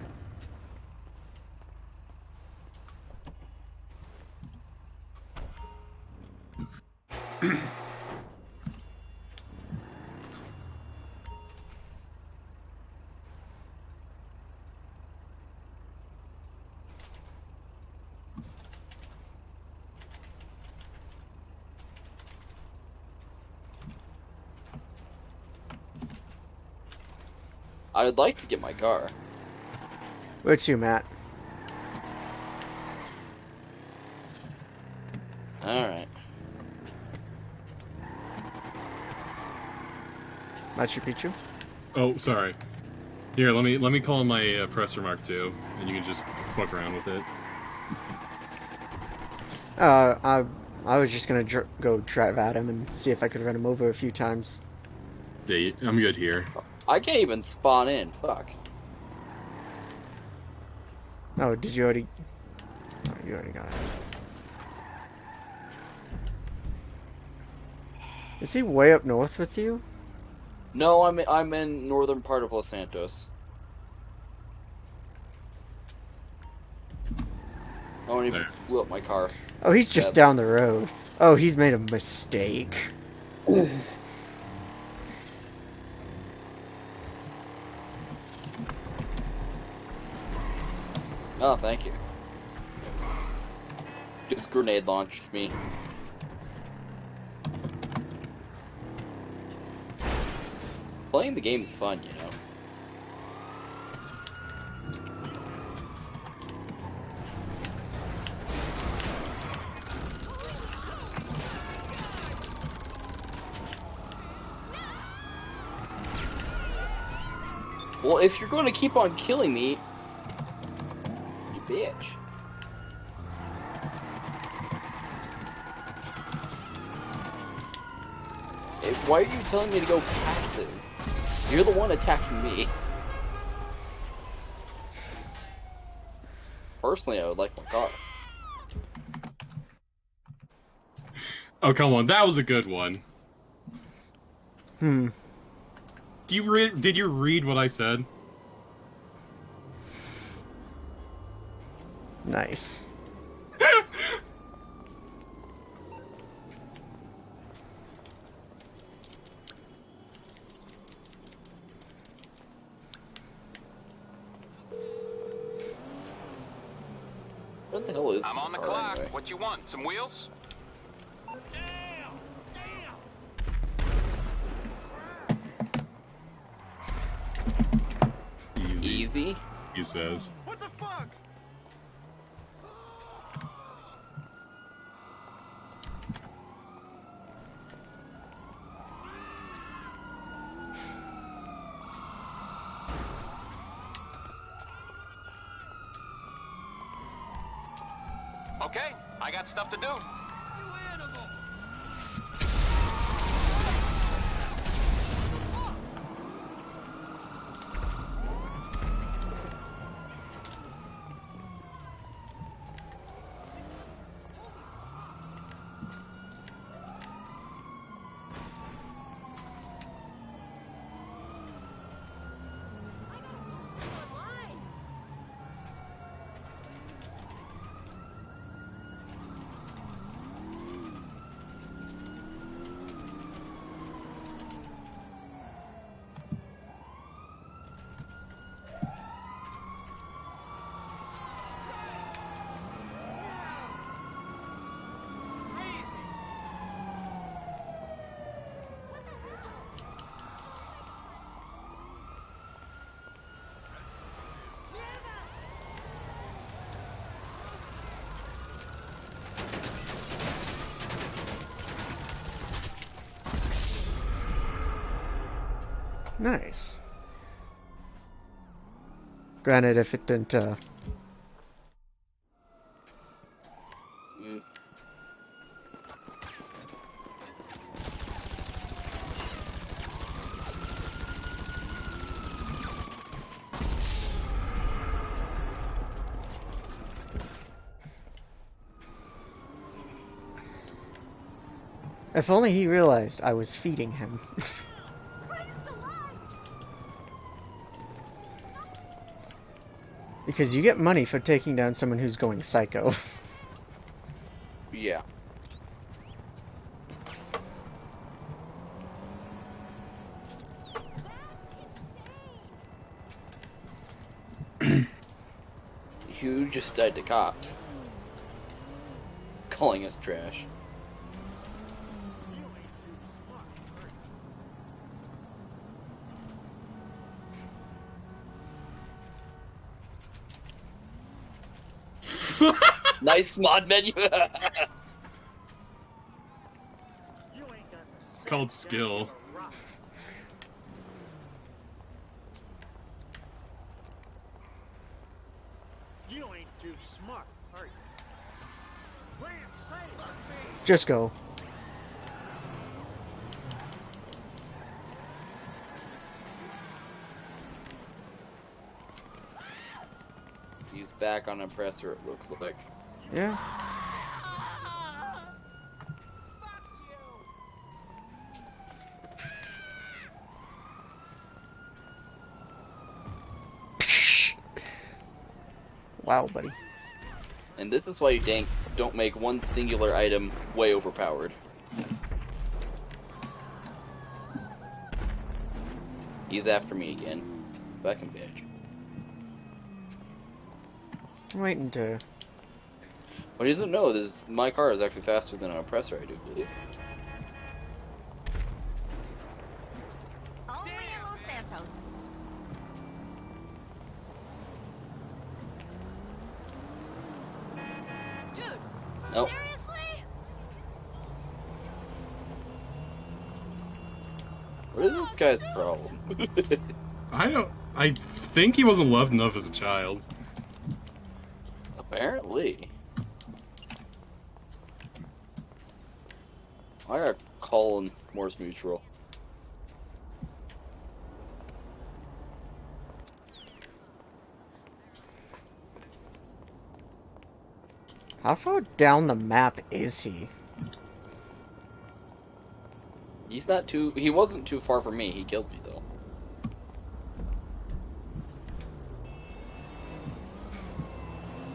I would like to get my car. Where to, Matt? Alright. Machu Picchu? Oh, sorry. Here, let me call my Oppressor Mark II, and you can just fuck around with it. I was just gonna go drive at him and see if I could run him over a few times. Yeah, I'm good here. I can't even spawn in. Fuck. Oh, did you already? Oh, you already got it. Is he way up north with you? No, I'm in northern part of Los Santos. Oh, and he There. blew up my car. Oh, he's just Yeah. down the road. Oh, he's made a mistake. Oh, thank you. Just grenade launched me. Playing the game is fun, you know. Well, if you're going to keep on killing me, you bitch. Why are you telling me to go passive? You're the one attacking me. Personally, I would like my car. Oh, come on, that was a good one. Hmm. Did you read what I said? Nice. What the hell is I'm on the car clock. anyway? What you want? Some wheels? Easy. He says. What the fuck? Okay, I got stuff to do. Nice. Granted, if it didn't, If only he realized I was feeding him. Because you get money for taking down someone who's going psycho. Yeah. You just died to cops. Calling us trash. Nice mod menu. Called skill. You ain't too smart, are you? Play it safe. Just go. He's back on Oppressor, it looks like. Yeah. Wow, buddy. And this is why you don't make one singular item way overpowered. He's after me again. Fucking bitch. I'm waiting to... What he doesn't know is my car is actually faster than an oppressor, I do believe. Only in Los Santos. Dude, Nope. seriously? What is this guy's problem? I think he wasn't loved enough as a child. Apparently. I gotta call in Morse Mutual. How far down the map is he? He's not too. He wasn't too far from me. He killed me though.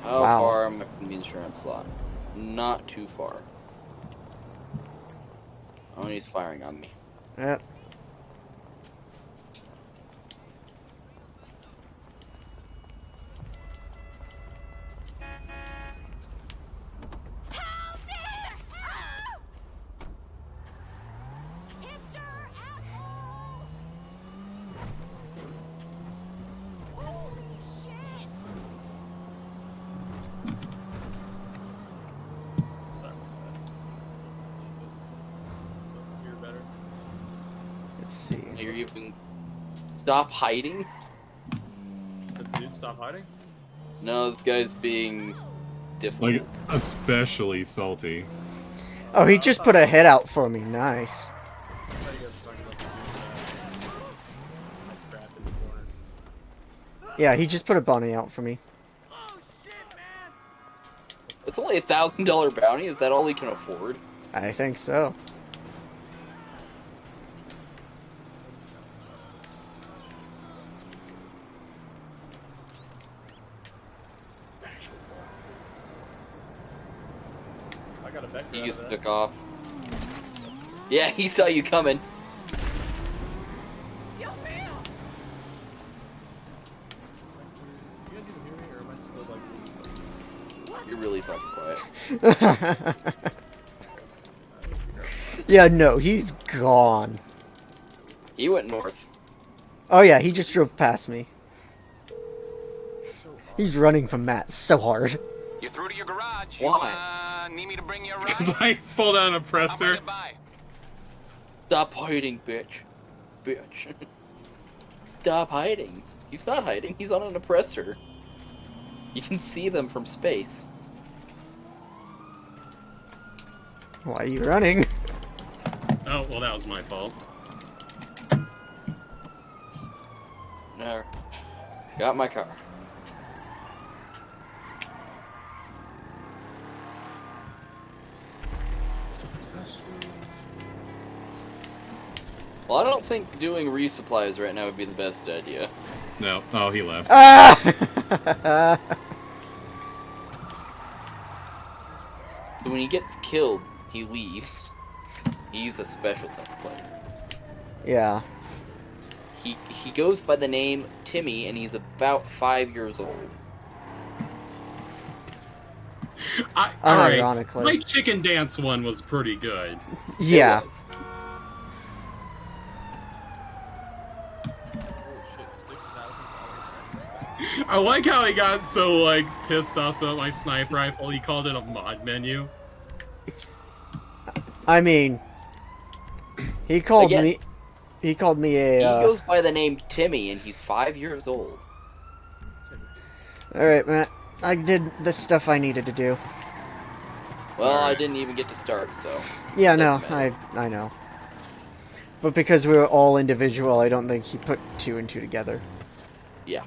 How Wow. far am I from the insurance slot? Not too far. Oh, he's firing on me. Yep. Help me! Hipster asshole! Holy shit! Sorry about that. So, you're better. Let's see. You're even. Stop hiding? Did the dude stop hiding? No, this guy's being difficult. Like, especially salty. Oh, he just put a head out for me. Nice. I thought you guys were talking about the dude like trapped in the corner. Yeah, he just put a bunny out for me. Oh shit, man! It's only $1,000 bounty. Is that all he can afford? I think so. I got a vector He out just of that. took off. Yeah, he saw you coming. Yo, man! You guys even hear me, or am I still like... You're really fucking quiet. Yeah, no, he's gone. He went north. Oh yeah, he just drove past me. He's running from Matt so hard. You through to your garage? Why? You, need me to bring you a Because ride? I pulled out an I'll bring oppressor. it by. Stop hiding, bitch. Bitch. Stop hiding. He's not hiding. He's on an oppressor. You can see them from space. Why are you running? Oh, well, that was my fault. There. Got my car. Well, I don't think doing resupplies right now would be the best idea. No. Oh, he left. Ah! When he gets killed, he leaves. He's a special type of player. Yeah. He goes by the name Timmy, and he's about 5 years old. Alright, Unironically. my chicken dance one was pretty good. Yeah. It was. Holy shit, $6,000. I like how he got so, like, pissed off about my sniper rifle, he called it a mod menu. I mean, he called Again. me. He called me He a. goes by the name Timmy, and he's 5 years old. All right, Matt. I did the stuff I needed to do. Well, I Alright. didn't even get to start, so... Yeah, no, Doesn't matter. I know. But because we were all individual, I don't think he put two and two together. Yeah.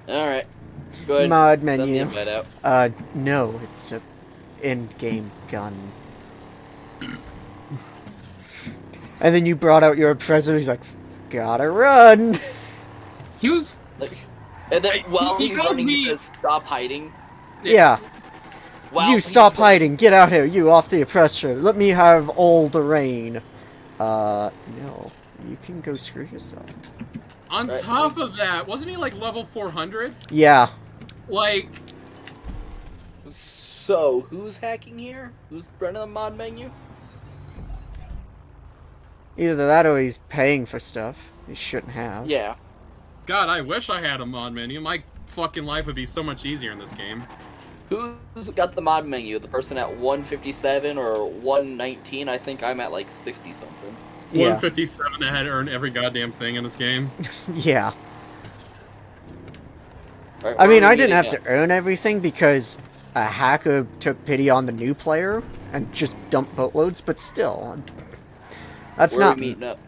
Alright. Go ahead. Mod Send the menu. invite out. No, it's a in-game gun. And then you brought out your oppressor. He's like, gotta run. He was... Like, and then while he he's calls running, he me- says, "Stop hiding." Yeah. While You he's stop running. hiding. Get out here. You off the oppressor. Let me have all the rain. No. You can go screw yourself. On Right, top please. of that, wasn't he like level 400? Yeah. Like, So, who's hacking here? Who's running the mod menu? Either that or he's paying for stuff he shouldn't have. Yeah. God, I wish I had a mod menu. My fucking life would be so much easier in this game. Who's got the mod menu? The person at 157 or 119? I think I'm at like 60 something. Yeah. 157 that had earned every goddamn thing in this game. Yeah. Right, I where mean, are we I didn't have meeting to earn everything because a hacker took pity on the new player and just dumped boatloads, but still. That's at? Where not are we meeting up?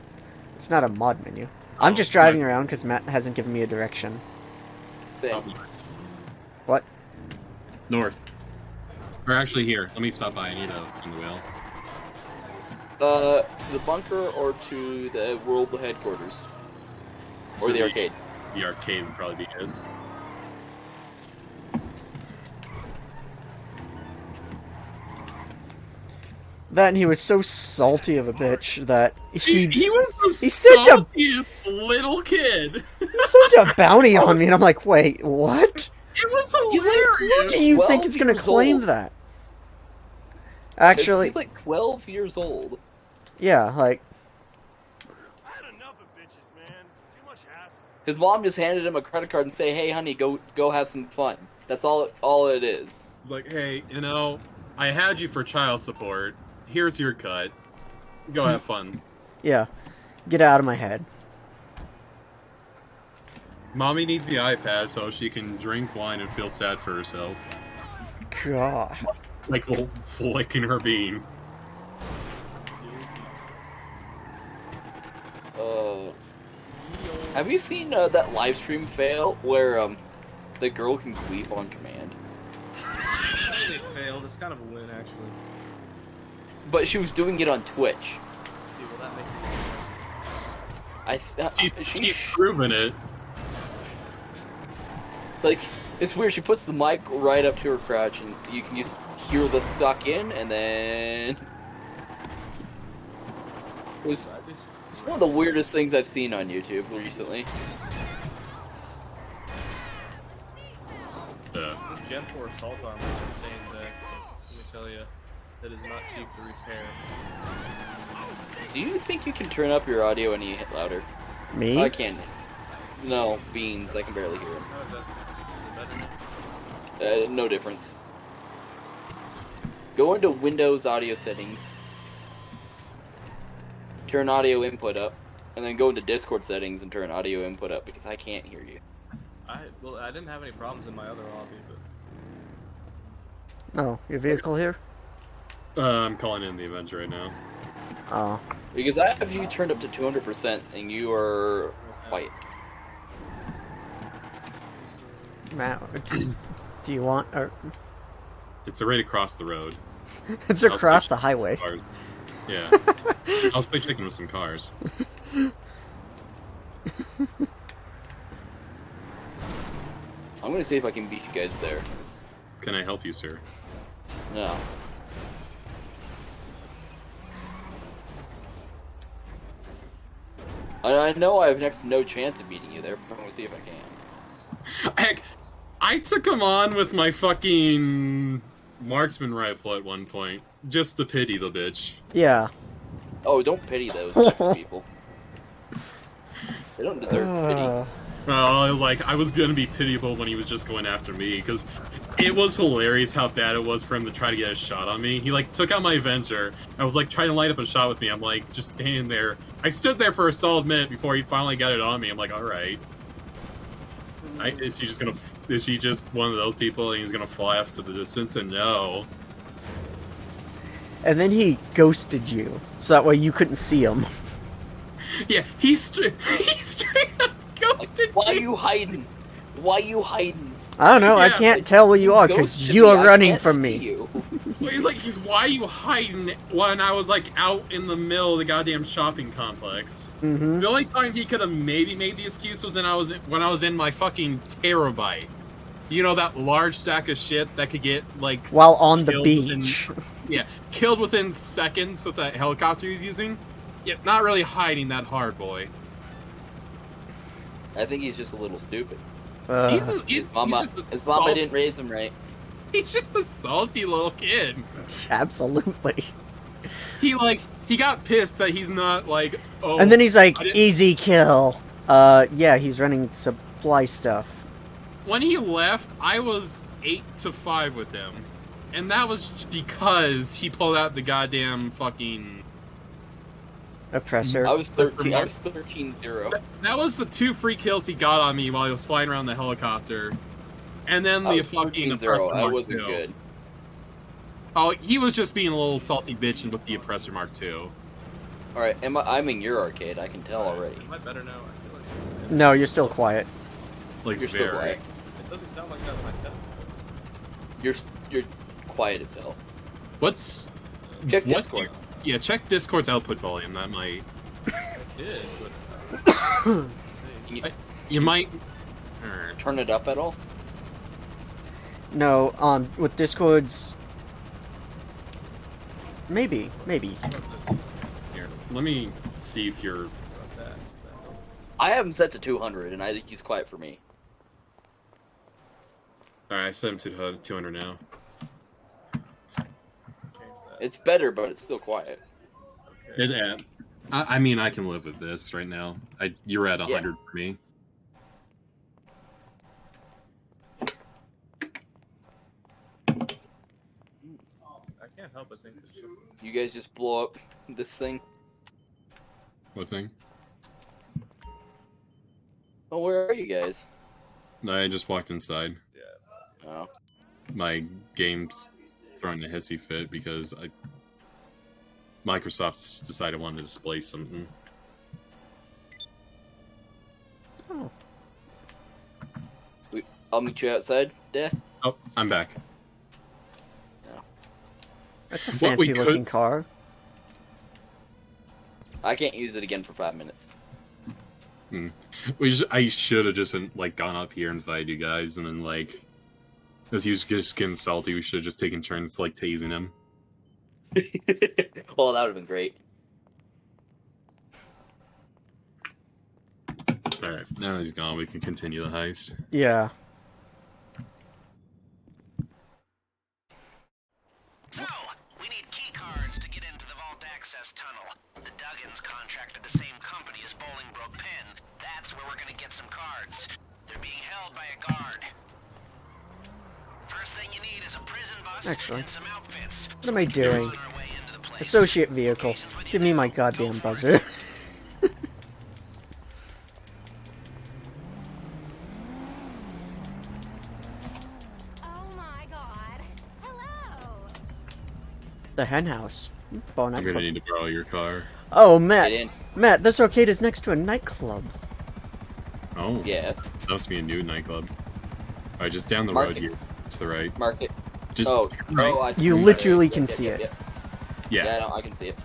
it's not a mod menu. I'm just driving around because Matt hasn't given me a direction. Same. What? North. Or actually here. Let me stop by. I need a on the wheel. To the bunker or to the world headquarters? Or So the arcade? The arcade would probably be good. That and he was so salty of a bitch that He was the he sent a- saltiest little kid. sent a bounty on me, and I'm like, wait, what? It was He's like, hilarious. Do you think 12 it's gonna years claim old. that? Actually, He's like 12 years old. yeah, like, I had enough of bitches, man. Too much hassle. His mom just handed him a credit card and say, "Hey, honey, go have some fun." That's all it is. It's like, hey, you know, I had you for child support. Here's your cut. Go have fun. yeah, get out of my head. Mommy needs the iPad so she can drink wine and feel sad for herself. God. Like flicking her bean. Have you seen that live stream fail where the girl can queef on command? They failed. It's kind of a win, actually. But she was doing it on Twitch. See, will that make it? She's proven it. Like, it's weird. She puts the mic right up to her crotch, and you can just hear the suck in, and then it's one of the weirdest things I've seen on YouTube recently. Yeah. This Gen 4 assault armor is insane, Zach. Let me tell you, that is not cheap to repair. Do you think you can turn up your audio any louder? Me? I can. No, Beans. I can barely hear him. How does that sound? Is it better now? No difference. Go into Windows audio settings. Turn audio input up. And then go into Discord settings and turn audio input up because I can't hear you. Well, I didn't have any problems in my other lobby, but Oh, your vehicle here? I'm calling in the Avenger right now. Oh. Because I have you turned up to 200% and you are white. Matt, do you want... Or, It's right across the road. it's I was across the pitch- highway. Cars. Yeah. I was checking with some cars. I'm gonna see if I can beat you guys there. Can I help you, sir? No. I know I have next to no chance of beating you there, but I'm gonna see if I can. Heck, I took him on with my fucking marksman rifle at one point. Just to pity the bitch. Yeah. Oh, don't pity those type of people. They don't deserve pity. Well, I was gonna be pitiable when he was just going after me, because it was hilarious how bad it was for him to try to get a shot on me. He, took out my Avenger. I was, trying to light up a shot with me. I'm, just standing there. I stood there for a solid minute before he finally got it on me. I'm like, alright. Is she just one of those people and he's gonna fly off to the distance? And no. And then he ghosted you, so that way you couldn't see him. Yeah, he straight up ghosted Why me. you hiding? Why you hiding? I don't know, I Yeah, can't tell where you are, because Ghosted you me, are I running can't from see me. you. Well, he's why are you hiding when I was, out in the middle of the goddamn shopping complex? Mm-hmm. The only time he could have maybe made the excuse was when I was in my fucking terabyte. You know, that large sack of shit that could get, While on the killed beach. killed within seconds with that helicopter he's using. Yeah, not really hiding that hard, boy. I think he's just a little stupid. He's His mama didn't raise him right. He's just a salty little kid. Absolutely. He got pissed that he's not like, oh. And then he's like, easy kill. Yeah, he's running supply stuff. When he left, I was 8-5 with him. And that was because he pulled out the goddamn fucking Oppressor. I was 13-0. That was the 2 free kills he got on me while he was flying around the helicopter. And then the fucking Oppressor I Mark wasn't II. good. Oh, he was just being a little salty bitch with the Oppressor Mark II. Alright, I'm in your arcade, I can tell already. Am I better now? I feel like No, you're still quiet. Like, You're still very. quiet. it doesn't sound like that when I test it. You're quiet as hell. What's... Check what Discord. Yeah, check Discord's output volume. That might... I did, but You might... Turn it up at all? No, with Discord's... Maybe. Here, let me see if you're... I have him set to 200, and I think he's quiet for me. Alright, I set him to 200 now. It's better, but it's still quiet. I mean, I can live with this right now. You're at 100 for me. I can't help but think there's something. You guys just blow up this thing. What thing? Oh, where are you guys? I just walked inside. Yeah. Oh. My game's throwing a hissy fit because Microsoft decided wanted to display something. Oh. I'll meet you outside, Death. Oh, I'm back. That's a What we fancy-looking car. I can't use it again for 5 minutes. I should have just like gone up here and invited you guys, and then like, as he was just getting salty, we should have just taken turns like tasing him. Well, that would have been great. All right, now that he's gone, we can continue the heist. Yeah. So, we need key cards to get into the vault access tunnel. The Duggins contracted the same company as Bolingbroke Penn. That's where we're gonna get some cards. They're being held by a guard. First thing you need is a prison bus Actually, and some outfits. what am I doing? Associate vehicle. Give me my goddamn buzzer. Oh my god. Hello. The hen house. Bar I'm gonna nightclub. need to borrow your car. Oh, Get Matt. in. Matt, this arcade is next to a nightclub. Oh, Yes. that must be a new nightclub. All right, just down the Mark road it. here, to the right. Mark it. Just Oh, right. I see. You literally can see it. Yeah. Yeah, I can see it.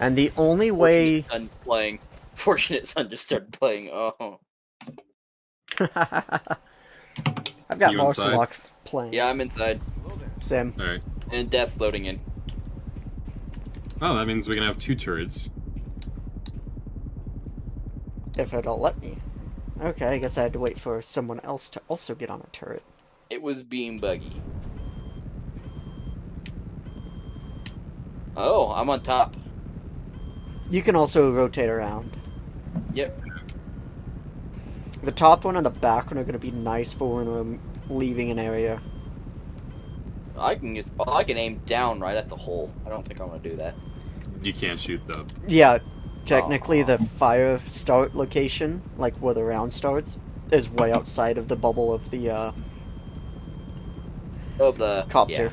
And the only way... Fortunate Son's playing. Fortunate Son just started playing. Oh. I've got You inside? Marcelock playing. Yeah, I'm inside. Sim. All right. And Death's loading in. Oh, that means we can have 2 turrets. If it'll let me. Okay, I guess I had to wait for someone else to also get on a turret. It was being buggy. Oh, I'm on top. You can also rotate around. Yep. The top one and the back one are going to be nice for when we're leaving an area. I can aim down right at the hole. I don't think I'm gonna do that. You can't shoot the... Yeah, technically the fire start location, like where the round starts, is way outside of the bubble of the Of the copter. yeah.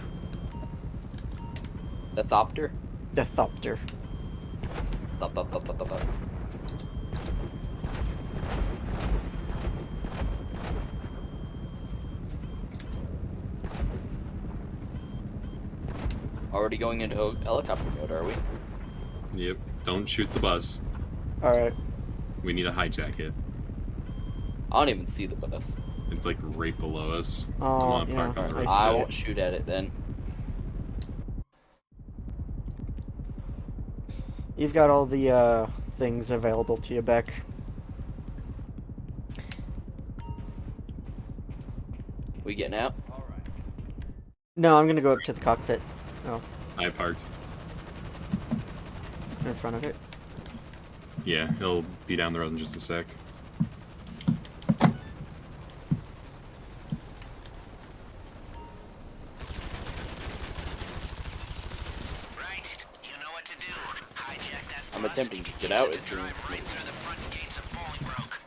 The thopter. The thopter. Thop, thop, thop, thop, thop, thop. Already going into helicopter mode, are we? Yep. Don't shoot the bus. Alright. We need to hijack it. I don't even see the bus. It's like right below us. Oh, I'm on yeah, park on the I right see I side. won't shoot at it then. You've got all the things available to you, Beck. We getting out? No, I'm gonna go up to the cockpit. Oh, I parked. in front of it. Yeah, he'll be down the road in just a sec. Right, you know what to do. Hijack that I'm bus, attempting to get use out it as to soon drive as- right through the front gates of Bolingbroke.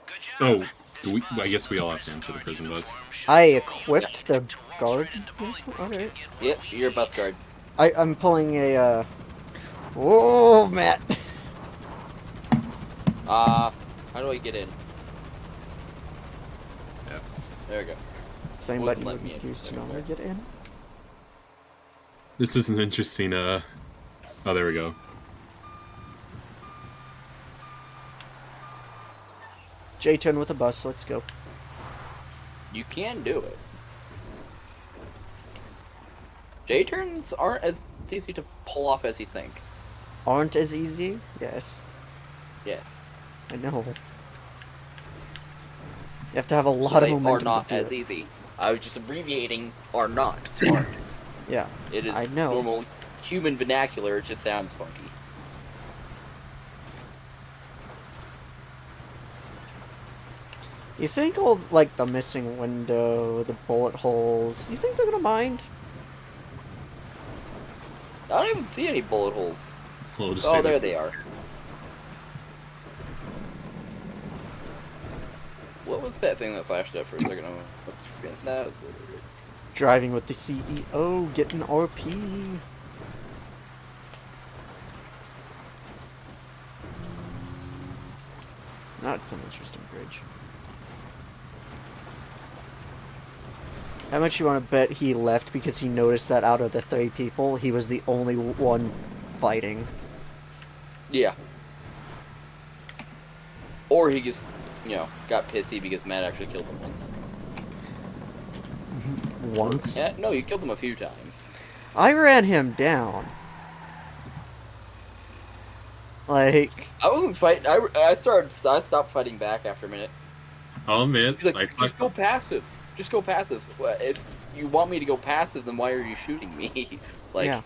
Good job. Oh, I guess we all have to enter the prison bus. I equipped the guard. Alright. Yep, you're a bus guard. I'm pulling a, Whoa, Matt! How do I get in? Yeah. There we go. Same Wouldn't button let would me be in. used to There we normally go. get in. This is an interesting, Oh, there we go. J-turn with a bus, let's go. You can do it. J-turns aren't as easy to pull off as you think. Aren't as easy? Yes. Yes. I know. You have to have a lot of They momentum are not to do as it. easy. I was just abbreviating are not to aren't. Yeah. It is I know. normal human vernacular, it just sounds funky. You think all, like, the missing window, the bullet holes, you think they're gonna mind? I don't even see any bullet holes. We'll just Oh, say there that- they are. What was that thing that flashed up for a second? That was it. Driving with the CEO, getting RP. That's an interesting bridge. How much you want to bet he left because he noticed that out of the 3 people, he was the only one fighting? Yeah. Or he just, got pissy because Matt actually killed him once. Once? Yeah, no, you killed him a few times. I ran him down. Like, I wasn't fighting. I stopped fighting back after a minute. I'll admit, He's like, I just suck. go passive. Just go passive. Well, if you want me to go passive, then why are you shooting me? Like, yeah.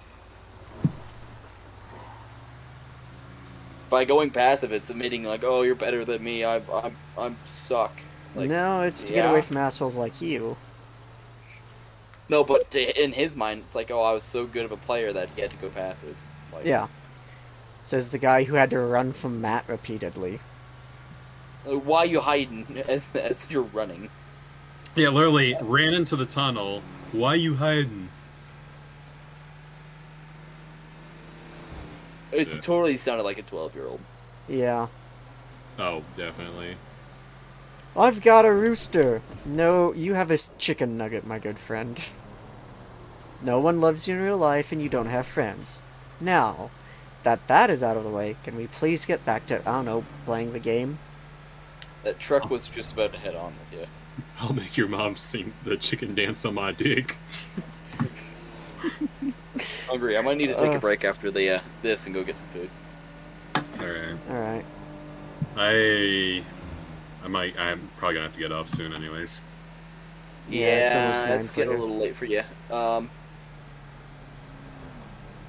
by going passive, it's admitting like, oh, you're better than me. I'm suck. Like, No, it's to get yeah. away from assholes like you. No, but in his mind, it's like, oh, I was so good of a player that he had to go passive. Like, Yeah. Says the guy who had to run from Matt repeatedly. Why are you hiding as you're running? Yeah, literally ran into the tunnel. Why you hiding? It's Yeah. totally sounded like a 12-year-old. Yeah. Oh, definitely. I've got a rooster. No, you have a chicken nugget, my good friend. No one loves you in real life, and you don't have friends. Now, that is out of the way, can we please get back to, I don't know, playing the game? That truck was just about to head on with you. I'll make your mom sing the chicken dance on my dick. Hungry. I might need to take a break after the this and go get some food. Alright. Alright. I'm probably gonna have to get off soon anyways. Yeah, it's almost 9 it's for getting a you. little late for you.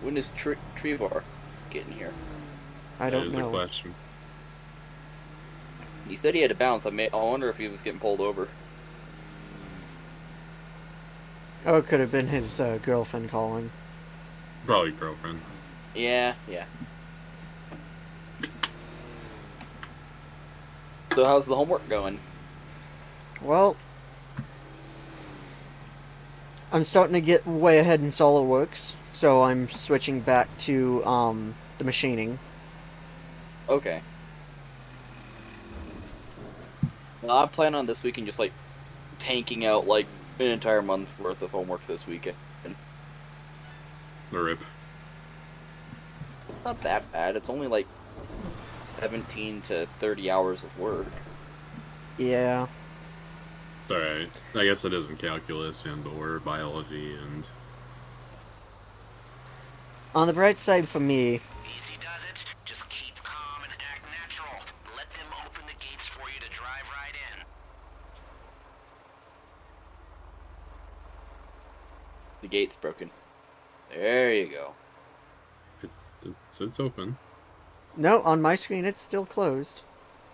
When is Trevor getting here? I don't That is a know. question. He said he had to bounce. I wonder if he was getting pulled over. Oh, it could have been his girlfriend calling. Probably girlfriend. Yeah. So how's the homework going? Well, I'm starting to get way ahead in SolidWorks, so I'm switching back to the machining. Okay. Well, I plan on this weekend just like tanking out like an entire month's worth of homework this weekend. A rip. It's not that bad. It's only like 17 to 30 hours of work. Yeah. Alright. I guess it isn't calculus and or biology and... On the bright side for me, Easy does it. Just keep calm and act natural. Let them open the gates for you to drive right in. The gate's broken. There you go. It's open. no, on my screen it's still closed.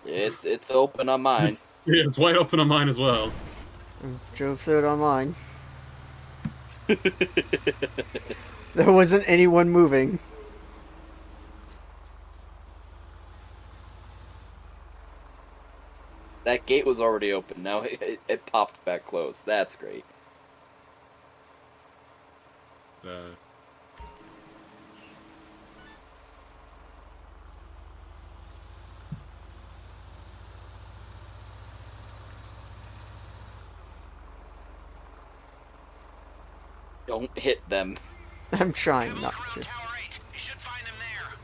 It's open on mine. Yeah, it's wide open on mine as well. Drove through it on mine. There wasn't anyone moving. That gate was already open. Now it popped back closed. That's great. Don't hit them. I'm trying not to. Tower 8. You should find them there.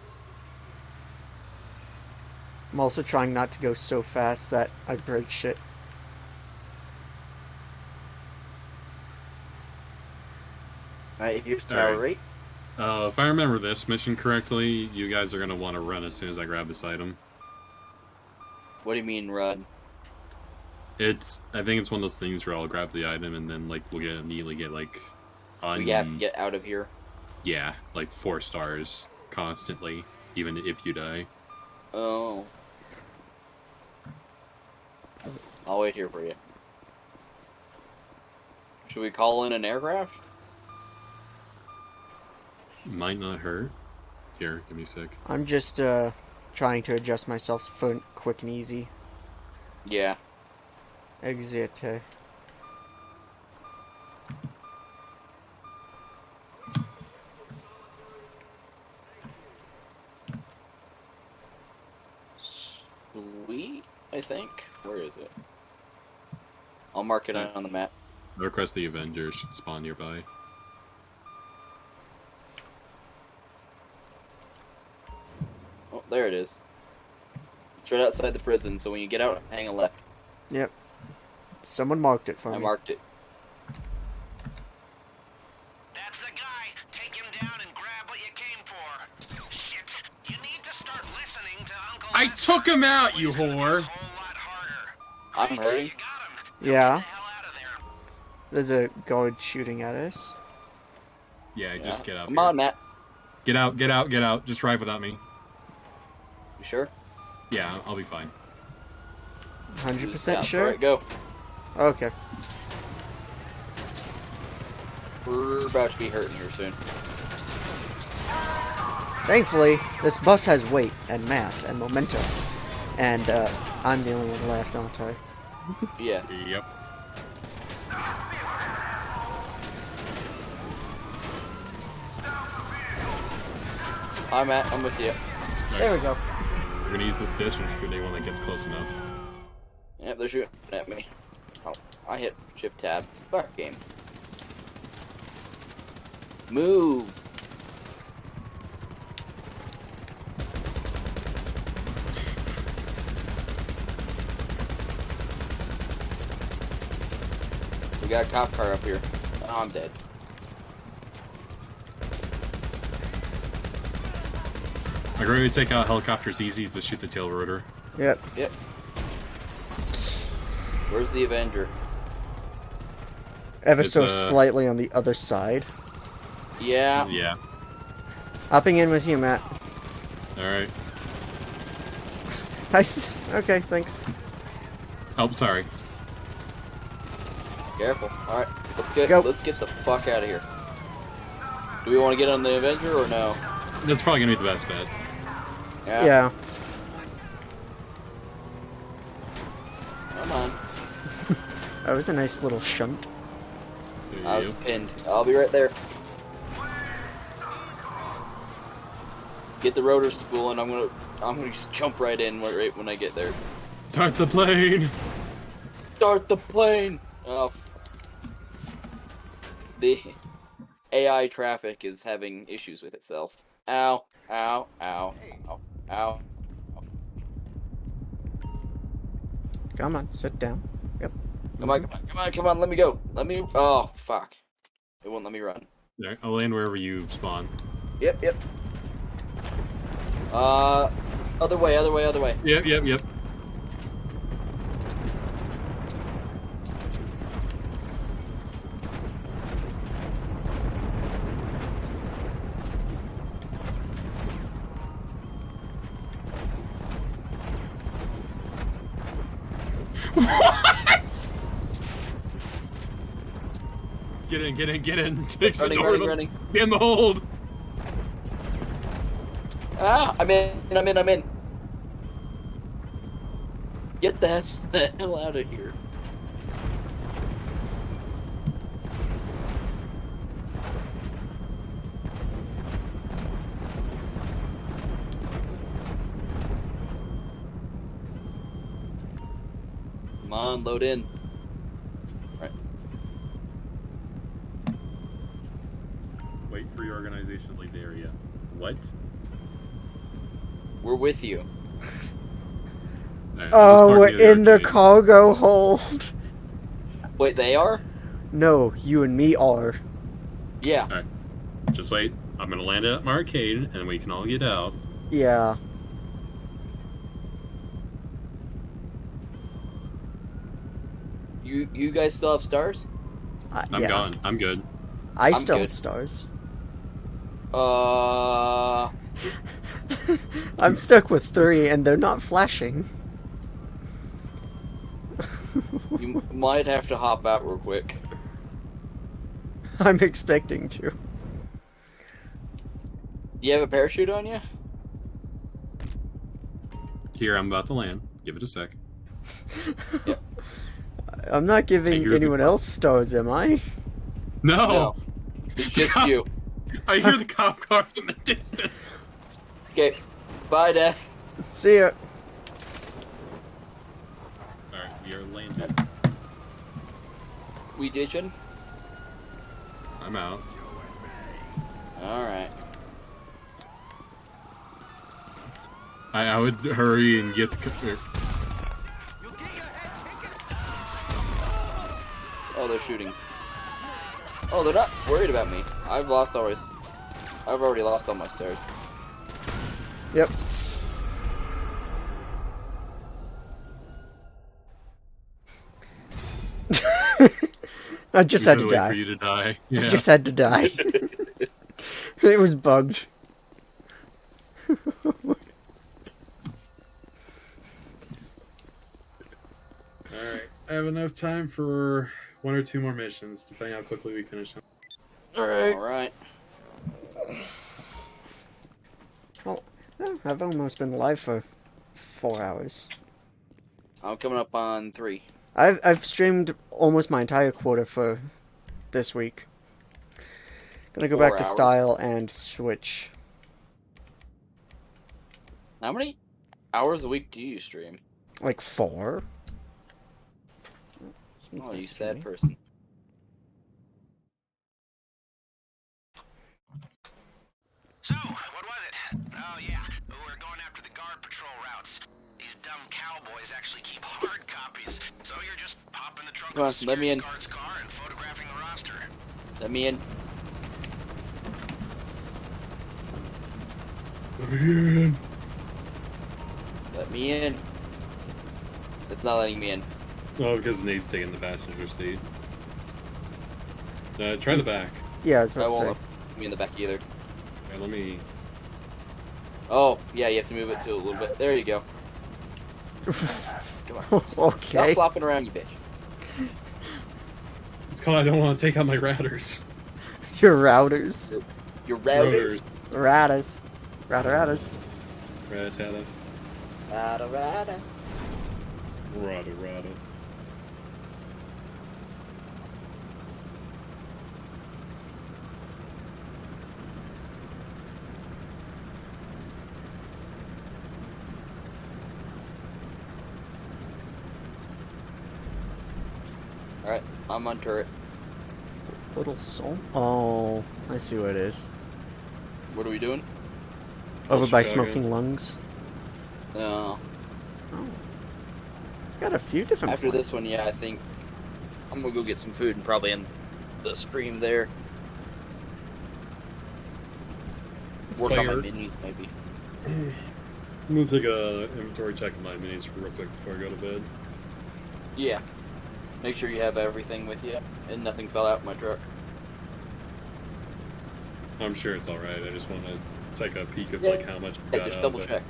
I'm also trying not to go so fast that I break shit. Alright, here's Tower 8. If I remember this mission correctly, you guys are gonna want to run as soon as I grab this item. What do you mean, run? I think it's one of those things where I'll grab the item and then, like, we'll immediately get, like, We have to get out of here. Yeah, like 4 stars constantly, even if you die. Oh. I'll wait here for you. Should we call in an aircraft? Might not hurt. Here, give me a sec. I'm just trying to adjust myself for quick and easy. Yeah. Exit. Sweet, I think. Where is it? I'll mark it on the map. I request the Avengers should spawn nearby. Oh, there it is. It's right outside the prison, so when you get out, hang a left. Yep. Someone marked it for me. I marked it. That's the guy. Take him down and grab what you came for. Shit. You need to start listening to Uncle I took him out, you whore! I'm hurting. Yeah. There's a guard shooting at us. Yeah, just get out. Come on, Matt. Get out, get out, get out. Just drive without me. You sure? Yeah, I'll be fine. 100% sure? Alright, go. Okay. We're about to be hurting here soon. Thankfully, this bus has weight and mass and momentum. And I'm the only one left, aren't I? Yes. Yep. Hi, Matt. I'm with you. There we go. We're gonna use this ditch and shoot anyone that gets close enough. Yep, they're shooting at me. Oh, I hit shift tab. Start game. Move. We got a cop car up here. Oh, I'm dead. I agree to take out helicopters easy to shoot the tail rotor. Yep. Yep. Where's the Avenger? Ever It's, so slightly on the other side. Yeah. Yeah. Hopping in with you, Matt. Alright. Okay, thanks. Oh, sorry. Careful. Alright, Go. let's get the fuck out of here. Do we want to get on the Avenger or no? That's probably gonna be the best bet. Yeah. Come on. That was a nice little shunt. I was pinned. I'll be right there. Get the rotor spool and I'm gonna just jump right in right when I get there. Start the plane! Start the plane! Oh. AI traffic is having issues with itself. Ow, ow, ow, ow, ow. Come on, sit down. Yep. Come on, come on, come on, come on, let me go. Let me... Oh, fuck. It won't let me run. Alright, I'll land wherever you spawn. Yep, yep. Other way, other way, other way. Yep, yep, yep. What? Get in, get in, get in. Takes Running, the running, door. running. Get in the hold. Ah, I'm in. Get the hell out of here. Come on, load in. Right. Wait for your organization to leave the area. What? We're with you. Alright, Oh, let's we're park near in the arcade. cargo hold. Wait, they are? No, you and me are. Yeah. Alright. Just wait. I'm gonna land at my arcade and we can all get out. Yeah. You guys still have stars? I'm yeah. gone. I'm good. I I'm still good. have stars. I'm stuck with 3 and they're not flashing. You might have to hop out real quick. I'm expecting to. Do you have a parachute on you? Here, I'm about to land. Give it a sec. Yep. I'm not I giving hear the anyone else stars, am I? No! No. It's just you. I hear the cop cars in the distance. Okay. Bye, Death. See ya. Alright, we are landing. We ditching? I'm out. Alright. I would hurry and get to... Oh, they're shooting. Oh, they're not worried about me. I've already lost all my stars. Yep. I just had to wait for die. you to die. I Yeah. just had to die. It was bugged. Alright, I have enough time for 1 or 2 more missions, depending how quickly we finish them. Alright. Oh, I've almost been alive for 4 hours. I'm coming up on 3. I've streamed almost my entire quota for this week. Gonna go 4 back to hours? style and switch. How many hours a week do you stream? Like 4. Oh, you sad person. So, what was it? Oh yeah, we're going after the guard patrol routes. These dumb cowboys actually keep hard copies, so you're just popping the trunk Come on, of the let me security in. guard's car and photographing the roster. Let me in. Let me in. It's not letting me in. Oh, because Nate's taking the passenger seat. Try the back. Yeah, I was I about won't to let me in the back either. Alright, let me... Oh, yeah, you have to move it to a little bit. There you go. Come on. say. Okay. Stop flopping around, you bitch. It's called I don't want to take out my routers. Your routers. Your routers. Ratas. Ratas. Ratata. Rata. Rata. Alright, I'm on turret. Little soul. Oh, I see what it is. What are we doing? Over by Chicago. Smoking Lungs. No. Oh. Got a few different. After this one, yeah, I think I'm gonna go get some food and probably end the stream there. Work on my Fire. minis, maybe. I'm gonna take a inventory check of my minis real quick before I go to bed. Yeah. Make sure you have everything with you and nothing fell out of my truck. I'm sure it's alright. I just want to take a peek of Yeah. like how much we Yeah, got just out double of it. check.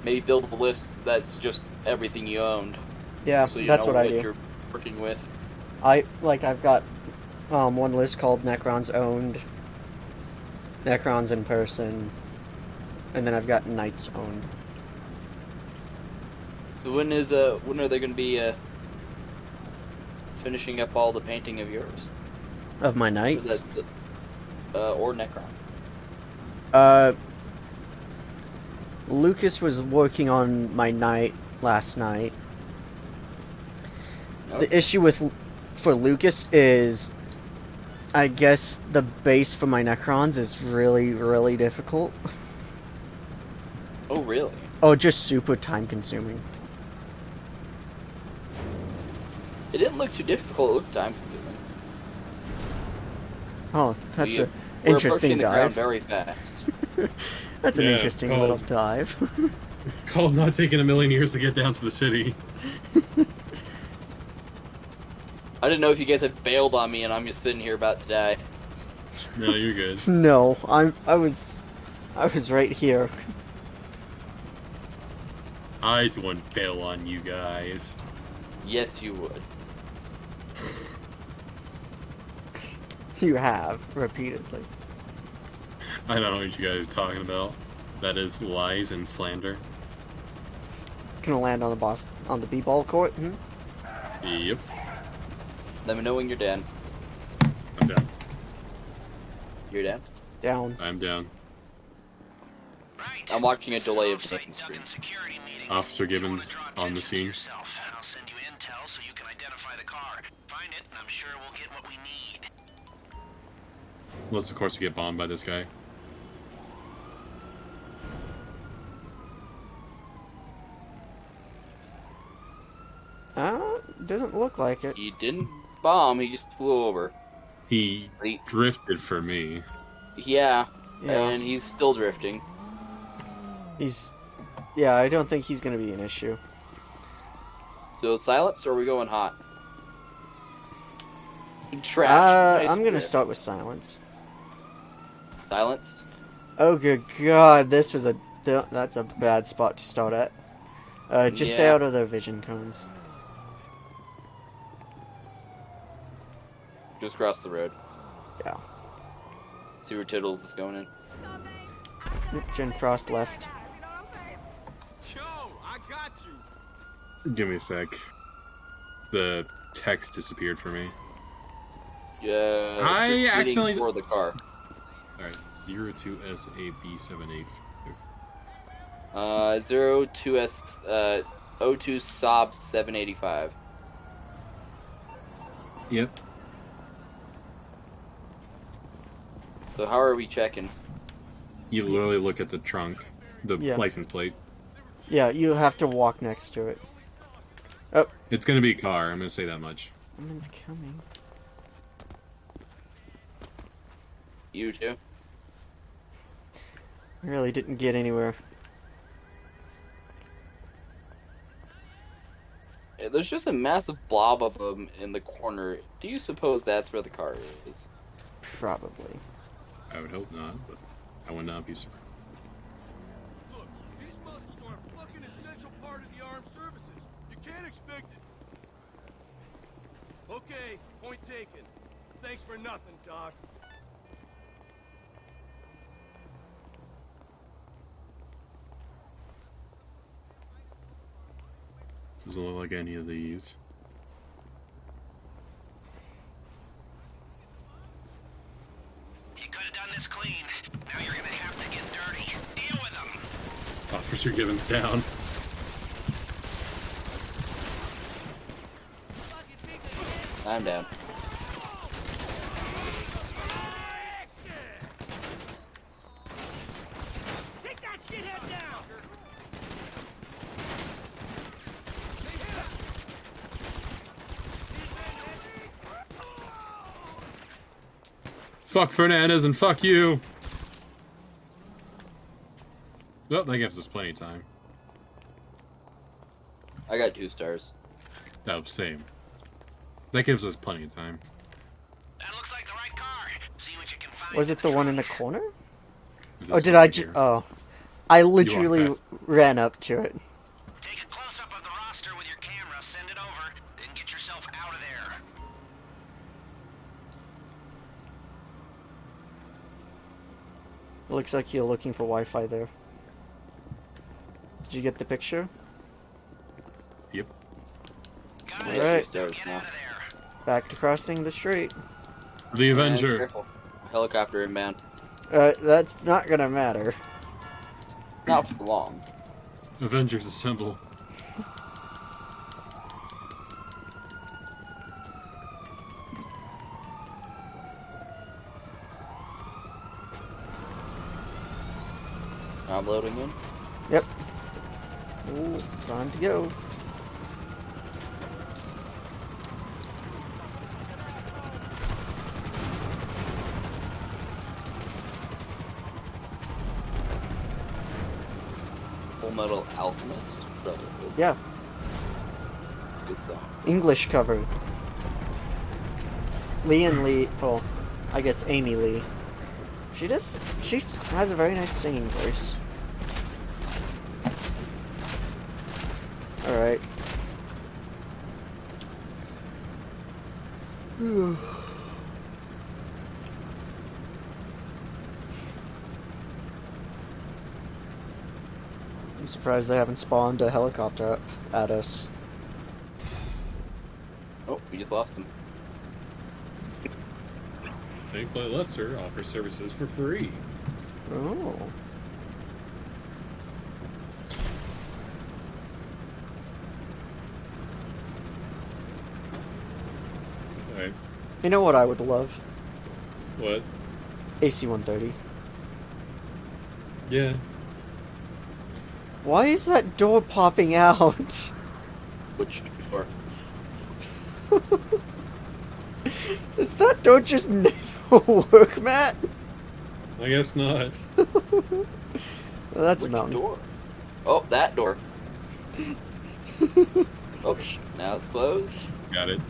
Maybe build a list that's just everything you owned. Yeah, So you that's know what I what do. you're working with. I've got one list called Necrons owned, Necrons in person, and then I've got Knights owned. So when are they going to be finishing up all the painting of yours? Of my Or Knights? or Necron? Lucas was working on my Knight last night. Okay. The issue for Lucas is, I guess the base for my Necrons is really, really difficult. Oh, really? Oh, just super time consuming. It didn't look too difficult. It looked time consuming. Oh, that's We're an interesting approaching the ground dive. very fast. That's an Yeah, interesting it's little called- dive. It's called not taking a million years to get down to the city. I didn't know if you guys had bailed on me and I'm just sitting here about to die. No, you're good. No, I was right here. I wouldn't fail on you guys. Yes, you would. You have repeatedly. I don't know what you guys are talking about. That is lies and slander. Gonna land on the b-ball court. Hmm? Yep, Let me know when you're down. I'm down. You're down? Down. I'm down. I'm watching a delay of second stream. Officer Gibbons on the scene. I'll send you intel so you can identify the car. Find it, and I'm sure we'll get what we need. Unless, of course, we get bombed by this guy. Doesn't look like it. He didn't bomb, he just flew over. He He- drifted for me. Yeah, Yeah. and he's still drifting. Yeah, I don't think he's gonna be an issue. So silenced or are we going hot? Trash. Nice I'm gonna grip. start with silence. Silenced? Oh good god, that's a bad spot to start at. Just stay Yeah. out of their vision cones. Just cross the road. Yeah. See where Tiddles is going in. Jen Frost left. Yo, I got you. Give me a sec. The text disappeared for me. Yeah. I it's just accidentally- for the car. Alright, 02SAB78. 02S O2 Sob 785. Yep. So how are we checking? You literally look at the trunk, the Yeah. license plate. Yeah, you have to walk next to it. It's gonna be a car, I'm gonna say that much. I'm coming. You too? I really didn't get anywhere. Yeah, there's just a massive blob of them in the corner. Do you suppose that's where the car is? Probably. I would hope not, but I would not be surprised. Look, these muscles are a fucking essential part of the armed services. You can't expect it. Okay, point taken. Thanks for nothing, Doc. Doesn't look like any of these. You could have done this clean. Now you're gonna have to get dirty. Deal with them. Officer Gibbons down. I'm down. Take that shithead down! Fuck Fernandez and fuck you! Well, that gives us plenty of time. I got 2 stars. Oh, same. That gives us plenty of time. That looks like the right car. See what you can find. Was it the one in the corner? Is Oh, this did one I? right here? Oh, I literally fast. ran up to it. Take a close-up of the roster with your camera, send it over, then get yourself out of there. It looks like you're looking for Wi-Fi there. Did you get the picture? Yep. Guys, I got 2 Alright. stars get now. out of there. Back to crossing the street. The And Avenger. careful. Helicopter inbound. That's not gonna matter. Not for long. Avengers assemble. I'm loading in. Yep. Ooh, time to go. Full Metal Alchemist. Brotherhood. Yeah, Good songs. English cover. Lee and Lee. Oh, I guess Amy Lee. She has a very nice singing voice. Alright. I'm surprised they haven't spawned a helicopter up at us. Oh, we just lost him. Thankfully, Lester offers services for free. Oh. Alright. You know what I would love? What? AC-130. Yeah. Why is that door popping out? Which door? Does that door just never work, Matt? I guess not. Well, that's a Which mountain. door? Oh, that door. Oh, now it's closed. Got it.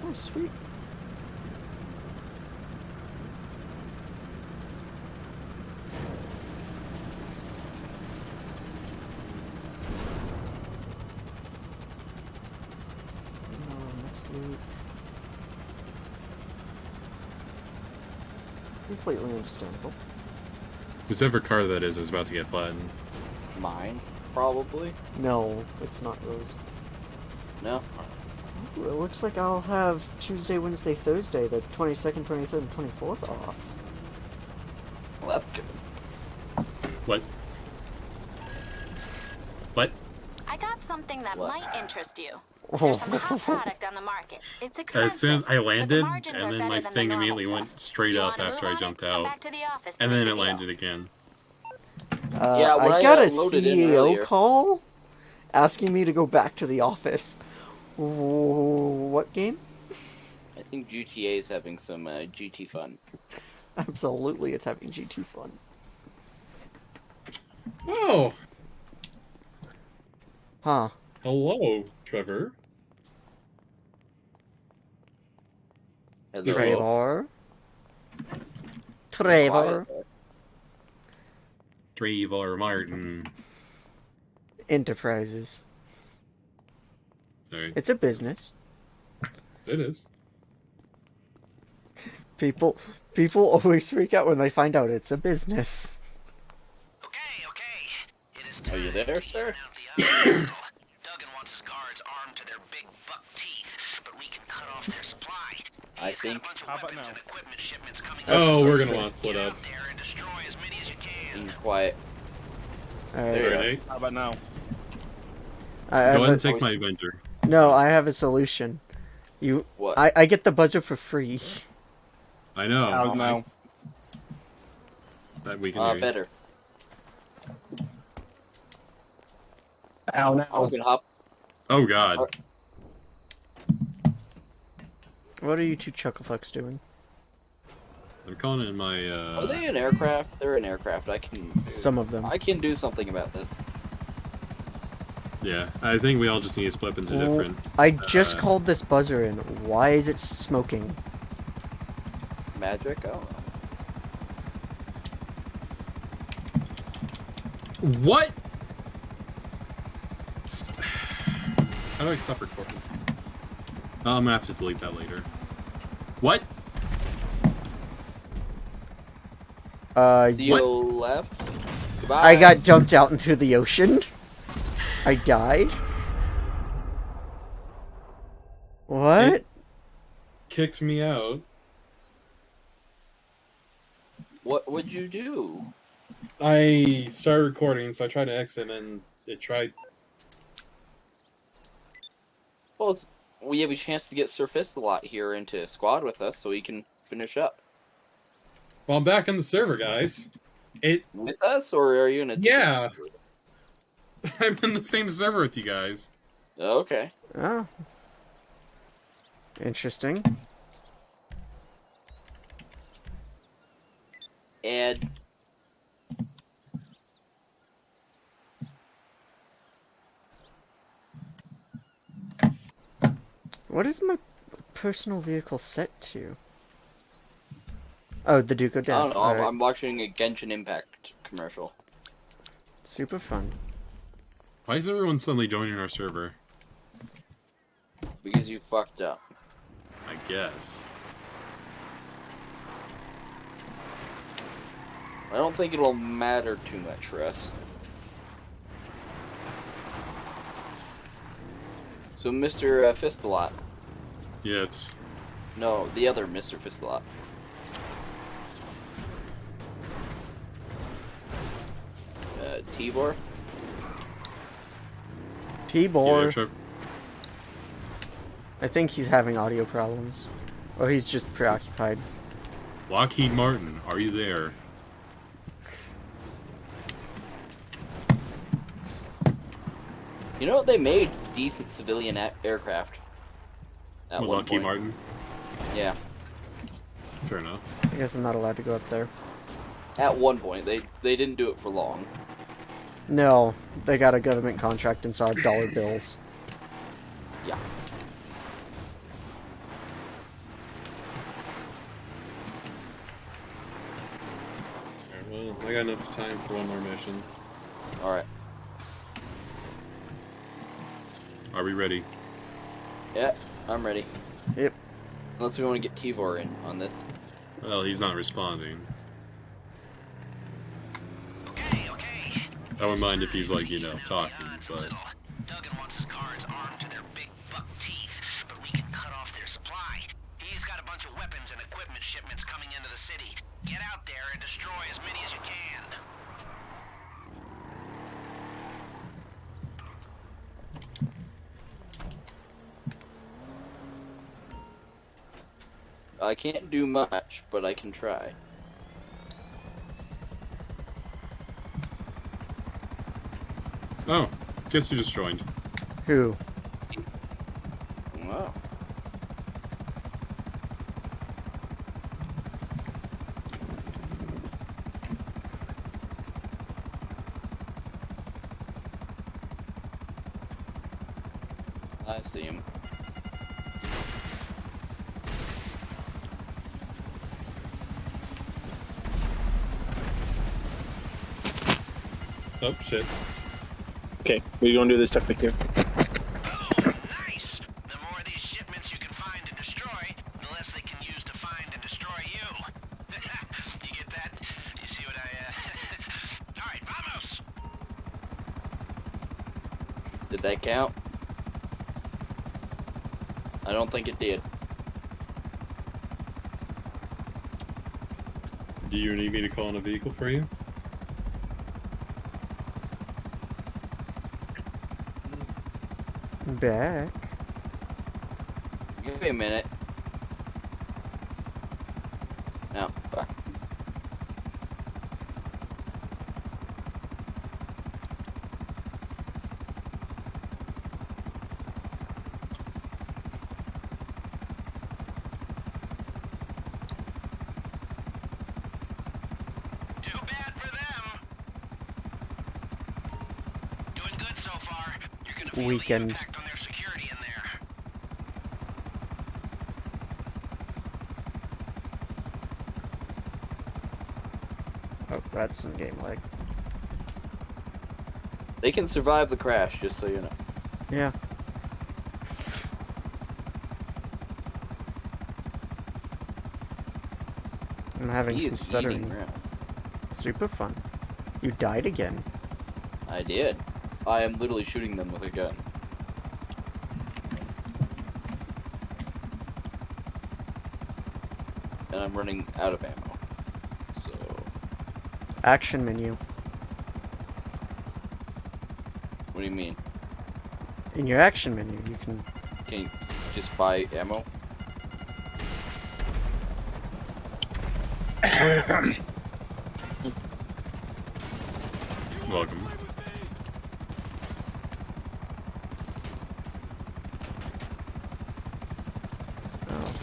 Oh, sweet. Next week. Completely understandable. Whichever car that is about to get flattened. Mine, probably. No, it's not those. No. Ooh, it looks like I'll have Tuesday, Wednesday, Thursday, the 22nd, 23rd, and 24th off. Well, that's good. What? What? I got something that What? might interest you. There's some hot product on the market. It's expensive. As soon as I but the landed, margins and are then better my than the thing normal immediately stuff. went straight You up wanna after move I on jumped it? Come out. back to the office to And make then the it deal. landed again. Yeah, when I I, got a loaded in CEO earlier- call asking me to go back to the office. What game? I think GTA is having some GT fun. Absolutely, it's having GT fun. Oh! Huh. Hello, Trevor. Hello. Trevor. Trevor Martin. Enterprises. Alright. It's a business. It is. People always freak out when they find out it's a business. Okay, okay. It is Are you there, sir? Duggan wants his guards armed to their big buck teeth, but we can cut off their supply. I He's got a think- bunch of How about weapons now? and equipment shipments coming Oh, in. we're gonna want to split Get up. out there and destroy as many as you can. Be quiet. Alright. There you go. Alright. How about now? I have Go ahead and a- take my Avenger. No, I have a solution. What? I get the buzzer for free. I know. How's now? That we can hear you. Better. Ow, now. I can hop. Oh god. What are you two chucklefucks doing? I'm calling in my Are they an aircraft? They're an aircraft. Some of them. I can do something about this. Yeah, I think we all just need to split up into different. I just called this buzzer in. Why is it smoking? Magic? I don't know. What? How do I stop recording? Oh, I'm gonna have to delete that later. What? See you left. Goodbye. I got dumped out into the ocean. I died. What? It kicked me out. What would you do? I started recording, so I tried to exit, and it tried. Well, we have a chance to get Sir Fist-a-Lot here into squad with us, so he can finish up. Well, I'm back on the server, guys. With us, or are you in a different Yeah. server? I'm in the same server with you guys. Okay. Oh. Interesting. And What is my personal vehicle set to? Oh, the Duke of Death. I don't know. Alright. I'm watching a Genshin Impact commercial. Super fun. Why is everyone suddenly joining our server? Because you fucked up. I guess. I don't think it'll matter too much for us. So, Mr. Fist-a-Lot. Yes. No, the other Mr. Fist-a-Lot. Tibor? Tibor. Yeah, sure. I think he's having audio problems. Or he's just preoccupied. Lockheed Martin, are you there? You know what? They made decent civilian aircraft. At With one Lockheed point. Martin? Yeah. Fair enough. I guess I'm not allowed to go up there. At one point. They didn't do it for long. No, they got a government contract and saw dollar bills. Yeah. Alright, well, I got enough time for one more mission. Alright. Are we ready? Yeah, I'm ready. Yep. Unless we want to get Tibor in on this. Well, he's not responding. Okay, okay. I wouldn't mind if he's, like, you know, talking, but... Duggan wants his guards armed to their big buck teeth, but we can cut off their supply. He's got a bunch of weapons and equipment shipments coming into the city. Get out there and destroy as many as you can. I can't do much, but I can try. Oh, guess who just joined? Who? Wow. I see him. Oh, shit. Okay, we're gonna do this technique here. Nice! The more of these shipments you can find and destroy, the less they can use to find and destroy you. You get that? You see what I, Alright, vamos! Did that count? I don't think it did. Do you need me to call in a vehicle for you? Back. Give me a minute. No, back. Too bad for them. Doing good so far. You're gonna feel Weekend. the impact on their security in there. Oh, that's some game lag. They can survive the crash, just so you know. Yeah. I'm having He some is stuttering. eating rounds. Super fun. You died again. I did. I am literally shooting them with a gun. And I'm running out of ammo. So, Action menu. what do you mean? In your action menu, you can... Can you just buy ammo? Welcome. Oh.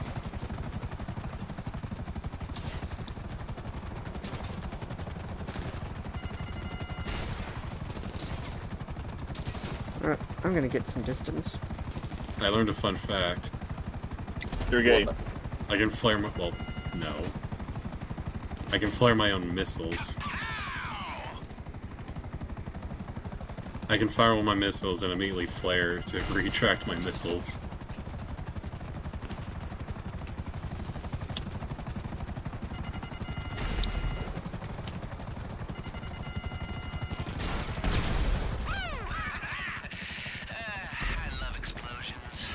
Alright, I'm gonna get some distance. I learned a fun fact. You're gay. What? I can flare my... well, no. I can flare my own missiles. I can fire all my missiles and immediately flare to retract my missiles. I love explosions.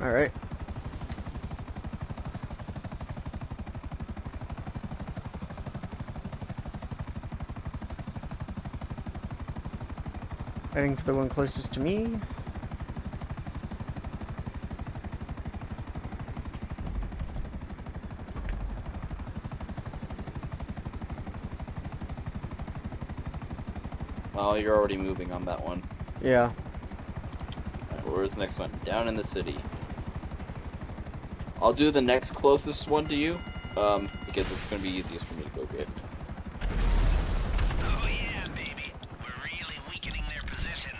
Alright. Heading for the one closest to me. Oh, you're already moving on that one. Yeah. Alright, where's the next one? Down in the city. I'll do the next closest one to you, because it's gonna be easiest for me to go get. Oh yeah, baby. We're really weakening their position.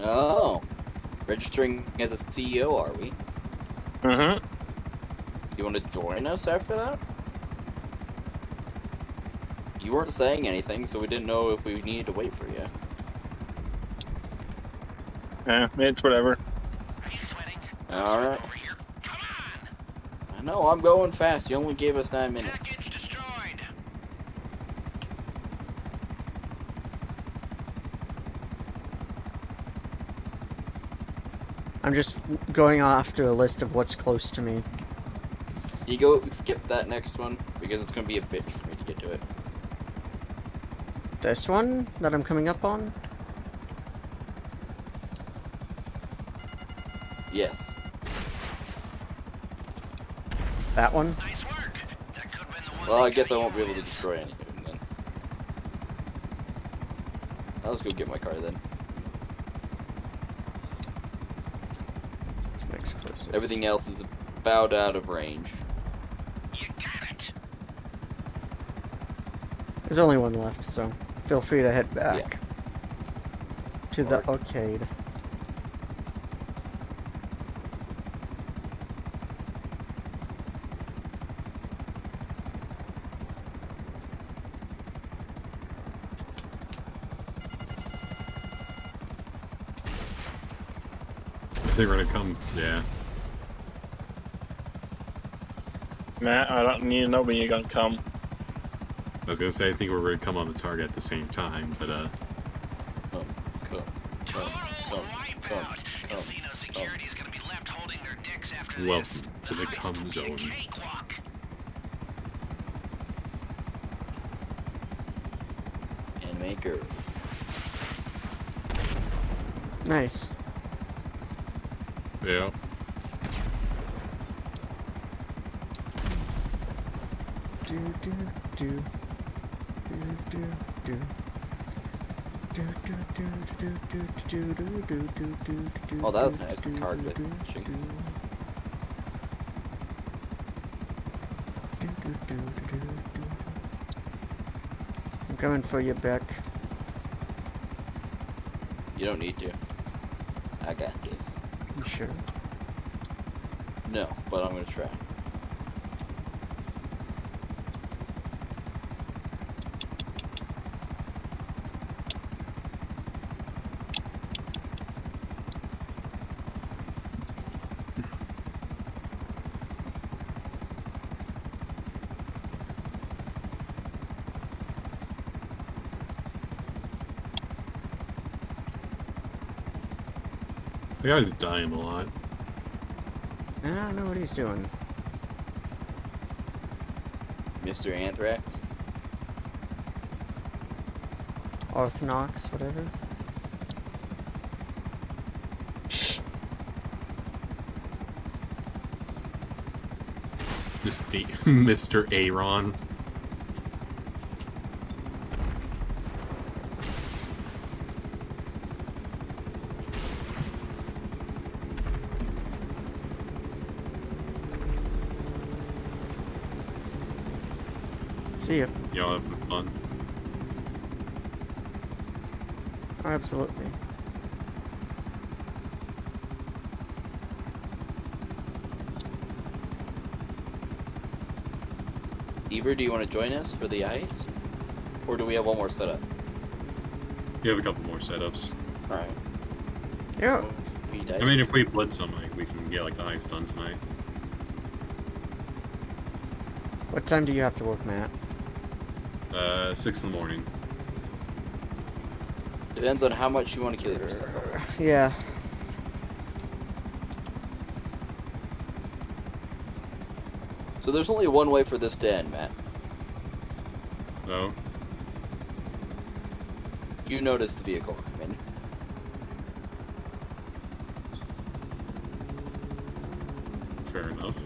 Oh, registering as a CEO, are we? Mm-hmm. You want to join us after that? You weren't saying anything, so we didn't know if we needed to wait for you. Yeah, it's whatever. Are you sweating? Alright. Over here. Come on. I know, I'm going fast. You only gave us 9 minutes. Package destroyed. I'm just going after a list of what's close to me. You go skip that next one, because it's going to be a bitch for me to get to it. This one that I'm coming up on? Yes. That one? Nice work. That could have been the one. Well, I that guess I got won't be you. able to destroy anything then. I'll just go get my car then. It's next closest. Everything else is about out of range. You got it. There's only one left, so feel free to head back. Yeah. To the arcade. They're gonna come, yeah. Matt, I don't need to know when you're gonna come. I was gonna say, I think we're gonna come on the target at the same time, but Casino security is gonna be left holding their dicks after this. welcome to the cum zone. Cakewalk. Anime girls. Nice. Yeah. Do do do do do do. Oh, that was nice. The car good. I'm coming for you, Beck. You don't need to. I got this. You sure? No, but I'm gonna try. The guy's dying a lot. I don't know what he's doing. Mr. Anthrax? Orthonox, whatever. Mr. Aaron. See ya. Y'all having fun? Oh, absolutely. Ever, do you want to join us for the ice? Or do we have one more setup? You have a couple more setups. Alright. Yeah. I mean, if we blitz some, like, we can get like the heist done tonight. What time do you have to work, Matt? 6 in the morning. Depends on how much you want to kill yourself. Yeah. So there's only one way for this to end, Matt. No. You noticed the vehicle come in. Fair enough.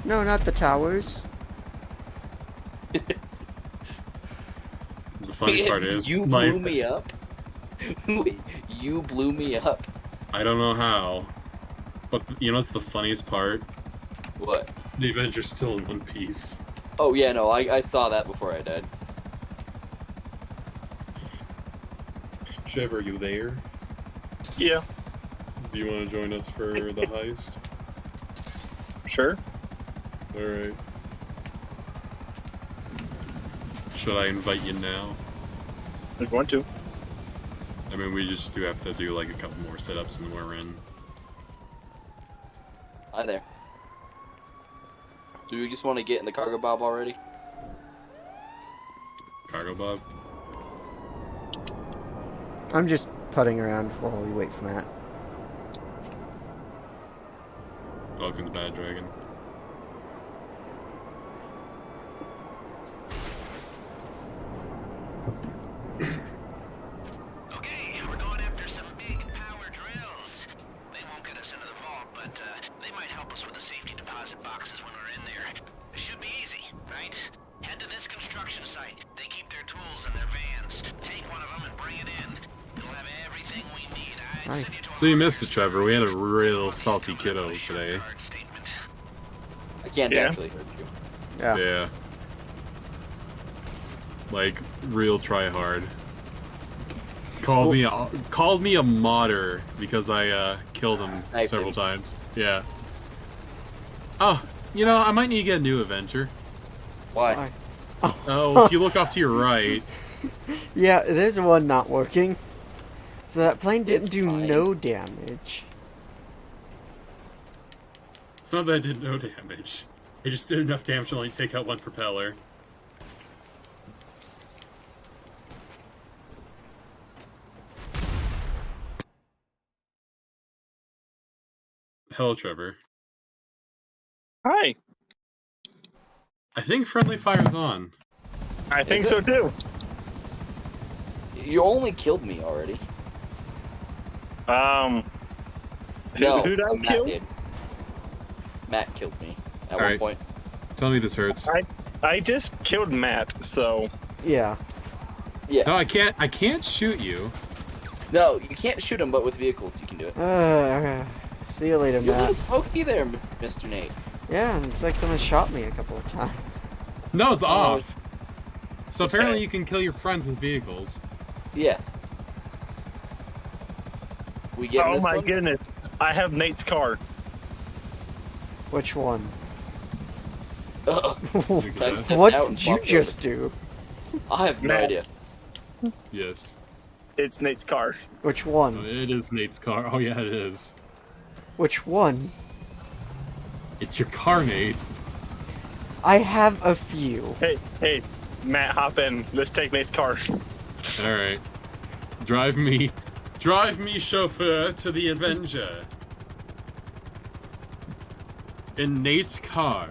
No, not the towers. The funny part is, you blew me up. Wait, you blew me up. I don't know how, but you know what's the funniest part? What? The Avenger's still in one piece. Oh yeah, no, I saw that before I died. Trevor, are you there? Yeah. Do you want to join us for the heist? Sure. Alright. Should I invite you now? If you want to. I mean, we just do have to do like a couple more setups and we're in. Hi there. Do we just want to get in the cargo bob already? Cargo Bob? I'm just putting around while we wait for Matt. Welcome to Bad Dragon. Okay, we're going after some big power drills. They won't get us into the vault, but they might help us with the safety deposit boxes when we're in there. It should be easy, right? Head to this construction site. They keep their tools in their vans. Take one of them and bring it in. We'll have everything we need. I'd send you to So you missed it, Trevor. We had a real salty kiddo today. I can't actually hurt you. Yeah. Yeah. Like, real try hard. Called me a modder because I killed him several times. Yeah. Oh, you know, I might need to get a new Avenger. Why? Oh, if you look off to your right. Yeah, there's one not working. So that plane didn't It's do fine. no damage. It's not that it did no damage. It just did enough damage to only take out one propeller. Hello, Trevor. Hi. I think friendly fire's on. I think so too. You only killed me already. Who No, did I Matt kill? did. Matt killed me at one Alright. point. Tell me this hurts. I just killed Matt, so Yeah. Yeah. No, I can't shoot you. No, you can't shoot him, but with vehicles you can do it. See you later, You're a little Matt. smoky there, Mr. Nate. Yeah, and it's like someone shot me a couple of times. No, it's Oh. off. So apparently Okay. you can kill your friends with vehicles. Yes. We get oh this my one? goodness, I have Nate's car. Which one? I stepped out What and did you flopped just do? over. I have no Matt. idea. Yes. It's Nate's car. Which Oh, one? it is Nate's car. Oh yeah, it is. Which one? It's your car, Nate. I have a few. Hey, Matt, hop in. Let's take Nate's car. Alright. Drive me, chauffeur, to the Avenger. In Nate's car.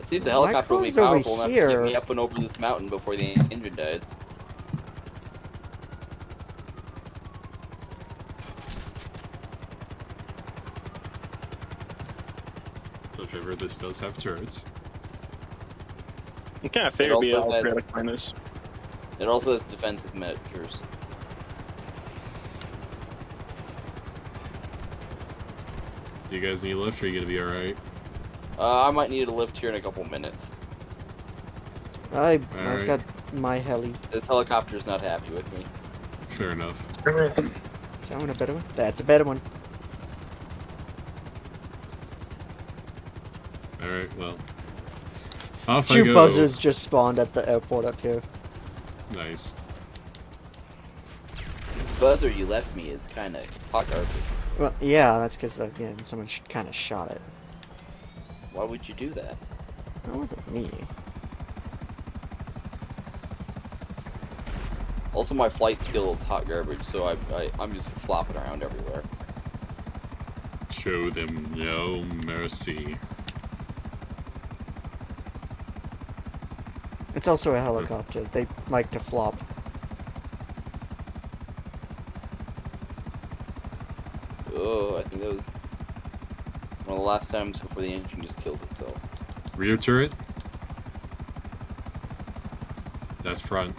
It seems the helicopter will be car's over powerful enough to here. get me up and over this mountain before the engine dies. So Trevor, this does have turrets. I kind of figured it'd be also all has- credit minus. It also has defensive measures. Do you guys need a lift, or are you gonna be alright? I might need a lift here in a couple minutes. I've Alright. got my heli. This helicopter's not happy with me. Fair enough. Is that one a better one? That's a better one. Alright, well. Off I Two go. buzzers just spawned at the airport up here. Nice. This buzzer you left me is kind of hot garbage. Well, yeah, that's because, again, someone kind of shot it. Why would you do that? That wasn't me. Also, my flight skill is hot garbage, so I'm just flopping around everywhere. Show them no mercy. It's also a helicopter. They like to flop. Oh, I think that was one of the last times before the engine just kills itself. Rear turret. That's front.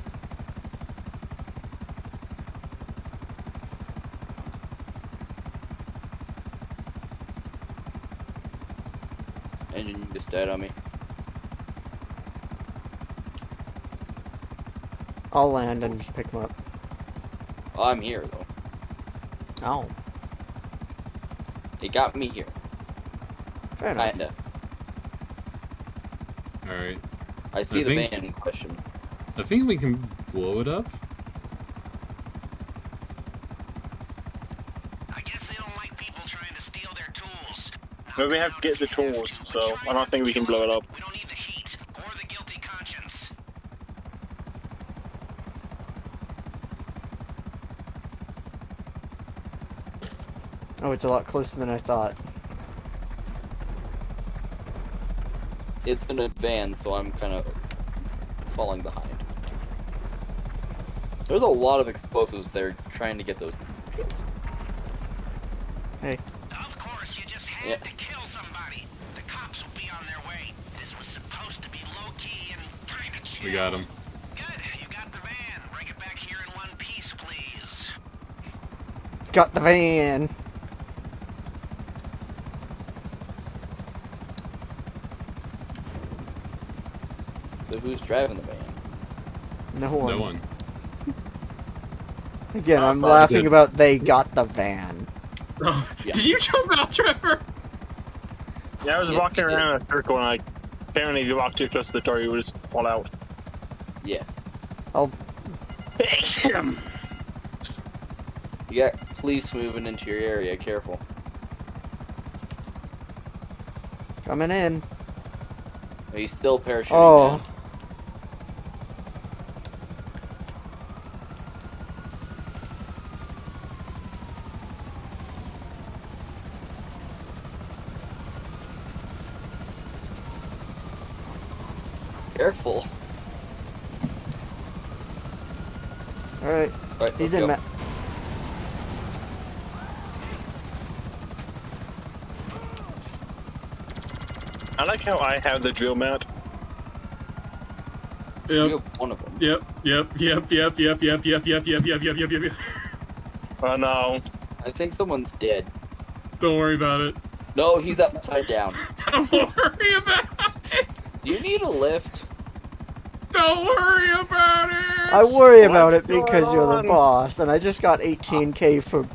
Engine just died on me. I'll land and pick them up. Oh, I'm here though. Oh, It got me here. fair enough. Kinda. Alright. I see I the think- van in question. I think we can blow it up. I guess they don't like people trying to steal their tools. But we have to get the tools, so I don't think we can blow it up. We don't need the heat or the guilty conscience. Oh, it's a lot closer than I thought. It's in a van, so I'm kind of falling behind. There's a lot of explosives there trying to get those kills. Hey, Of course, you just had to kill somebody. The cops will be on their way. This was supposed to be low-key and kind of chill. We got him. Good, you got the van. Bring it back here in one piece, please. got the van. So who's driving the van? No one. No one. Again, I'm probably laughing good. about they got the van. Oh, Yeah. Did you jump out, Trevor? Yeah, I was Yes, walking we did. around in a circle, and apparently if you walk too close to the door, you would just fall out. Yes. I'll You got police moving into your area. Careful. Coming in. Are you still parachuting Oh. down? Careful. Alright. Right, He's let's in go. that. I like how I have the drill mount. You Yep. have one of them. Yep. Oh no. I think someone's dead. Don't worry about it. No, he's upside down. Don't worry about it. Do you need a lift? Don't worry about it. I worry about it What's because you're the going on? boss, and I just got 18k for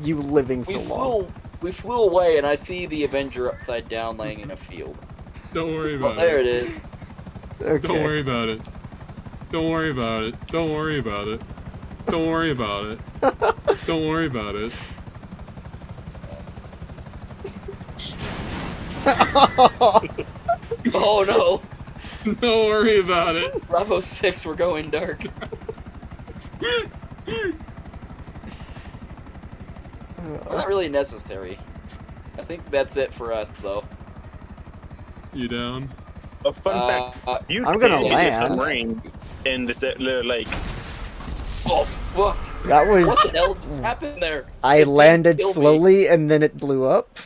you living so long. We flew away, and I see the Avenger upside down laying in a field. Don't worry Well, about there it. it is. Okay. Don't worry about it. Don't worry about it. Don't worry about it. Don't worry about it. Don't worry about it. Oh no! Don't worry about it. Bravo 6, we're going dark. Not really necessary. I think that's it for us, though. You down? A fun fact: you I'm gonna can get a land. submarine in this little lake. Oh, fuck. That was. What the hell just happened there? I It landed killed me. slowly and then it blew up.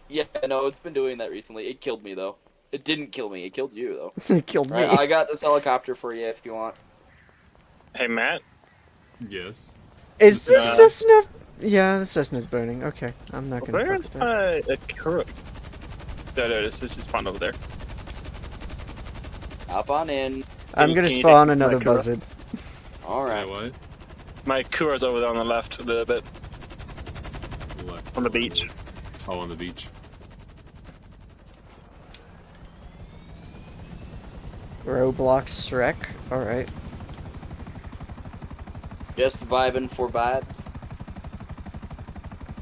Yeah, no, it's been doing that recently. It killed me, though. It didn't kill me. It killed you, though. It killed me. Alright, I got this helicopter for you if you want. Hey Matt, Yes. Is this Cessna? Yeah, the Cessna's burning. Okay, I'm not gonna. where's fuck that. my Kura? There it is. This is spawned over there. Hop on in. I'm you- gonna can you spawn take my another Kura? buzzard. Alright. What? My Kura's over there on the left a little bit Left. on the beach. Oh, on the beach. Roblox Shrek. Alright. Just vibing for vibes.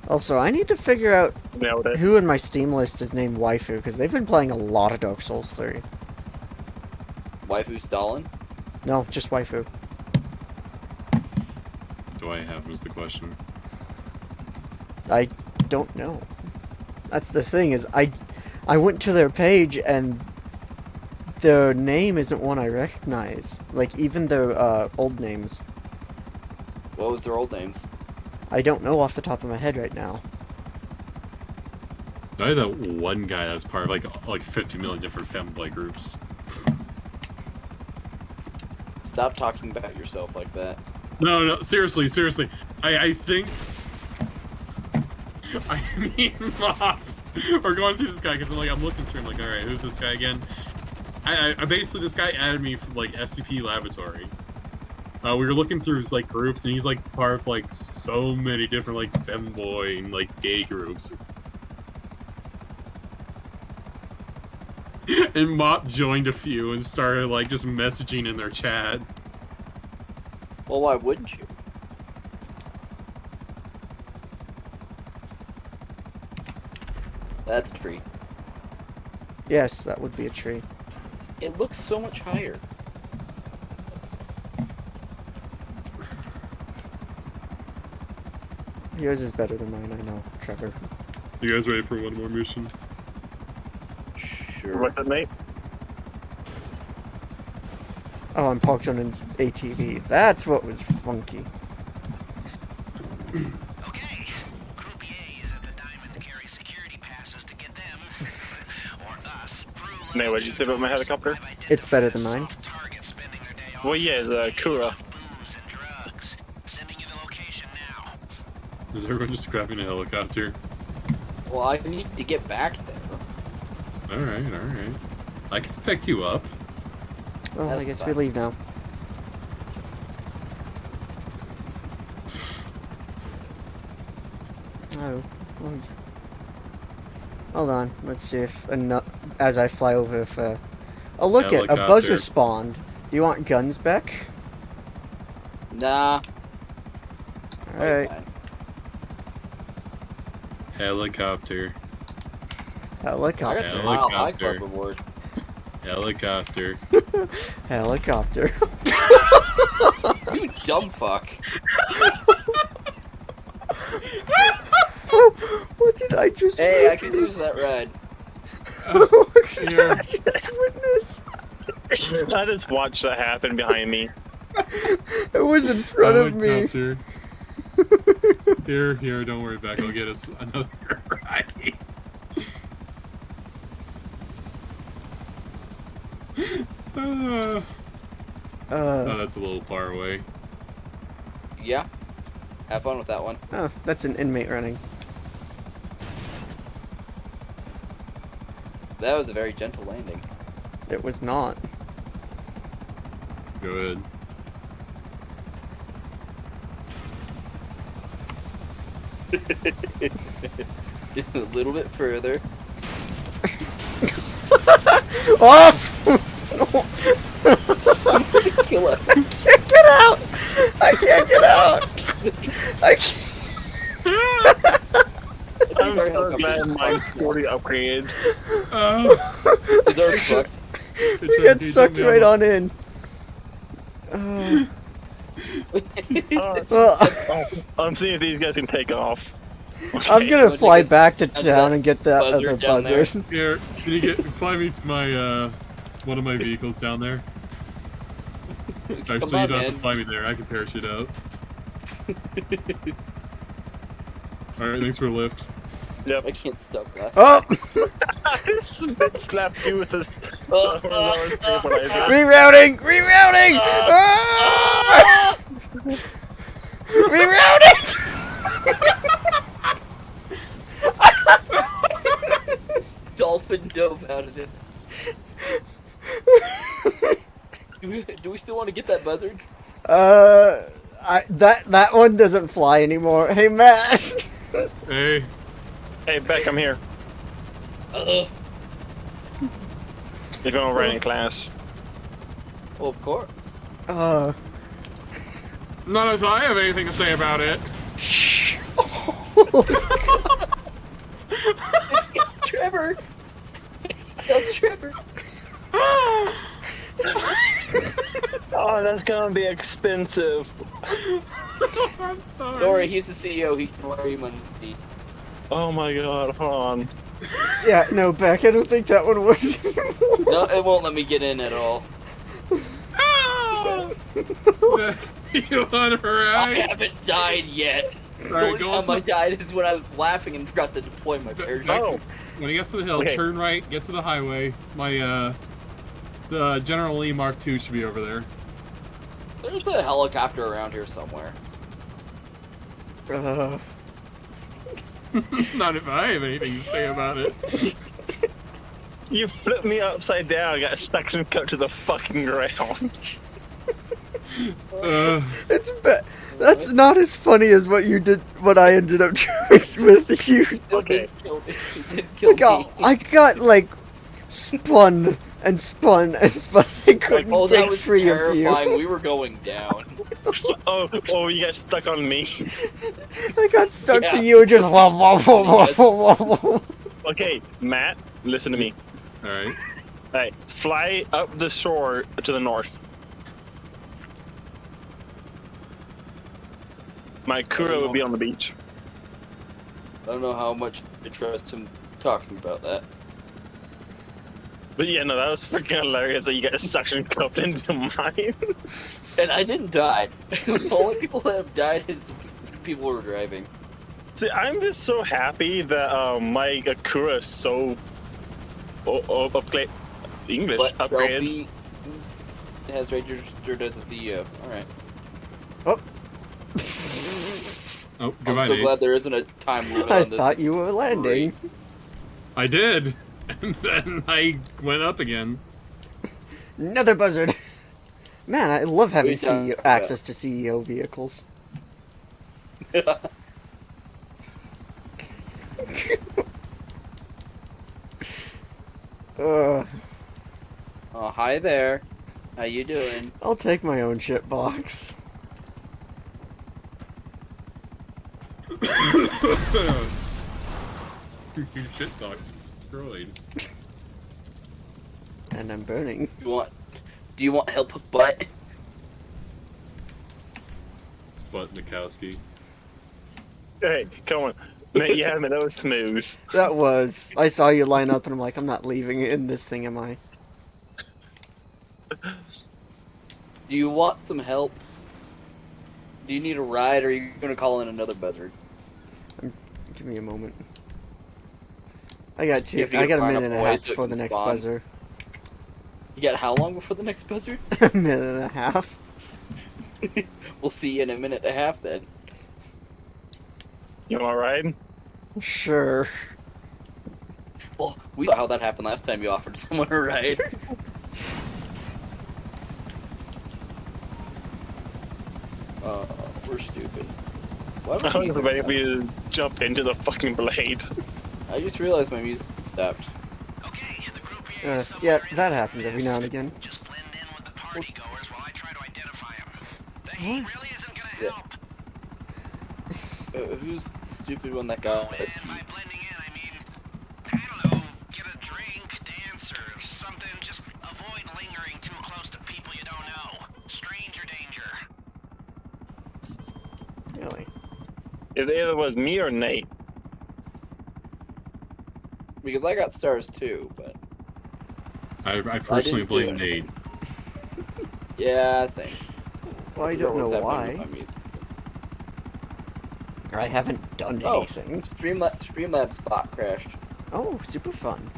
Also, I need to figure out Nailed it. who in my Steam list is named Waifu, because they've been playing a lot of Dark Souls 3. Waifu Stalin? No, just Waifu. Do I have was the question. I don't know. That's the thing, is I went to their page and their name isn't one I recognize. Like, even their old names. What was their old names? I don't know off the top of my head right now. I had that one guy that's part of like 50 million different fanboy groups. Stop talking about yourself like that. No, seriously. I think. I mean, we're going through this guy because I'm looking through him like, alright, who's this guy again? I basically, this guy added me from like SCP Laboratory. We were looking through his like groups, and he's like part of like so many different like femboy and like gay groups. And Mop joined a few and started like just messaging in their chat. Well, why wouldn't you? That's a tree. Yes, that would be a tree. It looks so much higher. Yours is better than mine, I know, Trevor. You guys ready for one more mission? Sure. What's it, mate? Oh, I'm parked on an ATV. That's what was funky. Okay, Group A is at the Diamond to carry security passes to get them, or us, through Nate, what did you say about my helicopter? It's better than mine. targets spending their day Well, yeah, it's Kura. booze and drugs. Sending you the location now. Is everyone just grabbing a helicopter? Well, I need to get back there. Alright. I can pick you up. Well, I That's guess fine. we leave now. Oh. Hold on. Let's see if as I fly over if oh, look it, a Helicopter. buzzer spawned. Do you want guns back? Nah. Alright. Fine. Helicopter. Helicopter. I got some Mile High Club Helicopter. reward. Helicopter. Helicopter. You dumb fuck. What did I just Hey, I can witness? use that ride. What did Here. I just witness? I just watched that happen behind me. It was in front of me. Helicopter. Here, don't worry, Beck. I'll get us another ride. Oh, that's a little far away. Yeah. Have fun with that one. Oh, that's an inmate running. That was a very gentle landing. It was not. Good. Just a little bit further. Off! Kill it. I can't get out! I can't get out! I can't. I'm so glad mine's 40 upgraded. Is ours fucked? We got sucked right on in. Well, I'm seeing if these guys can take off. I'm gonna Okay. fly back to That's town that and get that buzzard other down there. buzzard. Here, can you fly me to my one of my vehicles down there? Actually, Come you on, don't have man. to fly me there. I can parachute out. All right, thanks for the lift. Yep. I can't stop that. Oh! I spit slapped you with this. Rerouting! Rerouting! Ah! Rerouting! Dolphin dove out of it. Do we still want to get that buzzard? That one doesn't fly anymore. Hey, Matt! Hey. Hey, Beck, I'm here. You're going right in class. Well, of course. Not as I have anything to say about it. Trevor! That's Trevor. Oh, that's gonna be expensive. I'm sorry. Don't worry, he's the CEO. He can wire you money. Oh my god, hold on. Yeah, no, Beck, I don't think that one was. No, it won't let me get in at all. You want a I ride? haven't died yet. The Alright, only go time on I died is when I was laughing and forgot to deploy my parachute. Oh, When you get to the hill, Okay. turn right, get to the highway. My, the General Lee Mark II should be over there. There's a helicopter around here somewhere. Not if I have anything to say about it. you flipped me upside down. I got suction cut to the fucking ground. It's that's not as funny as what you did. What I ended up doing with you. Okay. I got like spun and spun and spun. I couldn't Oh, that break was free of you. terrifying. We were going down. Oh, you got stuck on me. I got stuck Yeah. to you and just. Okay, Matt, listen to me. Alright. Hey, fly up the shore to the north. My Kuro will be on the beach. I don't know how much I trust him talking about that. But yeah, no, that was freaking hilarious that you got suction cupped into mine. And I didn't die. The only people that have died is the people who were driving. See, I'm just so happy that my Akura is so upgrade English But upgraded. Trophy has registered as a CEO. Alright. Oh, Oh, I'm goodbye, so Nate. glad there isn't a time limit I on this. thought This you is were landing. great. I did. And then I went up again. Another buzzard. Man, I love having We talked CEO, about- access to CEO vehicles. Ugh. Oh, hi there. How you doing? I'll take my own shit box. Your shit box is destroyed. And I'm burning. Do you want help with butt? But Mikowski. Hey, come on. Man, yeah, man, that was smooth. That was. I saw you line up and I'm like, I'm not leaving in this thing, am I? Do you want some help? Do you need a ride, or are you gonna call in another buzzard? Give me a moment. I got You have to I get got a far minute and enough a away half so it before can the next spawn. buzzer. You got how long before the next buzzard? A minute and a half. We'll see you in a minute and a half then. You want a ride? Sure. Well, we saw how that happened last time you offered someone a ride. We're stupid. Why I do was music waiting stop? for you to jump into the fucking blade. I just realized my music stopped. Okay, the group here is Yeah, somewhere in that this happens every now and again. Just blend in with the party goers while I try to identify them. The heat really isn't gonna help. Who's the stupid one that got us? And by blending in, I mean, I don't know, get a drink, dance, or something. Just avoid lingering too close to people you don't know. Stranger danger. Really? It either was me or Nate. Because I got stars too, but I personally didn't do blame anything. Nate. yeah, same. Well, I forgot don't what's know happening with why. my music. I haven't done Oh. anything. Streamlabs bot crashed. Oh, super fun.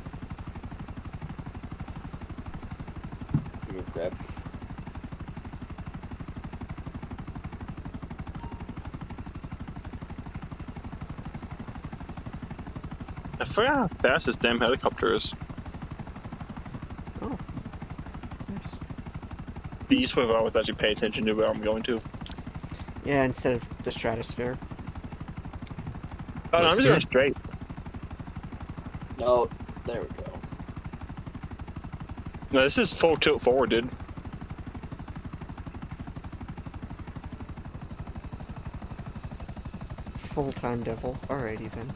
Give me a grab. I forgot how fast this damn helicopter is. Oh. Nice. Be useful if I was actually paying attention to where I'm going to. Yeah, instead of the stratosphere. Oh, no, I'm just going straight. No, there we go. No, this is full tilt forward, dude. Full-time devil. Alrighty then.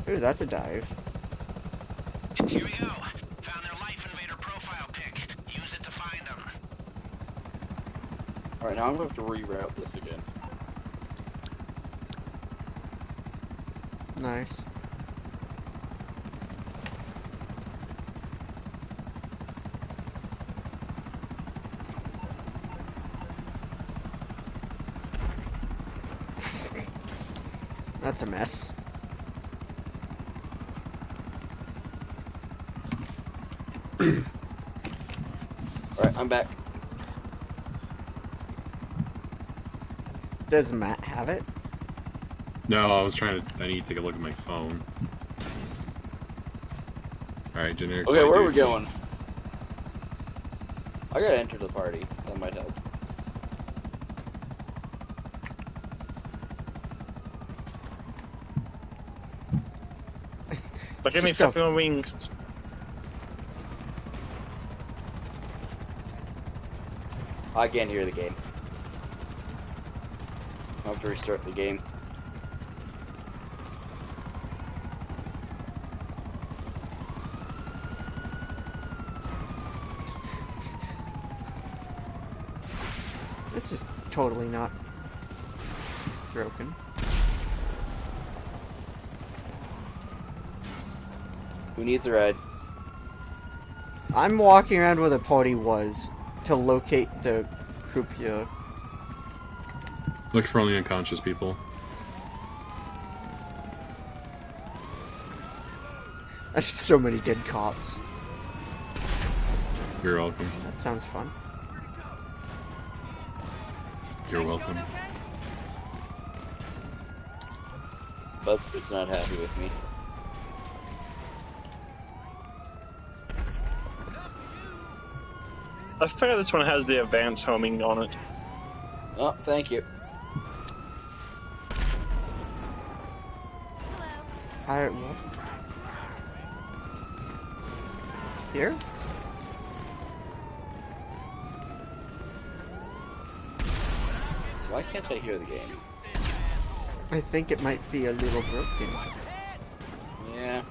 Ooh, that's a dive. Here we go. Found their Life Invader profile pic. Use it to find them. Alright, now I'm going to have to reroute this again. Nice. That's a mess. Alright, I'm back. Does Matt have it? No, I need to take a look at my phone. Alright, generic. Okay, light where are we duty. going? I gotta enter the party. That might help. Look at me Just go. flipping on wings. I can't hear the game. I'll have to restart the game. This is totally not broken. Who needs a ride? I'm walking around where the party was to locate the croupier. Look for only unconscious people. There's so many dead cops. You're welcome. That sounds fun. You're welcome. But it's not happy with me. I figure this one has the advanced homing on it. Oh, thank you. Hi, what? Here? Why can't I hear the game? I think it might be a little broken. Yeah.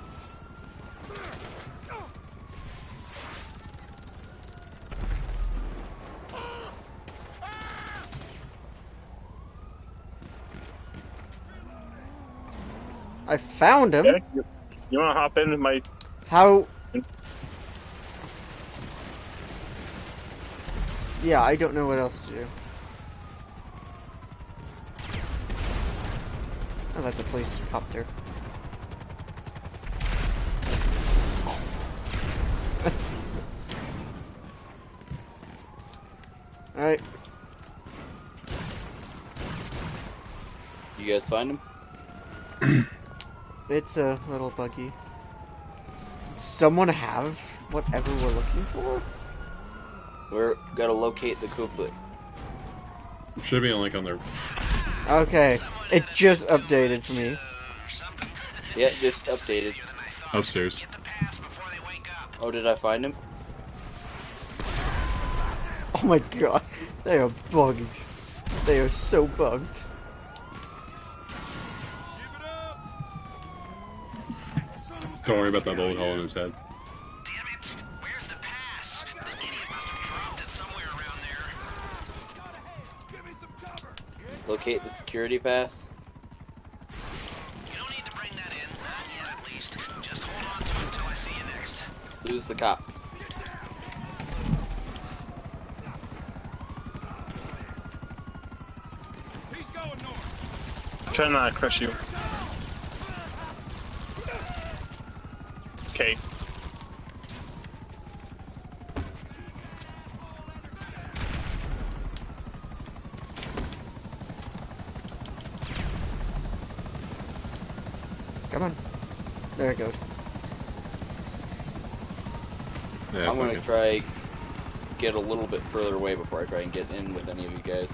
I found him. Yeah, you wanna hop into my? How? Yeah, I don't know what else to do. Oh, that's a police copter. Alright. You guys find him? It's a little buggy. Someone have whatever we're looking for? We're gotta locate the couplet. Should be like on their. Okay, it just updated for me. Yeah, just updated. Upstairs. Oh, did I find him? Oh my god, they are bugged. They are so bugged. Don't worry about that bullet hole in his head. Locate the security pass. You don't need to bring that in. Not yet, at least. Just hold on to it until I see you next. Lose the cops. He's going north. Try not to crush you. Okay. Come on. There it goes. Yeah, I'm gonna fuck it. try get a little bit further away before I try and get in with any of you guys.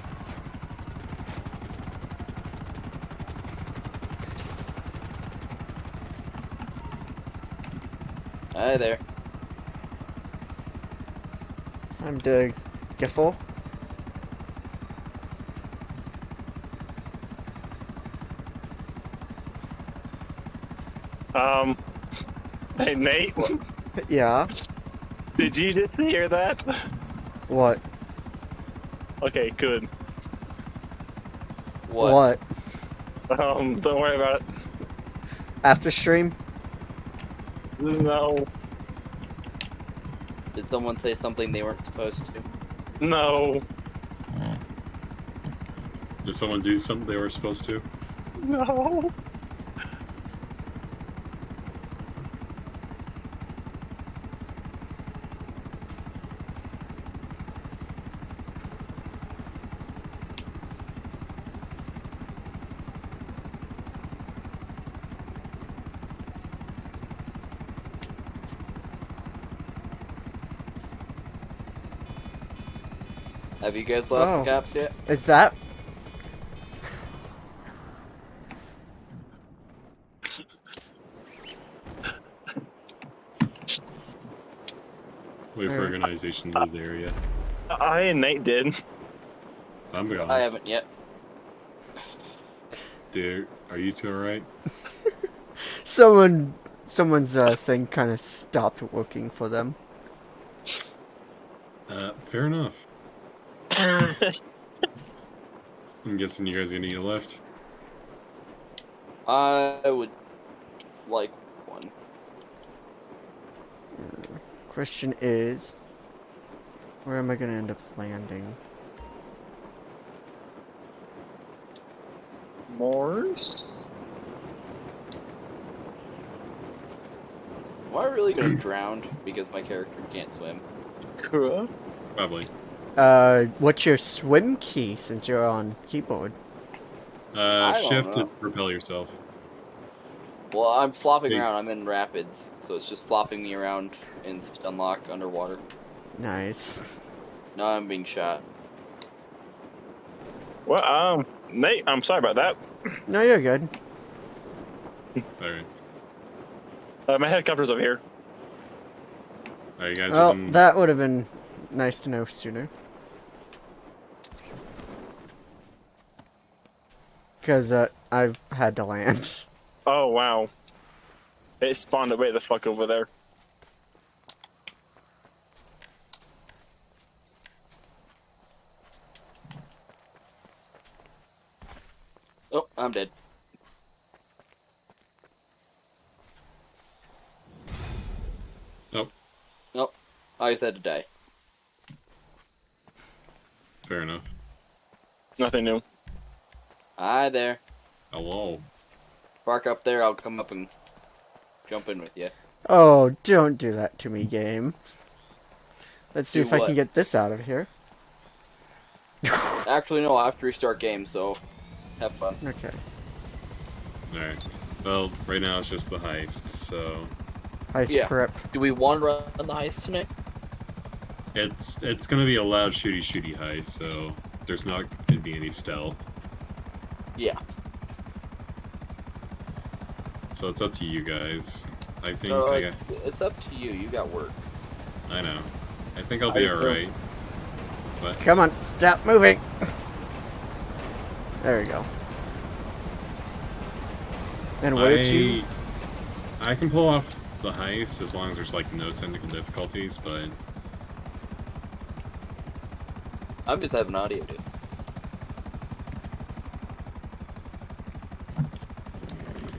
Hi there. I'm the Giffle. Hey Nate, Yeah. did you just hear that? What? Okay, good. What? Don't worry about it. After stream? No, Did someone say something they weren't supposed to? no, Did someone do something they were supposed to? no. Have you guys lost Oh. the cops yet? Is that? Wait for organization to leave the area. I and Nate did. I'm gone. I haven't yet. Dude, are you two alright? Someone's thing kind of stopped working for them. Fair enough. I'm guessing you guys gonna need a lift. I would like one. Question is, where am I gonna end up landing? Morse? Am I really gonna drown because my character can't swim? Kura? Probably. What's your swim key since you're on keyboard? I don't Shift know. is propel yourself. Well, I'm flopping Space. around. I'm in rapids, so it's just flopping me around in unlock underwater. Nice. Now I'm being shot. Well, Nate, I'm sorry about that. No, you're good. Alright. My helicopter's over here. Alright, you guys Well, within- that would have been nice to know sooner. Because, I've had to land. Oh, wow. It spawned it way the fuck over there. Oh, I'm dead. Nope. Nope. I just had to die. Fair enough. Nothing new. Hi there. Hello. Park up there, I'll come up and jump in with you. Oh, don't do that to me, game. Let's see Do if I what? can get this out of here. Actually, no, I have to restart game, so have fun. Okay. Alright. Well, right now it's just the heist, so... Heist Yeah. prep. Do we want to run the heist tonight? It's gonna be a loud shooty heist, so there's not gonna be any stealth. Yeah. So it's up to you guys. I think No, I got... it's up to you. You got work. I know. I think I'll be alright. But Come on, stop moving. There we go. And what did you? I can pull off the heist as long as there's like no technical difficulties, but I'm just having audio, dude.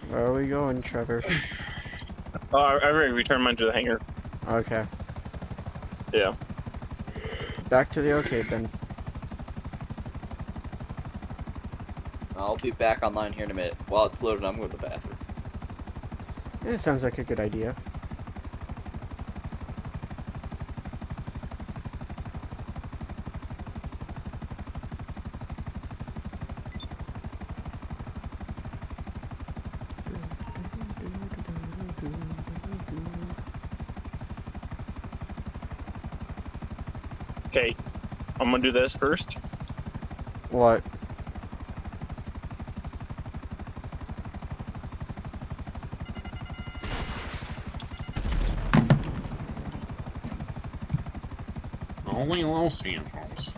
Where are we going, Trevor? Oh, I already returned mine to the hangar. Okay. Yeah. Back to the arcade then. I'll be back online here in a minute. While it's loading, I'm going to the bathroom. Yeah, it sounds like a good idea. Okay. I'm gonna do this first. What? only Los Angeles.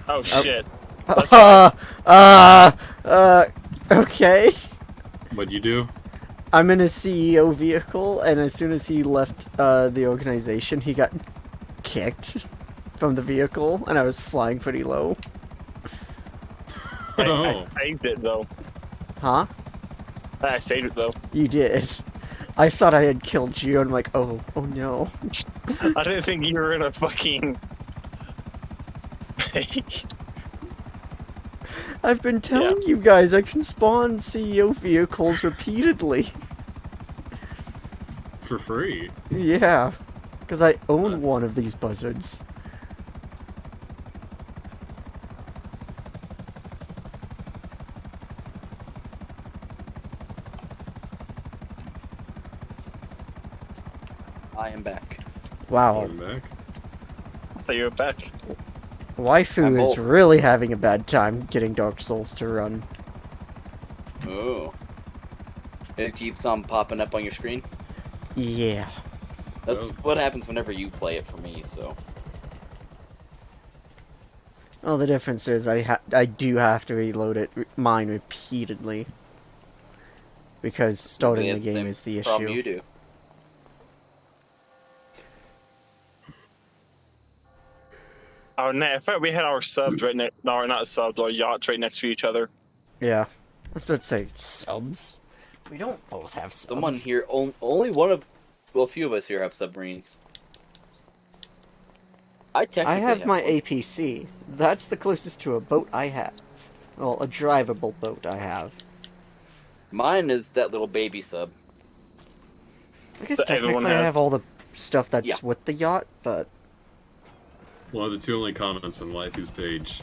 Oh shit. Okay. What'd you do? I'm in a CEO vehicle, and as soon as he left the organization, he got kicked from the vehicle, and I was flying pretty low. I saved it though. Huh? I saved it though. You did. I thought I had killed you, and I'm like, oh no. I didn't think you were in a fucking... I've been telling you guys I can spawn CEO vehicles repeatedly. For free? Yeah. Because I own one of these buzzards. I am back. Wow. I'm back. I thought you were back. Waifu is really having a bad time getting Dark Souls to run. Oh. It keeps on popping up on your screen? Yeah. That's what happens whenever you play it for me, so... Well, the difference is I do have to reload mine repeatedly. Because starting the game is the issue. Problem you do. Oh, I thought we had our subs right next... No, not subs, our yachts right next to each other. Yeah. I was about to say, subs? We don't both have subs. Someone here, only one of... Well, a few of us here have submarines. I have my APC. That's the closest to a boat I have. Well, a drivable boat I have. Mine is that little baby sub. I guess technically I have all the stuff that's with the yacht, but... One of the two only comments on Waifu's page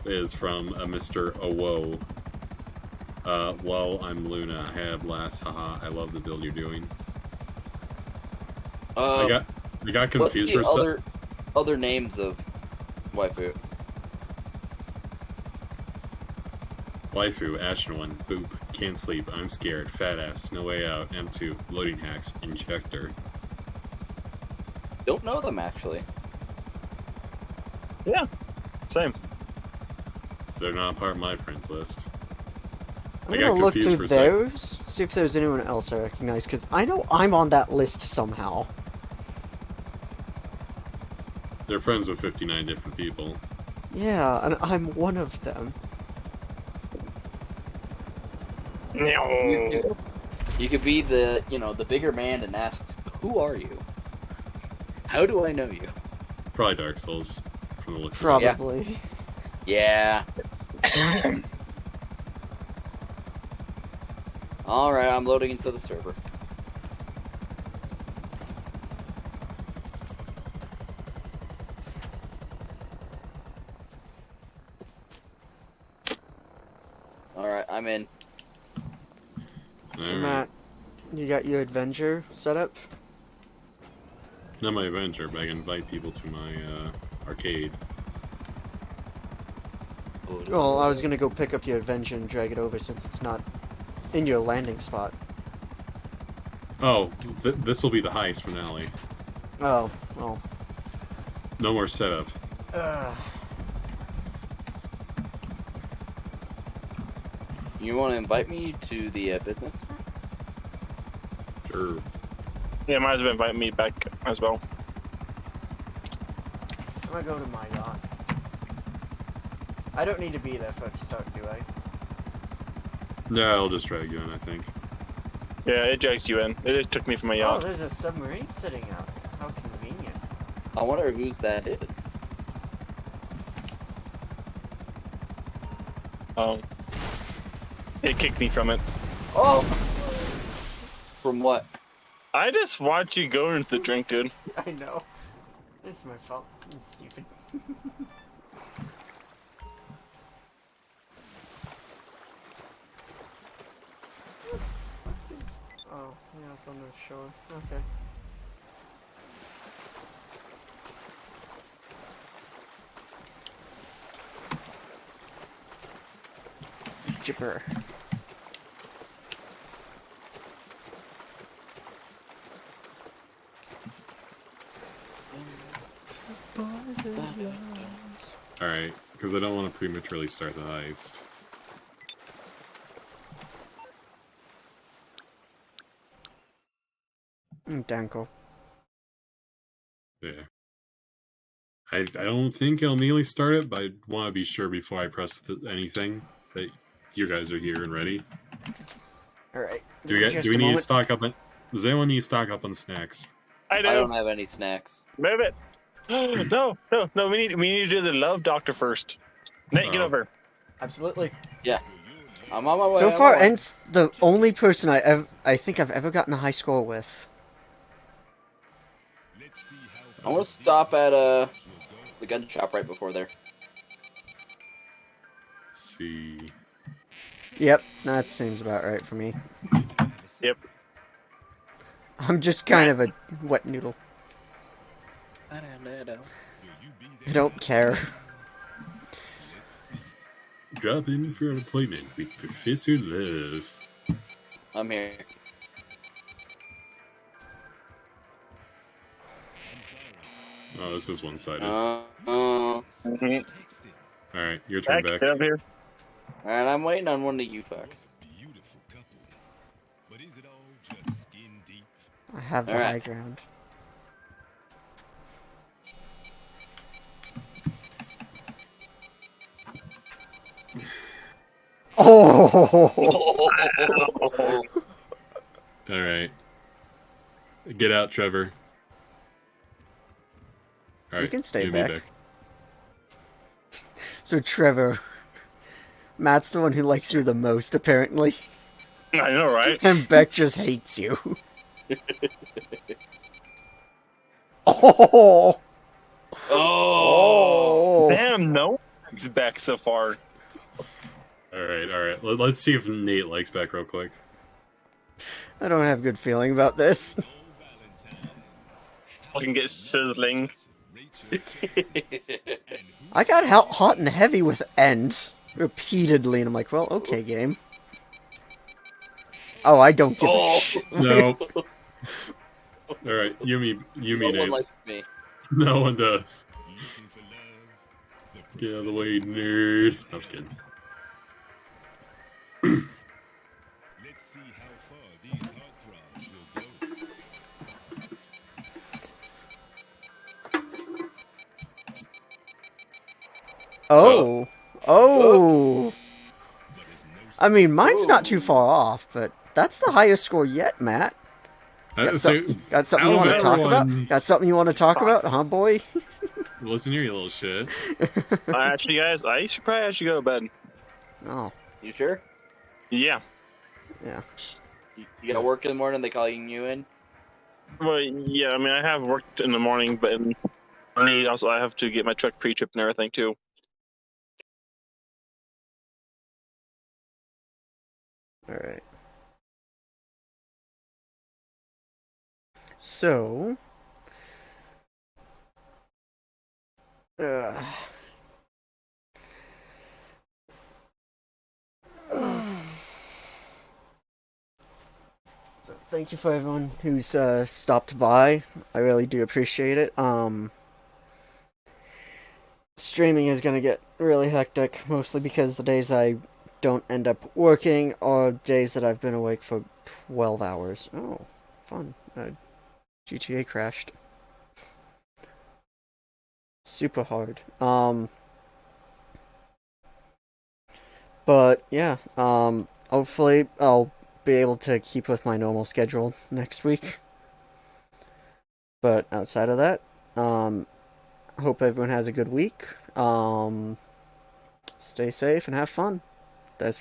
is from a Mr. Owo. Well, I'm Luna. I have last. Haha, I love the build you're doing. I got confused for a second. Other names of Waifu? Waifu, Ashen One, Boop, Can't Sleep, I'm Scared, Fat Ass, No Way Out, M2, Loading Hacks, Injector. Don't know them actually. Yeah, same. They're not part of my friends list. I'm I gonna got look confused through for a sec. those, see if there's anyone else I recognize, because I know I'm on that list somehow. They're friends with 59 different people. Yeah, and I'm one of them. You could be the, the bigger man and ask, "Who are you? How do I know you?" Probably Dark Souls, from the looks of it. Probably. Yeah. Alright, I'm loading into the server. Alright, I'm in. So Alright. Matt, you got your Avenger set up? Not my adventure, but I can invite people to my arcade. Well, I was gonna go pick up your Avenger and drag it over since it's not in your landing spot. Oh, this will be the heist finale. Oh, well. No more setup. You want to invite me to the business? Sure. Yeah, might as well invite me back as well. I'm gonna go to my yacht. I don't need to be there for it to start, do I? No, I'll just drag you in, I think. Yeah, it drags you in. It just took me from my Oh, yacht. there's a submarine sitting out. How convenient. I wonder whose that is. It kicked me from it. Oh! From what? I just watched you go into the drink, dude. I know. It's my fault. I'm stupid. Oh, yeah, up on the shore. Okay. Jipper. Alright, because I don't want to prematurely start the heist. Danko. Yeah. I don't think I'll immediately start it, but I want to be sure before I press anything that you guys are here and ready. Alright. Do we need to stock up on... Does anyone need to stock up on snacks? I do. I don't have any snacks. Move it. No. We need to do the love doctor first. Nate, get over. Absolutely. Yeah. I'm on my way. So I'm far, on my way. Ent's the only person I think I've ever gotten a high score with. I want to stop at the gun shop right before there. Let's see. Yep, that seems about right for me. Yep. I'm just kind of a wet noodle. I don't care. Drop in for an appointment with Professor Love. I'm here. Oh, this is one-sided. Alright, your turn, Beck. Get up here. Alright, I'm waiting on one of you fucks. I have the All right. high ground. Oh! Alright. Get out, Trevor. All right, You can stay give me back. So Trevor, Matt's the one who likes you the most, apparently. I know, right? And Beck just hates you. Oh! Oh! Damn, no. It's back so far. Alright. Let's see if Nate likes Beck real quick. I don't have a good feeling about this. I can get sizzling. I got hot and heavy with End repeatedly, and I'm like, well, okay, game. Oh, I don't give a shit. No. All right, you No mean one it. likes me. No one does. Get out of the way, nerd. I was kidding. Oh. Oh. I mean, mine's not too far off, but that's the highest score yet, Matt. Got something you want to talk about? Got something you want to talk about, huh, boy? Listen here, you little shit. Actually, guys, I should probably actually go to bed. Oh. You sure? Yeah. Yeah. You got work in the morning, they calling you in? Well, yeah, I mean, I have worked in the morning, but I have to get my truck pre-tripped and everything, too. Alright. So... So thank you for everyone who's stopped by. I really do appreciate it. Streaming is gonna get really hectic, mostly because the days I don't end up working are days that I've been awake for 12 hours. Oh, fun. GTA crashed. Super hard. But yeah, hopefully I'll be able to keep with my normal schedule next week. But outside of that, hope everyone has a good week. Stay safe and have fun. That's